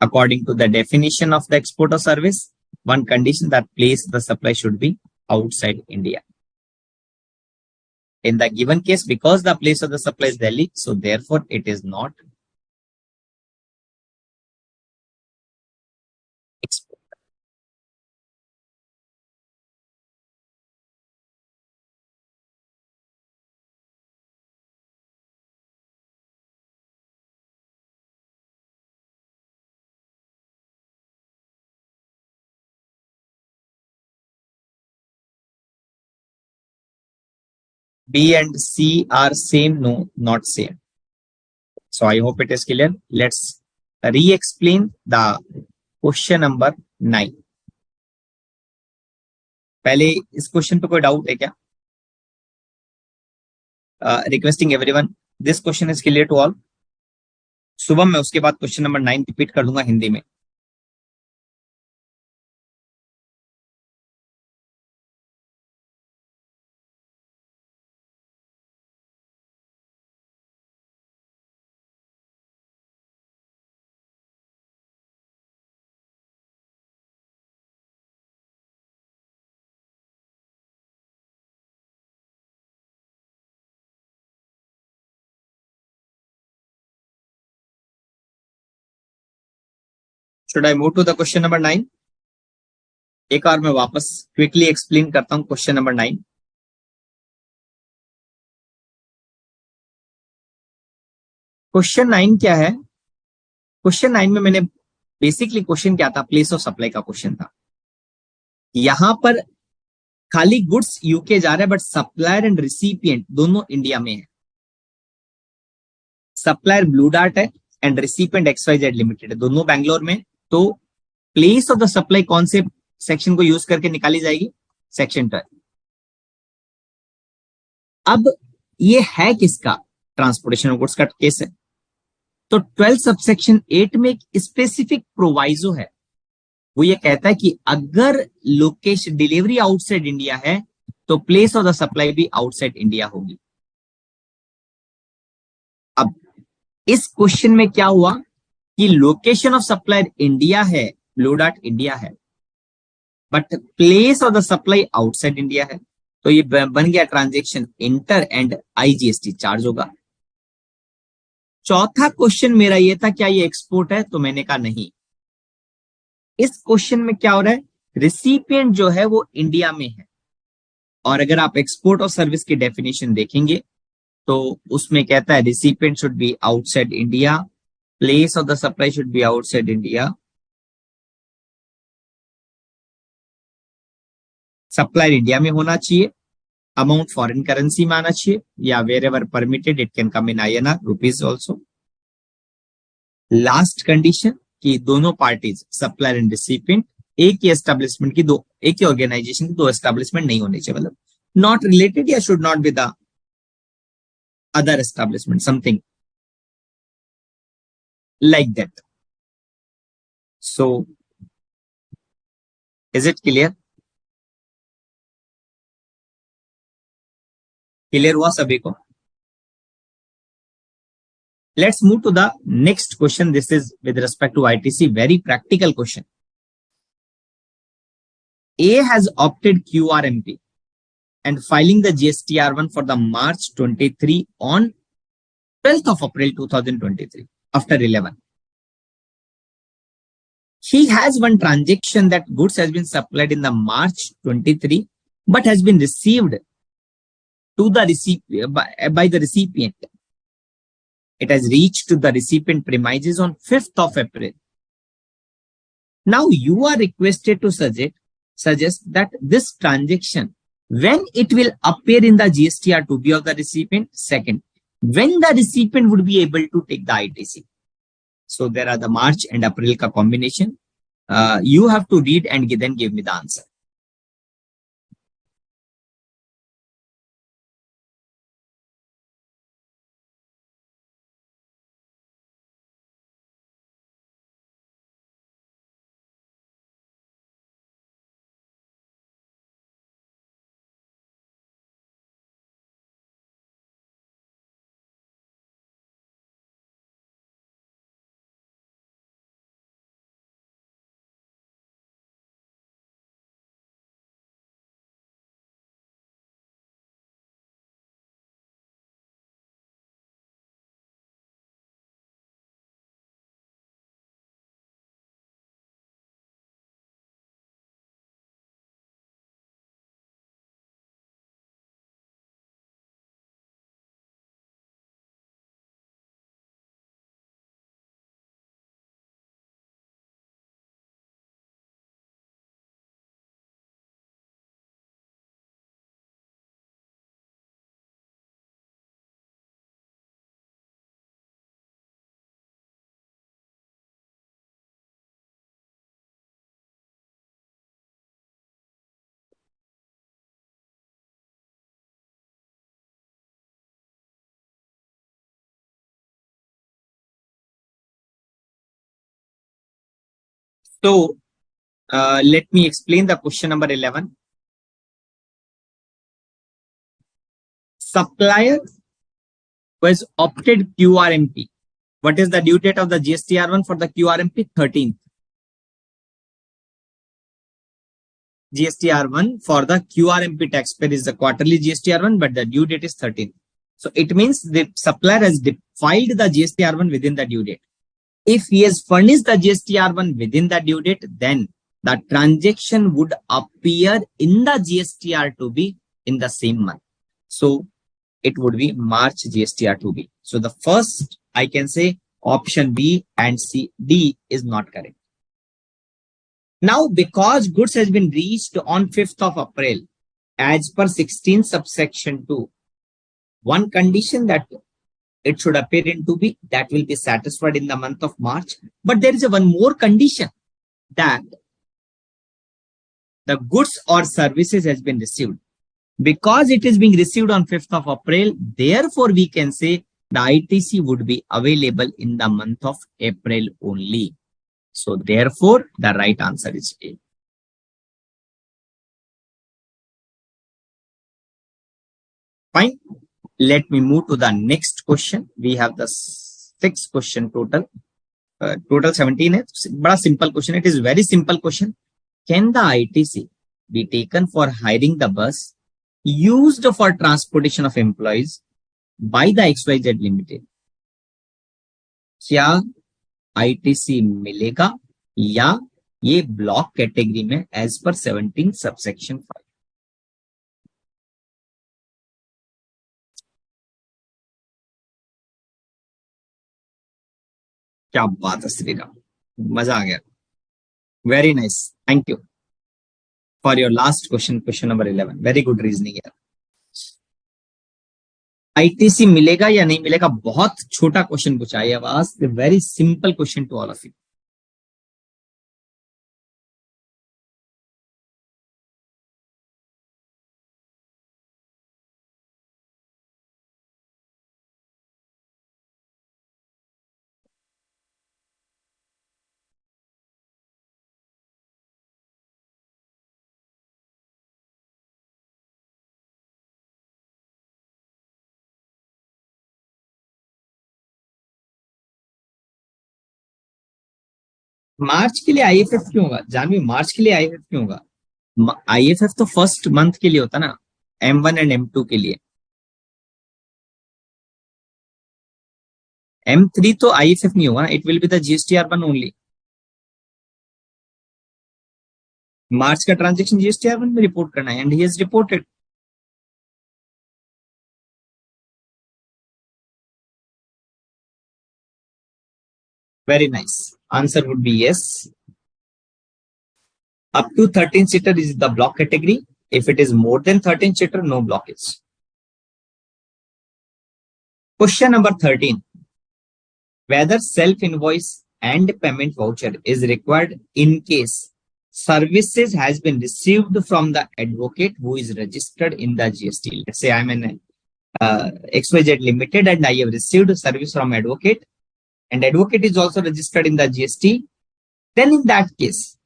According to the definition of the export or service, one condition, that place the supply should be outside India. In the given case, because the place of the supply is Delhi, so therefore it is not export. B and C are same? No, not same. So I hope it is clear. Let's re-explain the question number 9. पहले इस question पे कोई doubt है क्या? Requesting everyone, this question is clear to all. सुबह मैं उसके बाद क्वेश्चन नंबर 9 रिपीट कर दूंगा हिंदी में. Should I move to the question number 9? एक बार मैं वापस क्विकली एक्सप्लेन करता हूं क्वेश्चन नंबर 9. क्वेश्चन 9 क्या है? क्वेश्चन 9 में मैंने बेसिकली क्वेश्चन क्या था, प्लेस ऑफ सप्लाई का क्वेश्चन था. यहां पर खाली गुड्स यूके जा रहा है, बट सप्लायर एंड रिसिपिएंट दोनों इंडिया में है. सप्लायर ब्लू डार्ट है एंड रिसिपिएंट XYZ लिमिटेड है, दोनों बैंगलोर में. तो प्लेस ऑफ द सप्लाई कौन से सेक्शन को यूज करके निकाली जाएगी? सेक्शन 12. अब ये है किसका? ट्रांसपोर्टेशन ऑफ गुड्स का केस है. तो 12 सबसेक्शन 8 में एक स्पेसिफिक प्रोवाइजो है. वो ये कहता है कि अगर लोकेशन डिलीवरी आउटसाइड इंडिया है तो प्लेस ऑफ द सप्लाई भी आउटसाइड इंडिया होगी. अब इस क्वेश्चन में क्या हुआ कि लोकेशन ऑफ सप्लायर इंडिया है, ब्लू डॉट इंडिया है, but place of the supply outside India है. तो ये बन गया transaction inter and IGST charge होगा. चौथा क्वेश्चन मेरा ये था, क्या ये एक्सपोर्ट है? तो मैंने कहा नहीं. इस क्वेश्चन में क्या हो रहा है, रिसिपिएंट जो है वो इंडिया में है, और अगर आप एक्सपोर्ट और सर्विस की डेफिनेशन देखेंगे तो उसमें कहता है recipient should be outside India, place of the supply should be outside India, supplier India में होना चाहिए, अमाउंट फॉरेन करेंसी में आना चाहिए, या wherever permitted it can come in INR rupees also. Last condition कि दोनों पार्टीज सप्लायर एंड रिसिपिएंट एक ही एस्टेब्लिशमेंट की दो, एक ही ऑर्गेनाइजेशन की दो एस्टेब्लिशमेंट नहीं होनी चाहिए, मतलब नॉट रिलेटेड या should not be the other establishment, something like that. So is it clear? Clear हुआ सभी को? Let's move to the next question. This is with respect to ITC, very practical question. A has opted QRMP and filing the GSTR1 for the March 23 on 12th of April 2023 after 11. He has one transaction that goods has been supplied in the March 23 but has been received to the by the recipient. It has reached to the recipient premises on 5th of April. Now you are requested to suggest that this transaction, when it will appear in the GSTR to be of the recipient. Second, when the recipient would be able to take the ITC. So there are the March and April ka combination. You have to read and then give me the answer. So let me explain the question number 11. Supplier was opted QRMP. What is the due date of the GSTR1 for the QRMP? 13th. GSTR1 for the QRMP taxpayer is the quarterly GSTR1, but the due date is 13th. So it means the supplier has filed the GSTR1 within the due date. If he has furnished the GSTR1 within the due date, then the transaction would appear in the GSTR to be in the same month. So it would be March GSTR to be. So the first, I can say option B and C, D is not correct. Now, because goods has been reached on 5th of April, as per 16 subsection 2, one condition that it should appear in to be that will be satisfied in the month of March. But there is one more condition, that the goods or services has been received. Because it is being received on 5th of April, therefore we can say the ITC would be available in the month of April only. So therefore the right answer is A. Fine. Let me move to the next question. We have the 6 question total. Total 17 है. बड़ा simple question. It is very simple question. Can the ITC be taken for hiring the bus used for transportation of employees by the XYZ Limited? क्या ITC मिलेगा या ये block category में as per 17 subsection 5? क्या बात है श्रीराम, मजा आ गया. Very nice, thank you for your last question, question number 11. Very good reasoning यार. आईटीसी मिलेगा या नहीं मिलेगा, बहुत छोटा क्वेश्चन पूछा है. आवाज very simple question to all of you. March के लिए आईएफएफ क्यों होगा जानवी? मार्च के लिए आईएफएफ क्यों होगा? आईएफएफ तो फर्स्ट मंथ के लिए होता ना, M1 एंड M2 के लिए। M3 तो आईएफएफ नहीं होगा, it will be the GSTR1 only. March का ट्रांजेक्शन GSTR1 में रिपोर्ट करना है, and he has reported. Very nice, answer would be yes. Up to 13 seater is the block category. If it is more than 13 seater, no blockage. Question number 13. Whether self-invoice and payment voucher is required in case services has been received from the advocate who is registered in the GST. Let's say I'm an XYZ Limited and I have received service from advocate, and advocate is also registered in the GST. Then in that case,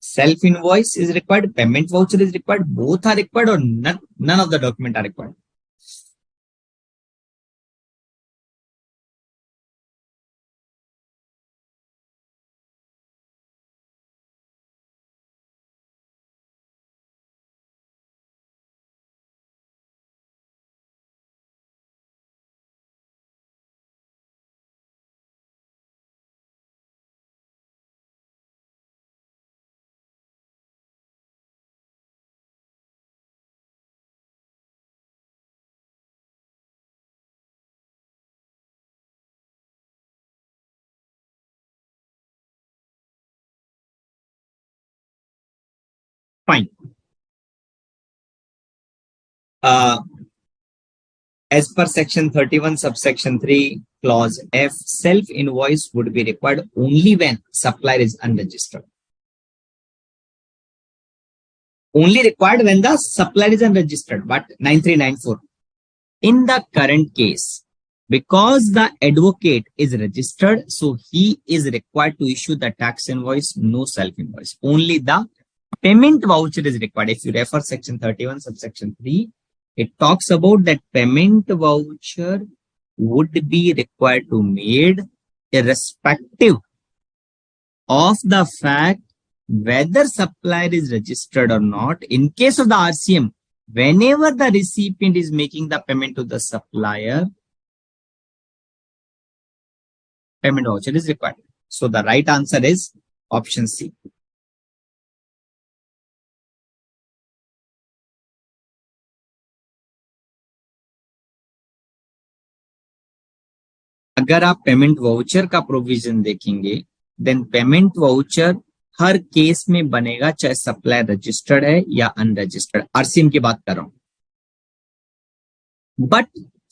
self-invoice is required, payment voucher is required, both are required, or none of the document are required. Fine. As per section 31 subsection 3 clause F, self-invoice would be required only when supplier is unregistered. Only required when the supplier is unregistered. But 9394. In the current case, because the advocate is registered, so he is required to issue the tax invoice, no self-invoice. Only the payment voucher is required. If you refer section 31 subsection 3, it talks about that payment voucher would be required to made irrespective of the fact whether supplier is registered or not. In case of the RCM, whenever the recipient is making the payment to the supplier, payment voucher is required. So the right answer is option C. अगर आप payment voucher का provision देखेंगे, then payment voucher हर case में बनेगा, चाहे supplier registered है या unregistered. RCM की बात कर रहा हूं। But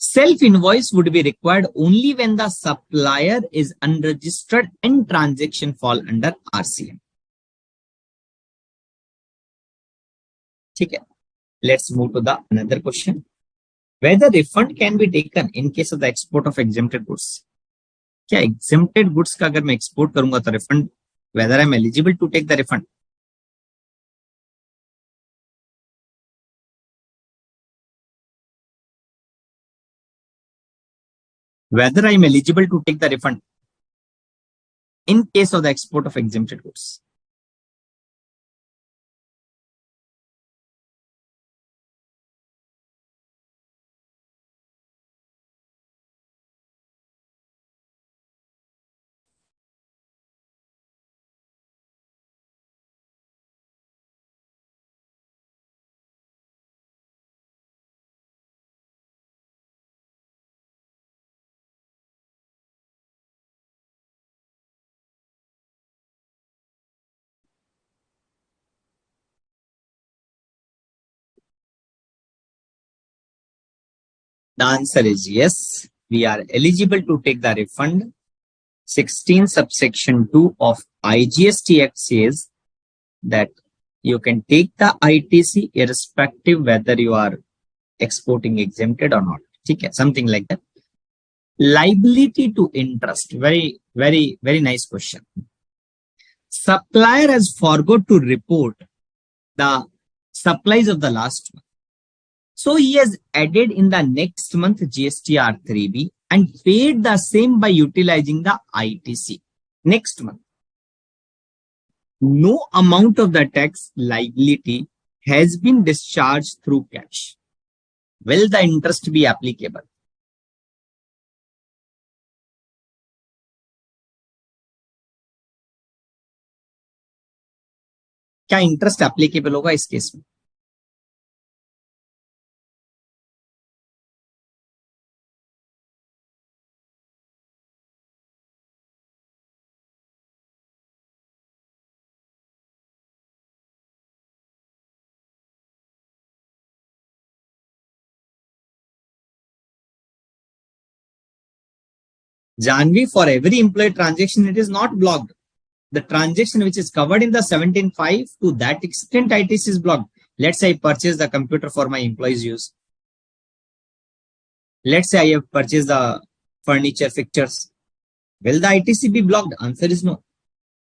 self invoice would be required only when the supplier is unregistered and transaction fall under RCM. ठीक है, let's move to the another question. Whether refund can be taken in case of the export of exempted goods. क्या exempted goods का अगर मैं export करूंगा तो refund, whether I'm eligible to take the refund? Whether I'm eligible to take the refund in case of the export of exempted goods. The answer is yes. We are eligible to take the refund. 16 subsection 2 of IGST Act says that you can take the ITC irrespective whether you are exporting exempted or not. Okay, something like that. Liability to interest. Very, very, very nice question. Supplier has forgot to report the supplies of the last month. So he has added in the next month GSTR 3B and paid the same by utilizing the ITC next month. no amount of the tax liability has been discharged through cash, will the interest be applicable? क्या interest applicable होगा इस case में? Janvi, for every employee transaction, it is not blocked. The transaction which is covered in the 17.5, to that extent ITC is blocked. Let's say I purchase the computer for my employees use. Let's say I have purchased the furniture fixtures. Will the ITC be blocked? Answer is no.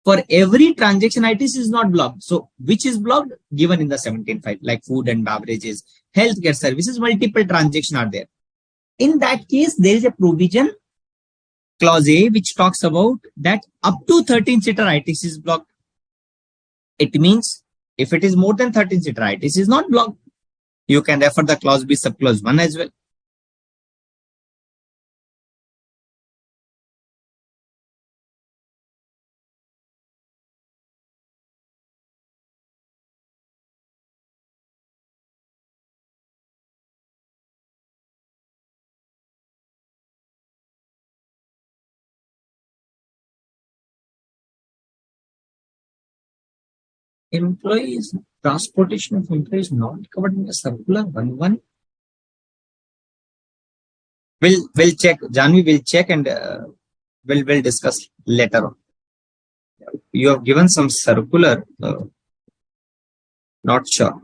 For every transaction, ITC is not blocked. So which is blocked? Given in the 17.5, like food and beverages, healthcare services, multiple transactions are there. In that case, there is a provision, clause A, which talks about that up to 13-seater ITC is blocked. It means if it is more than 13-seater ITC is not blocked. You can refer the clause B subclause 1 as well. Employees, transportation of employees not covered in the circular 1.1. We'll check. Janvi will check and we'll discuss later on. You have given some circular. Not sure.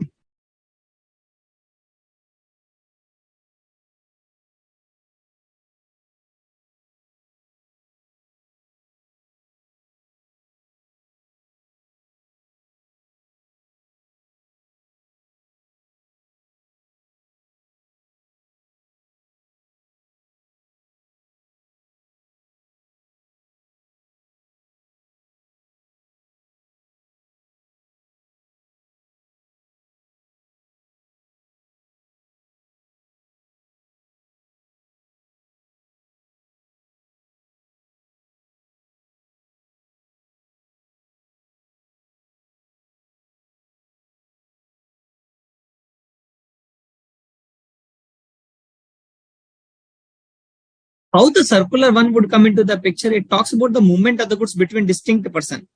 How the circular 1 would come into the picture? It talks about the movement of the goods between distinct person.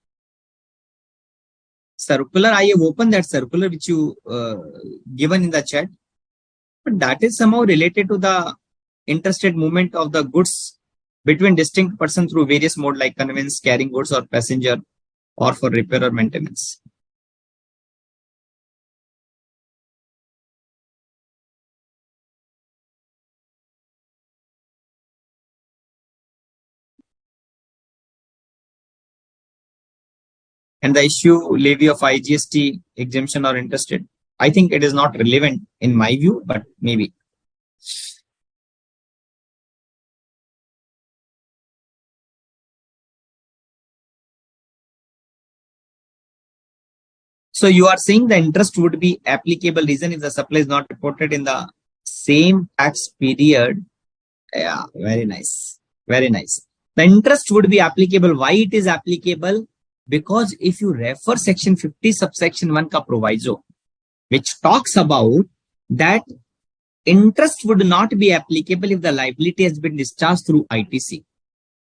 Circular, I have opened that circular which you given in the chat, but that is somehow related to the interstate movement of the goods between distinct person through various mode like conveyance, carrying goods or passenger, or for repair or maintenance. And the issue levy of IGST exemption or interstate, I think it is not relevant in my view, but maybe. So you are saying the interest would be applicable reason if the supply is not reported in the same tax period. Yeah, very nice. Very nice. The interest would be applicable. Why it is applicable? Because if you refer section 50 subsection 1 ka proviso, which talks about that interest would not be applicable if the liability has been discharged through ITC.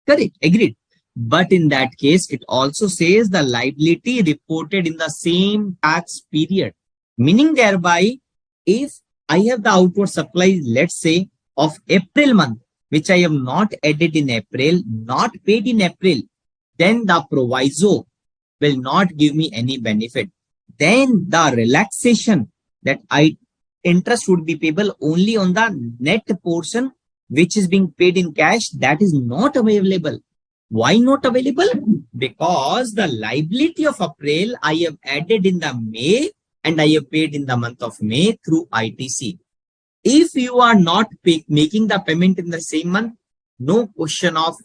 Correct, agreed. But in that case, it also says the liability reported in the same tax period. Meaning thereby, if I have the outward supply, let's say, of April month, which I have not added in April, not paid in April, then the proviso will not give me any benefit. Then the relaxation that interest would be payable only on the net portion which is being paid in cash, that is not available. Why not available? Because the liability of April I have added in the May and I have paid in the month of May through ITC. If you are not making the payment in the same month, no question of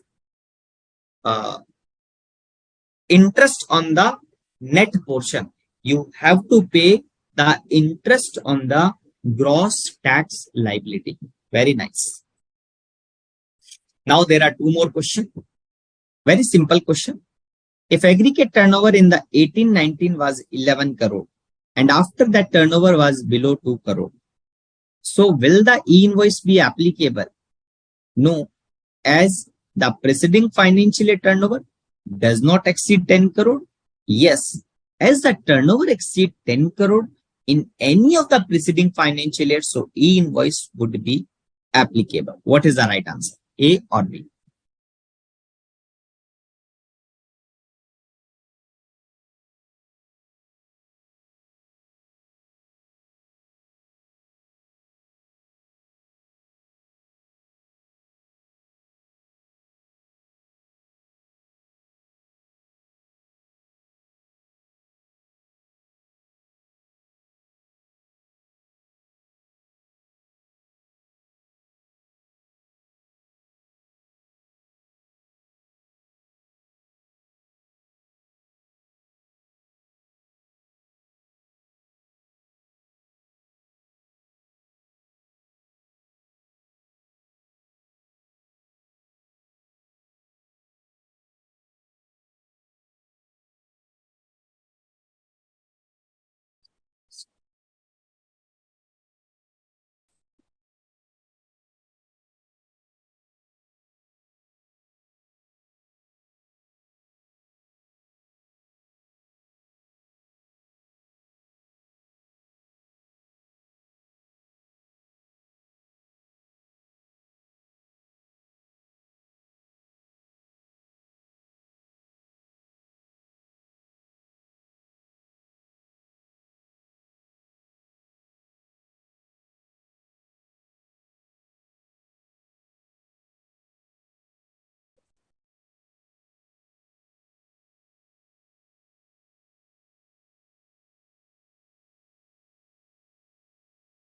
interest on the net portion, you have to pay the interest on the gross tax liability. Very nice. Now there are two more questions. Very simple question. If aggregate turnover in the 18-19 was 11 crore and after that turnover was below 2 crore, so will the e-invoice be applicable? No, as the preceding financial year turnover does not exceed 10 crore. Yes, as the turnover exceeds 10 crore in any of the preceding financial year, so e-invoice would be applicable. What is the right answer? A or B?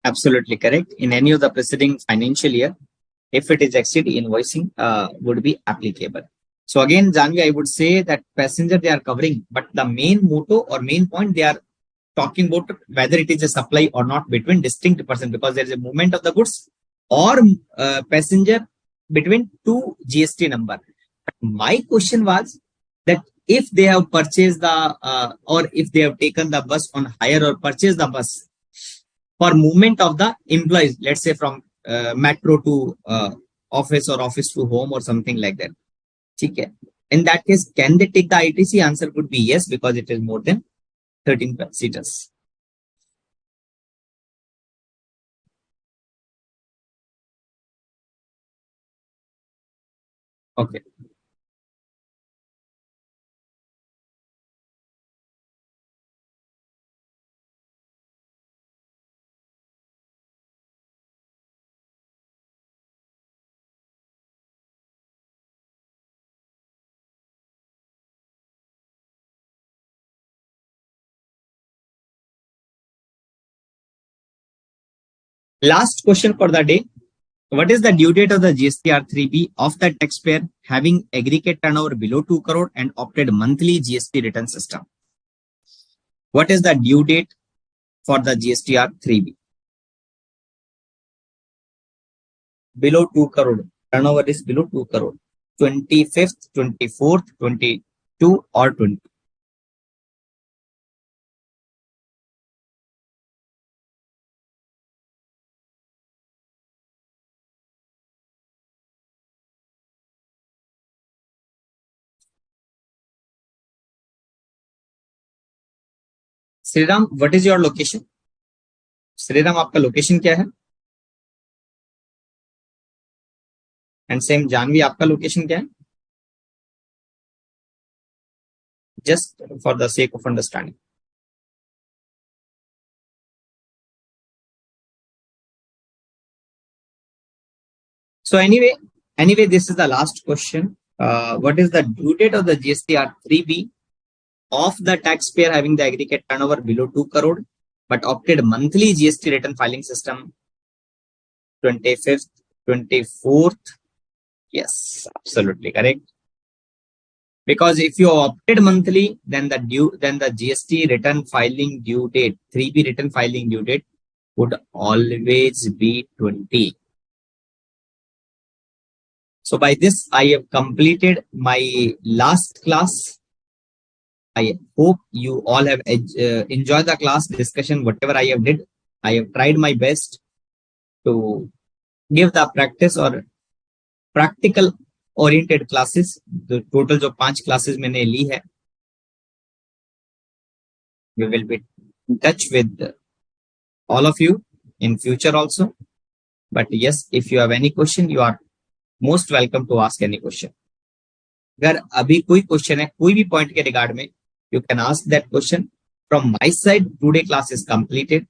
Absolutely correct. In any of the preceding financial year, if it is exceed, invoicing would be applicable. So again, Janvi, I would say that passenger they are covering, but the main motto or main point they are talking about whether it is a supply or not between distinct person, because there is a movement of the goods or passenger between two GST number. But my question was that if they have purchased the or if they have taken the bus on hire or purchased the bus for movement of the employees, let's say from metro to office or office to home or something like that. Okay. In that case, can they take the ITC? Answer would be yes, because it is more than 13 seaters. Okay. Last question for the day. What is the due date of the GST R3B of the taxpayer having aggregate turnover below 2 crore and opted monthly GST return system? What is the due date for the GST R3B? Below 2 crore. Turnover is below 2 crore. 25th, 24th, 22 or 20. Shriram, what is your location? Shriram, आपका location क्या है? And same Janvi, आपका location क्या है? Just for the sake of understanding. So anyway, this is the last question. What is the due date of the GST R3B of the taxpayer having the aggregate turnover below 2 crore but opted monthly GST return filing system? 25th, 24th. Yes, absolutely correct. Because if you opted monthly, then the GST return filing due date, 3B return filing due date would always be 20. So by this, I have completed my last class. I hope you all have enjoyed the class discussion, whatever I have did. I have tried my best to give the practice or practical oriented classes. The total जो 5 classes मैंने ली है. We will be in touch with all of you in future also. But yes, if you have any question, you are most welcome to ask any question. अगर अभी कोई question है कोई भी point के रिगार्ड में, you can ask that question. From my side, today class is completed.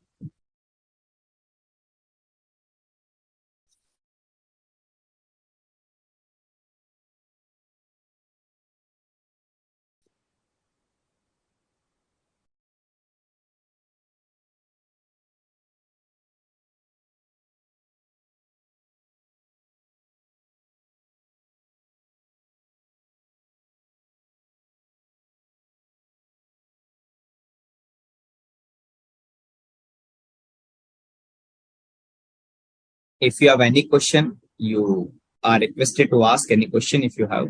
If you have any question, you are requested to ask any question if you have.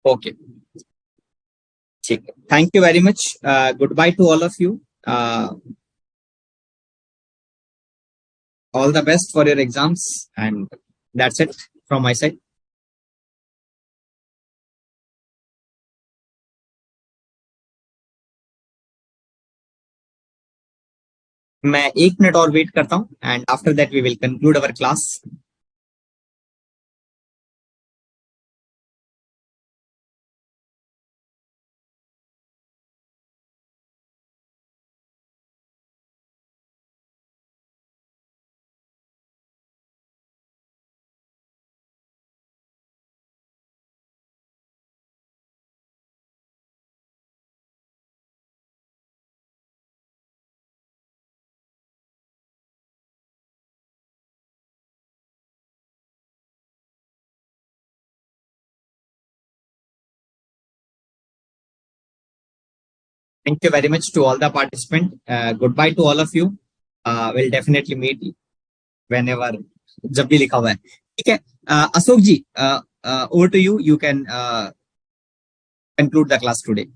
Okay. Thank you very much. Goodbye to all of you. All the best for your exams, and that's it from my side. मैं 1 minute और wait करता हूँ, and after that we will conclude our class. Thank you very much to all the participants. Goodbye to all of you. We'll definitely meet whenever जब भी लिखा हुआ है. ठीक है. अशोक जी, over to you. You can conclude the class today.